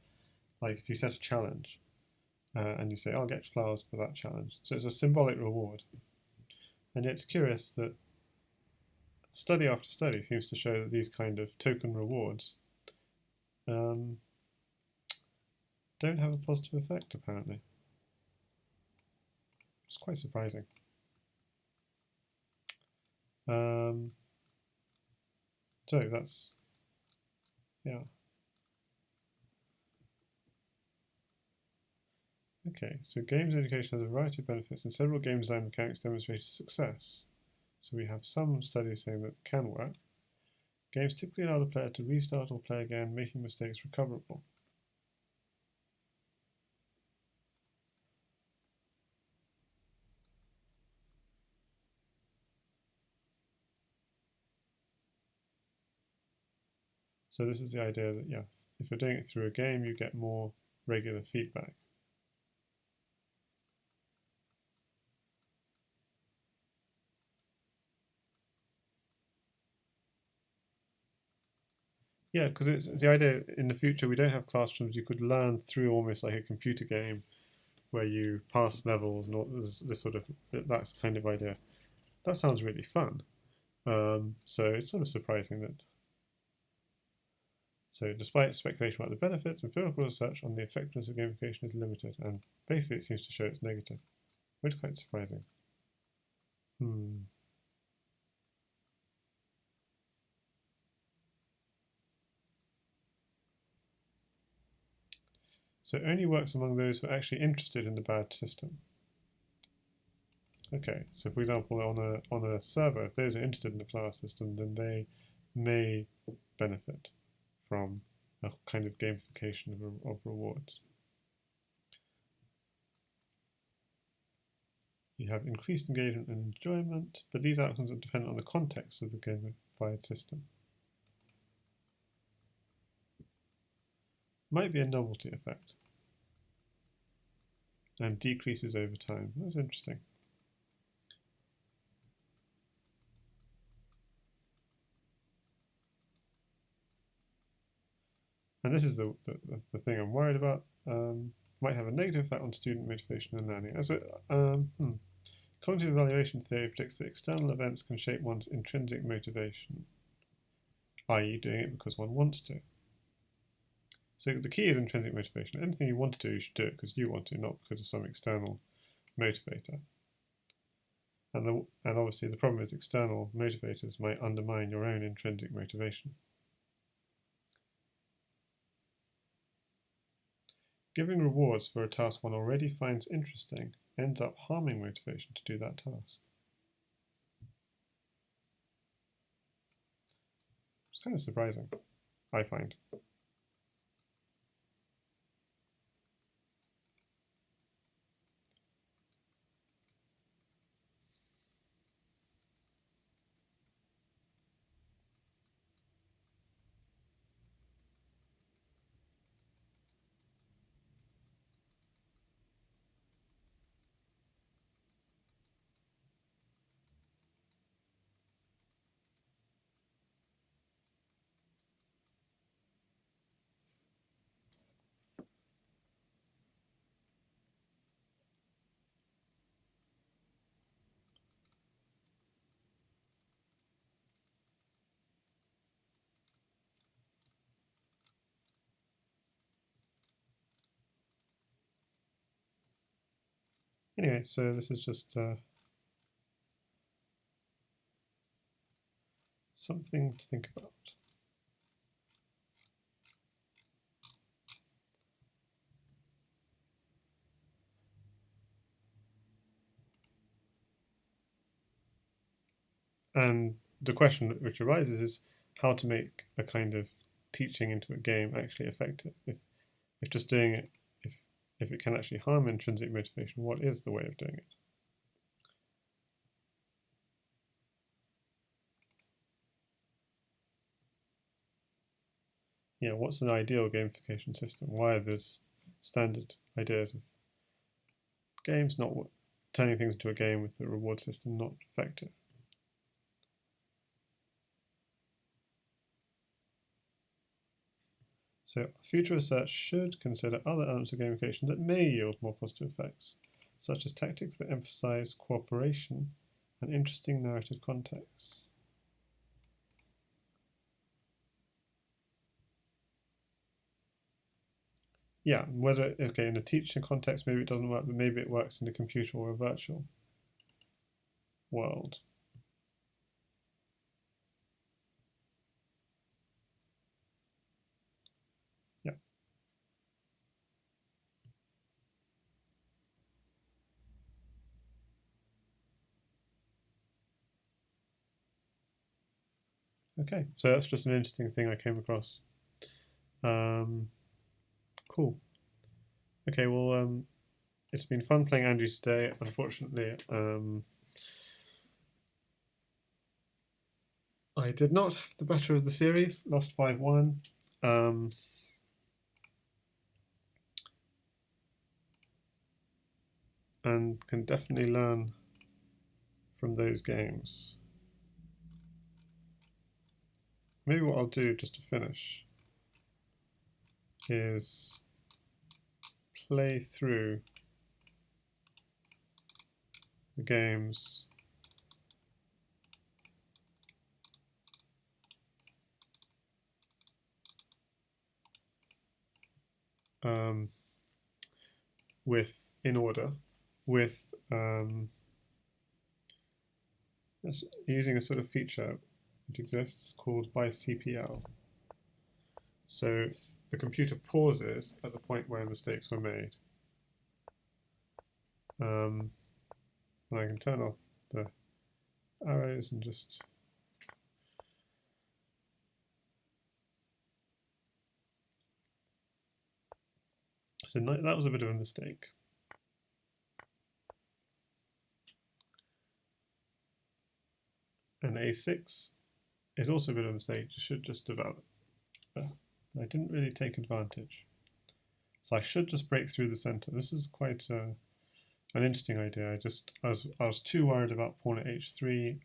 Like if you set a challenge and you say, I'll get flowers for that challenge. So it's a symbolic reward. And yet it's curious that study after study seems to show that these kind of token rewards don't have a positive effect, apparently. It's quite surprising. So that's, yeah. Okay, so games education has a variety of benefits, and several game design mechanics demonstrated success. So we have some studies saying that it can work. Games typically allow the player to restart or play again, making mistakes recoverable. So this is the idea that, yeah, if you're doing it through a game, you get more regular feedback. Yeah, because it's the idea in the future we don't have classrooms. You could learn through almost like a computer game where you pass levels and all this sort of that's kind of idea. That sounds really fun. So it's sort of surprising that. So despite speculation about the benefits, empirical research on the effectiveness of gamification is limited, and basically it seems to show it's negative, which is quite surprising. Hmm. So it only works among those who are actually interested in the badge system. Okay, so for example, on a server, if those are interested in the flower system, then they may benefit from a kind of gamification of rewards. You have increased engagement and enjoyment, but these outcomes are dependent on the context of the gamified system. Might be a novelty effect and decreases over time. That's interesting. And this is the thing I'm worried about. Might have a negative effect on student motivation and learning. Cognitive evaluation theory predicts that external events can shape one's intrinsic motivation, i.e. doing it because one wants to. So the key is intrinsic motivation. Anything you want to do, you should do it because you want to, not because of some external motivator. And obviously the problem is external motivators might undermine your own intrinsic motivation. Giving rewards for a task one already finds interesting ends up harming motivation to do that task. It's kind of surprising, I find. Anyway, so this is just something to think about. And the question which arises is how to make a kind of teaching into a game actually effective. If just doing it, if it can actually harm intrinsic motivation, what is the way of doing it? Yeah, what's an ideal gamification system? Why are those standard ideas of games not turning things into a game with the reward system not effective? So future research should consider other elements of gamification that may yield more positive effects, such as tactics that emphasize cooperation and interesting narrative context. Yeah, whether, okay, in a teaching context maybe it doesn't work, but maybe it works in a computer or a virtual world. Yeah. Okay, so that's just an interesting thing I came across. Cool. Okay, well, it's been fun playing Andrew today. Unfortunately, I did not have the better of the series, lost 5-1. And can definitely learn from those games. Maybe what I'll do just to finish is play through the games with in order with That's using a sort of feature which exists called by CPL. So the computer pauses at the point where mistakes were made. And I can turn off the arrows and just so that was a bit of a mistake. And A6 is also a bit of a mistake. You should just develop. But I didn't really take advantage. So I should just break through the center. This is quite an interesting idea. I was too worried about pawn at H3,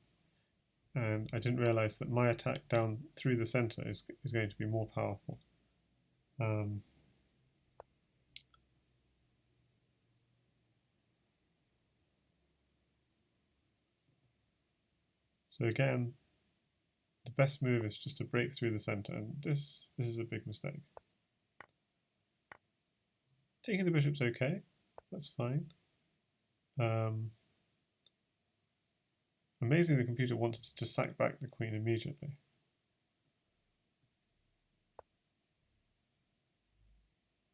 and I didn't realize that my attack down through the center is going to be more powerful. So again, the best move is just to break through the center, and this is a big mistake. Taking the bishop's okay, that's fine. Amazing, the computer wants to sack back the queen immediately.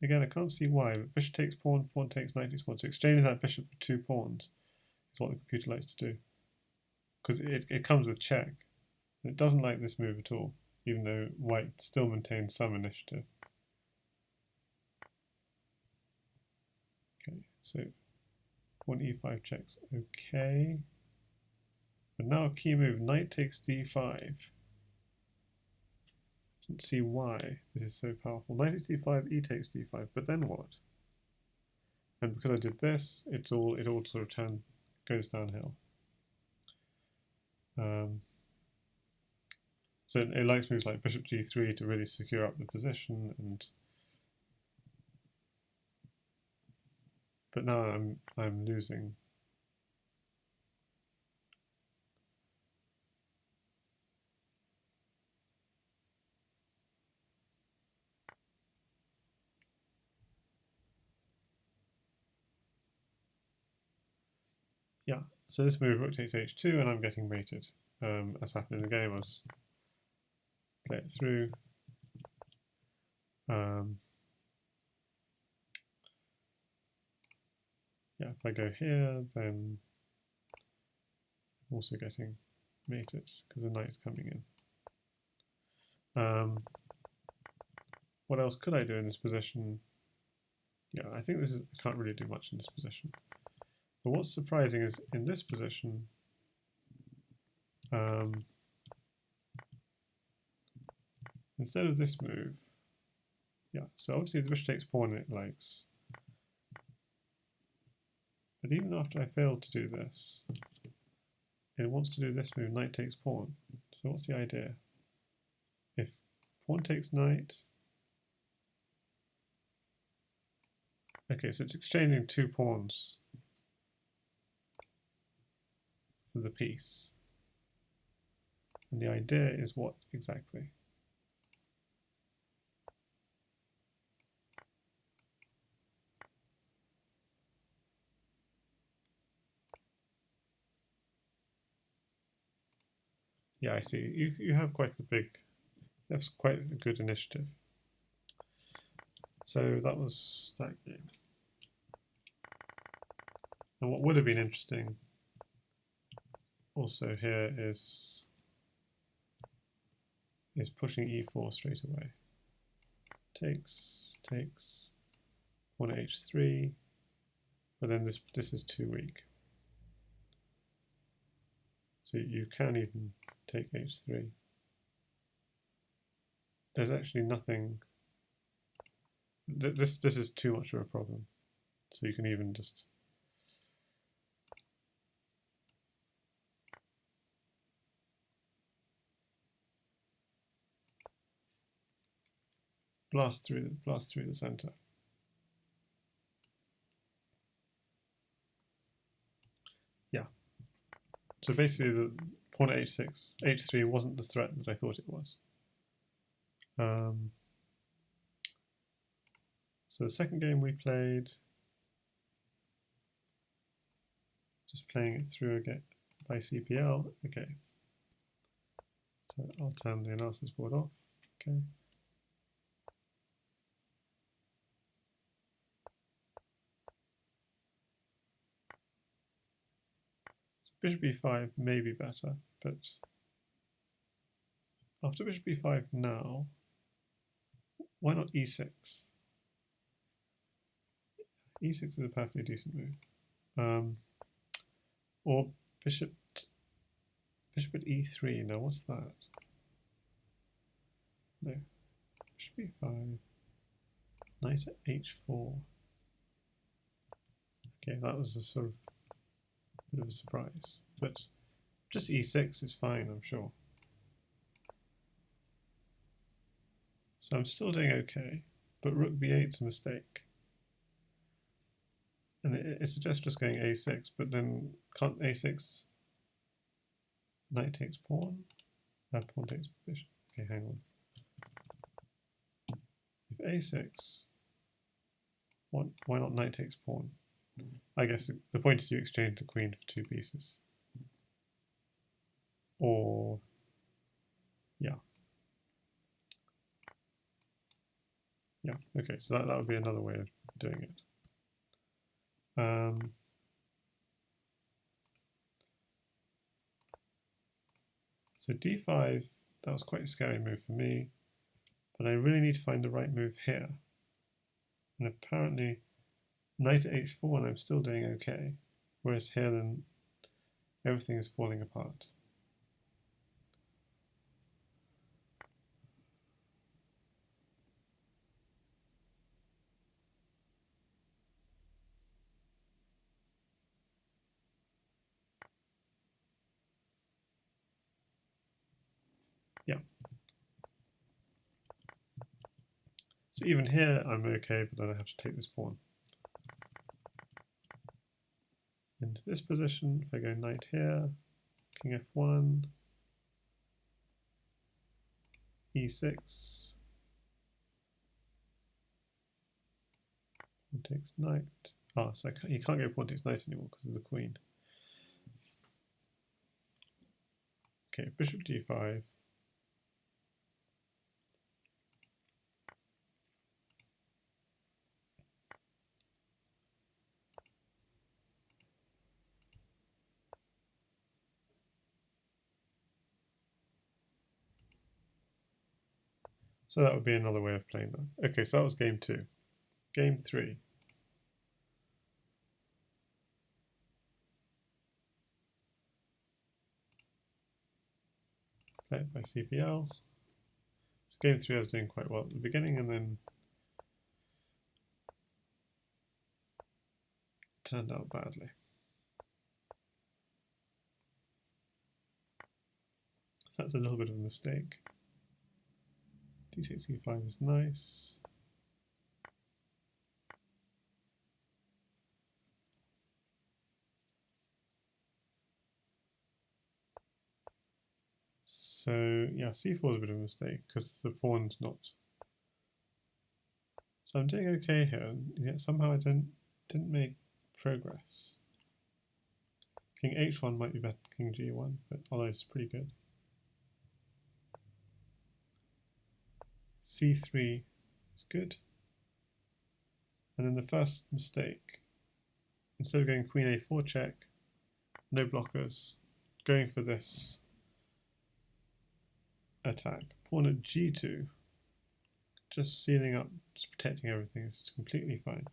Again, I can't see why, but bishop takes pawn, pawn takes, knight takes pawn. So exchanging that bishop for 2 pawns is what the computer likes to do. Because it comes with check. And it doesn't like this move at all, even though white still maintains some initiative. Okay, so pawn e5 checks, okay. But now a key move, knight takes d5. Don't see why this is so powerful. Knight takes d5, e takes d5, but then what? And because I did this, it all sort of goes downhill. So it likes moves like bishop g3 to really secure up the position, but now I'm losing. Yeah, so this move rook takes h2, and I'm getting mated. As happened in the game, I'll just play it through. Yeah, if I go here, then I'm also getting mated because the knight's coming in. What else could I do in this position? Yeah, I think I can't really do much in this position. But what's surprising is in this position, instead of this move, yeah, so obviously the bishop takes pawn it likes. But even after I failed to do this, it wants to do this move, knight takes pawn. So what's the idea? If pawn takes knight, okay, so it's exchanging 2 pawns for the piece. And the idea is what exactly? Yeah, I see. You have quite a good initiative. So that was that game. And what would have been interesting also here is pushing e4 straight away. Takes, pawn h3, but then this is too weak. So you can even take h3. There's actually nothing. This is too much of a problem. So you can even just blast through the center. Yeah. So basically, the pawn at h6, h3 wasn't the threat that I thought it was. So the second game we played, just playing it through again by CPL. Okay. So I'll turn the analysis board off. Okay. So bishop e5 may be better, but after bishop e5 now, why not e6? E6 is a perfectly decent move. Or bishop at e3. Now what's that? No. Bishop e5. Knight at h4. Okay, that was a sort of bit of a surprise. But just e6 is fine, I'm sure. So I'm still doing okay, but rook b8 is a mistake. And it suggests just going a6, but then can't a6 knight takes pawn? Pawn takes bishop. Okay, hang on. If a6, why not knight takes pawn? I guess the point is you exchange the queen for two pieces. Or, yeah. Yeah, okay, so that would be another way of doing it. So d5, that was quite a scary move for me, but I really need to find the right move here. And apparently, knight at h4 and I'm still doing okay, whereas here then everything is falling apart. Yeah. So even here I'm okay, but then I have to take this pawn. Into this position, if I go knight here, king f1, e6, pawn takes knight. Ah, so you can't go pawn takes knight anymore because of the queen. Okay, bishop d5. So that would be another way of playing that. Okay, so that was game 2. Game 3. Play it by CPL. So game 3 I was doing quite well at the beginning and then turned out badly. So that's a little bit of a mistake. D takes e5 is nice. So yeah, c4 is a bit of a mistake because the pawn's not. So I'm doing okay here, and yet somehow I didn't make progress. King h1 might be better than king g1, but otherwise it's pretty good. c3 is good. And then the first mistake, instead of going queen a4 check, no blockers, going for this attack. Pawn at g2, just sealing up, just protecting everything, is completely fine.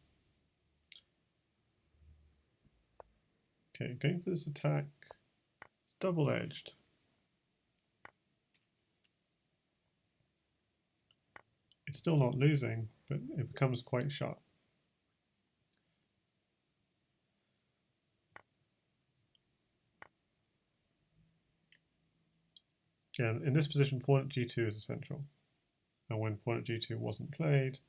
Okay, going for this attack, it's double-edged. It's still not losing, but it becomes quite sharp. Again, in this position, pawn at g2 is essential. And when pawn at g2 wasn't played,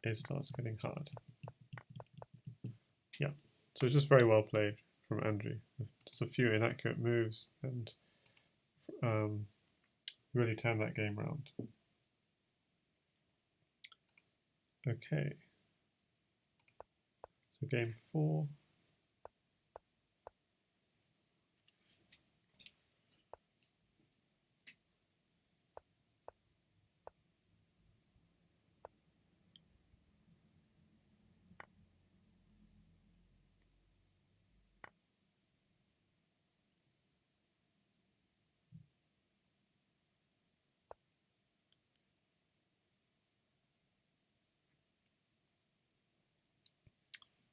it starts getting hard. Yeah, so it's just very well played from Andrey. Just a few inaccurate moves and really turned that game around. Okay. So game 4.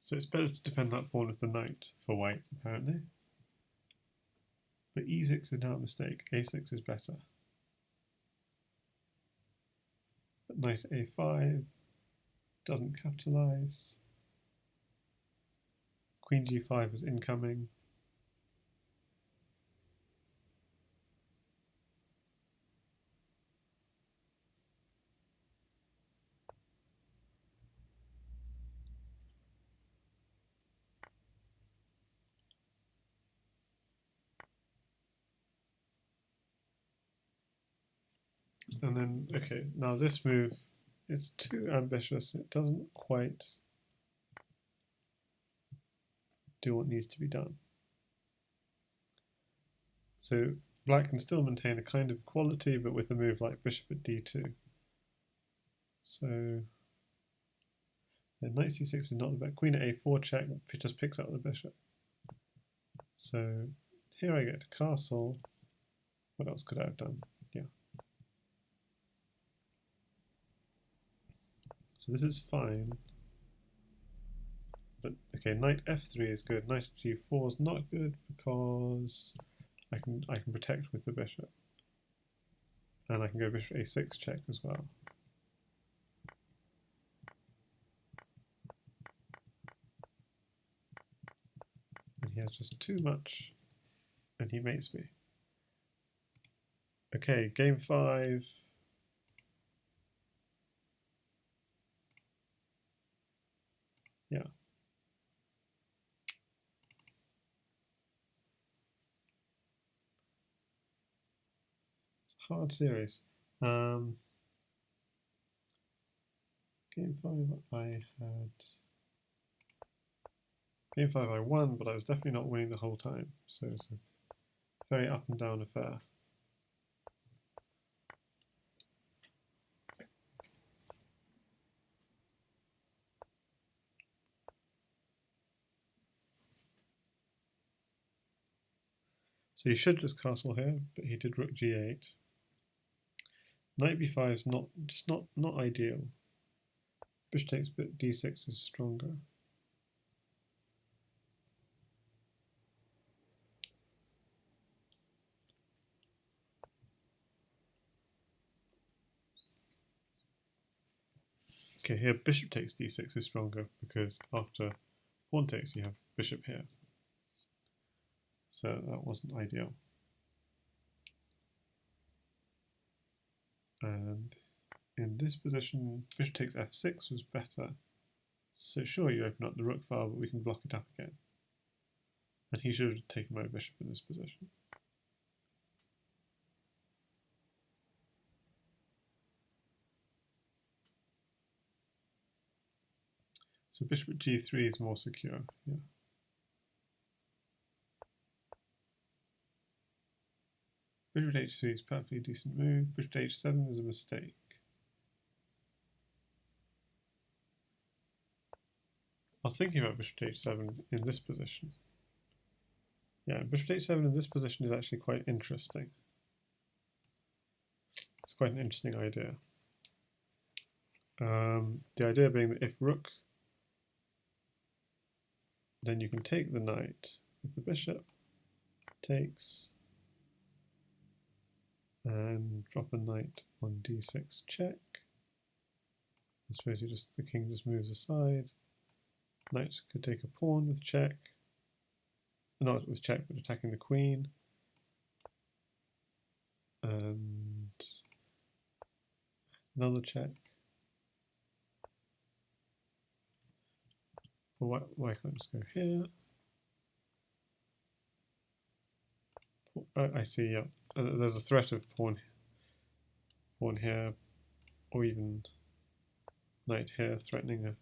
So it's better to defend that pawn with the knight for white, apparently. But e6 is now a mistake. a6 is better. But knight a5 doesn't capitalize. Queen g5 is incoming. And then, okay, now this move is too ambitious. It doesn't quite do what needs to be done. So black can still maintain a kind of equality, but with a move like bishop at d2. So knight c6 is not the best. Queen at a4 check just picks up the bishop. So here I get to castle. What else could I have done? Yeah. So this is fine. But okay, knight f3 is good. Knight g4 is not good because I can protect with the bishop. And I can go bishop a6 check as well. And he has just too much, and he mates me. Okay, game 5. Yeah. It's a hard series. Game 5 Game 5 I won, but I was definitely not winning the whole time. So it's a very up and down affair. So you should just castle here, but he did rook g8. Knight b5 is not ideal. Bishop takes d6 is stronger. Okay, here bishop takes d6 is stronger because after pawn takes you have bishop here. So that wasn't ideal. And in this position, bishop takes f6 was better. So sure, you open up the rook file, but we can block it up again. And he should have taken my bishop in this position. So bishop at g3 is more secure. Yeah. Bishop at h3 is a perfectly decent move. Bishop at h7 is a mistake. I was thinking about bishop at h7 in this position. Yeah, bishop at h7 in this position is actually quite interesting. It's quite an interesting idea. The idea being that if rook, then you can take the knight with the bishop, takes, and drop a knight on d6 check. I suppose the king just moves aside. Knight could take a pawn with check. Not with check, but attacking the queen. And another check. Why can't I just go here? I see, yeah. There's a threat of pawn here, or even knight here, threatening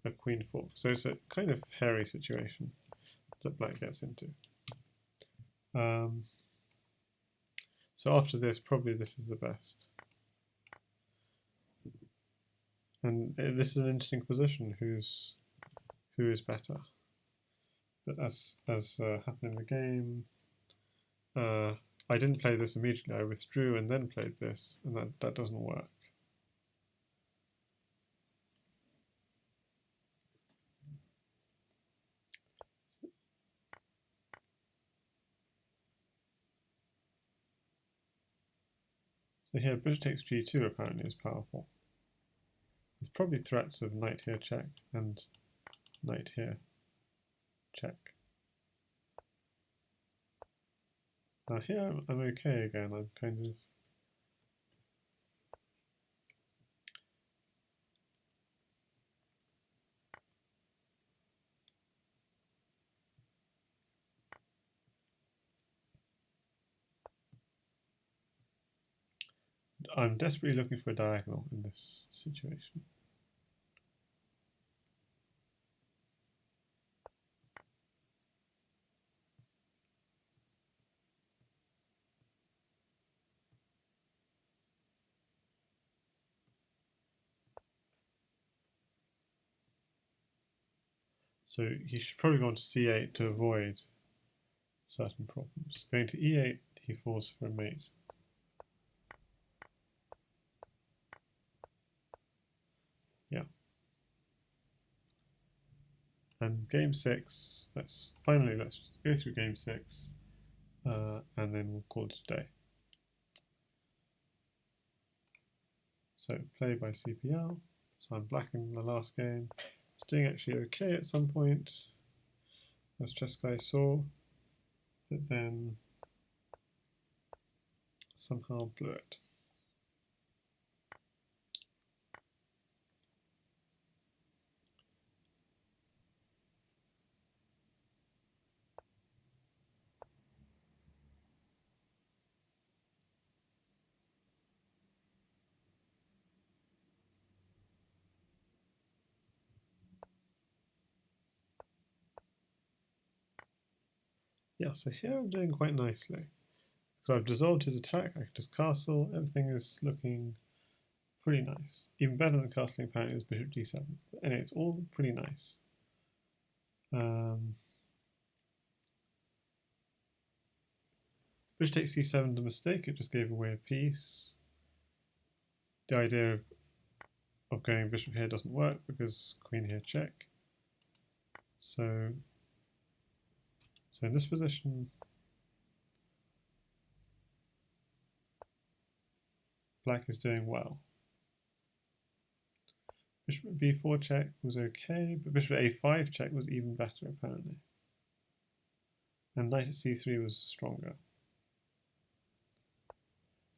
a queen fork. So it's a kind of hairy situation that black gets into. So after this, probably this is the best. And this is an interesting position. Who is better? But as happened in the game, I didn't play this immediately. I withdrew and then played this, and that doesn't work. So here, bishop takes g2 apparently is powerful. There's probably threats of knight here check and knight here check. Now here I'm okay again. I'm kind of I'm desperately looking for a diagonal in this situation. So he should probably go on to c8 to avoid certain problems. Going to e8, he falls for a mate. Yeah. And game 6, let's go through game 6, and then we'll call it a day. So play by CPL. So I'm black in the last game. It's doing actually okay at some point, as Chess Guy saw, but then somehow blew it. Yeah, so here I'm doing quite nicely. So I've dissolved his attack, I can just castle, everything is looking pretty nice. Even better than castling apparently was bishop d7. But anyway, it's all pretty nice. Bishop takes c7 is a mistake, it just gave away a piece. The idea of going bishop here doesn't work because queen here check. So in this position, black is doing well. Bishop at b4 check was okay, but bishop at a5 check was even better apparently. And knight at c3 was stronger.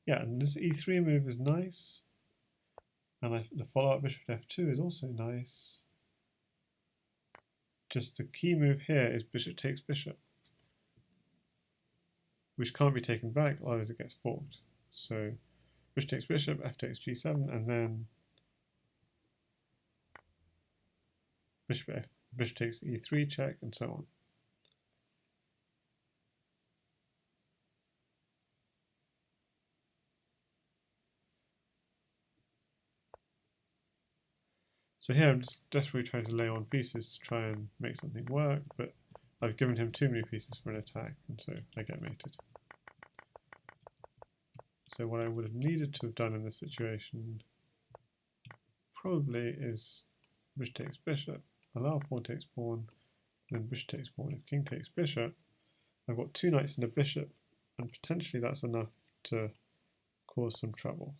Yeah, and this e3 move is nice. And the follow-up bishop at f2 is also nice. Just the key move here is bishop takes bishop, which can't be taken back, otherwise it gets forked. So bishop takes bishop, f takes g7, and then bishop takes e3 check, and so on. So here I'm just desperately trying to lay on pieces to try and make something work, but I've given him too many pieces for an attack, and so I get mated. So what I would have needed to have done in this situation probably is bishop takes bishop, allow pawn takes pawn, then bishop takes pawn. If king takes bishop, I've got two knights and a bishop, and potentially that's enough to cause some trouble.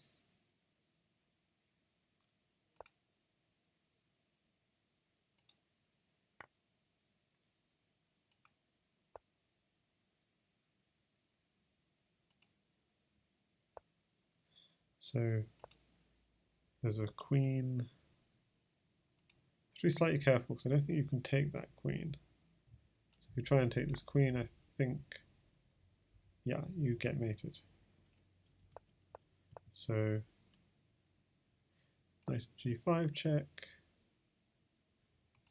So there's a queen. Have to be slightly careful because I don't think you can take that queen. So if you try and take this queen, I think, yeah, you get mated. So Knight at g5 check,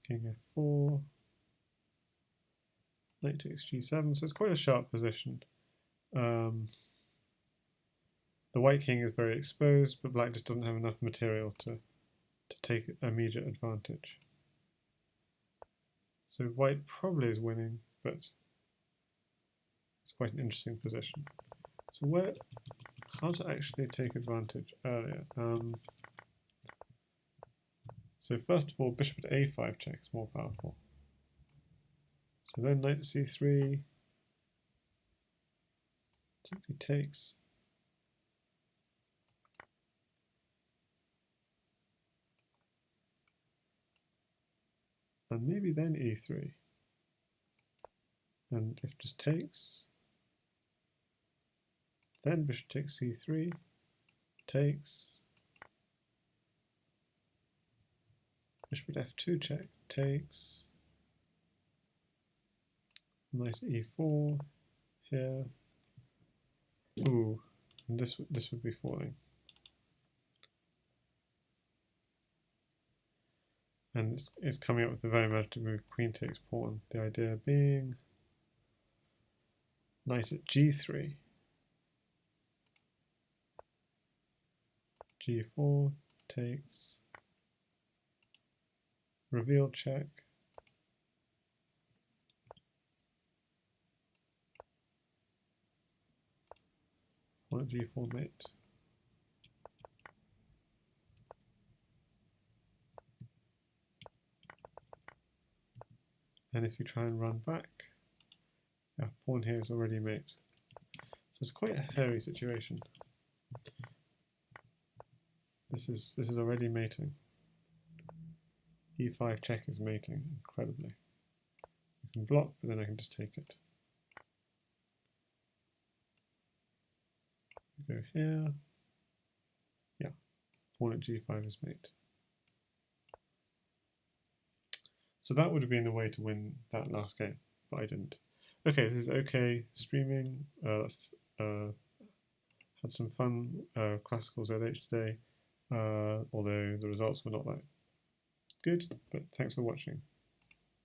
king f4, knight takes g7, so it's quite a sharp position. The white king is very exposed, but black just doesn't have enough material to take immediate advantage. So white probably is winning, but it's quite an interesting position. So how to actually take advantage earlier? So first of all, bishop at a5 check is more powerful. So then knight to c3, simply takes. And maybe then e3. And if just takes, then bishop takes c3, takes, bishop at f2 check, takes, knight at e4 here. Ooh, and this would be falling. And it's coming up with a very imaginative move, queen takes pawn. The idea being knight at g3, g4 takes, reveal check, pawn at g4 mate. And if you try and run back, our pawn here is already mate. So it's quite a hairy situation. This is already mating. e5 check is mating incredibly. You can block, but then I can just take it. Go here. Yeah, pawn at g5 is mate. So that would have been the way to win that last game, but I didn't. Okay, this is OK streaming. Had some fun classical ZH today, although the results were not that good, but thanks for watching.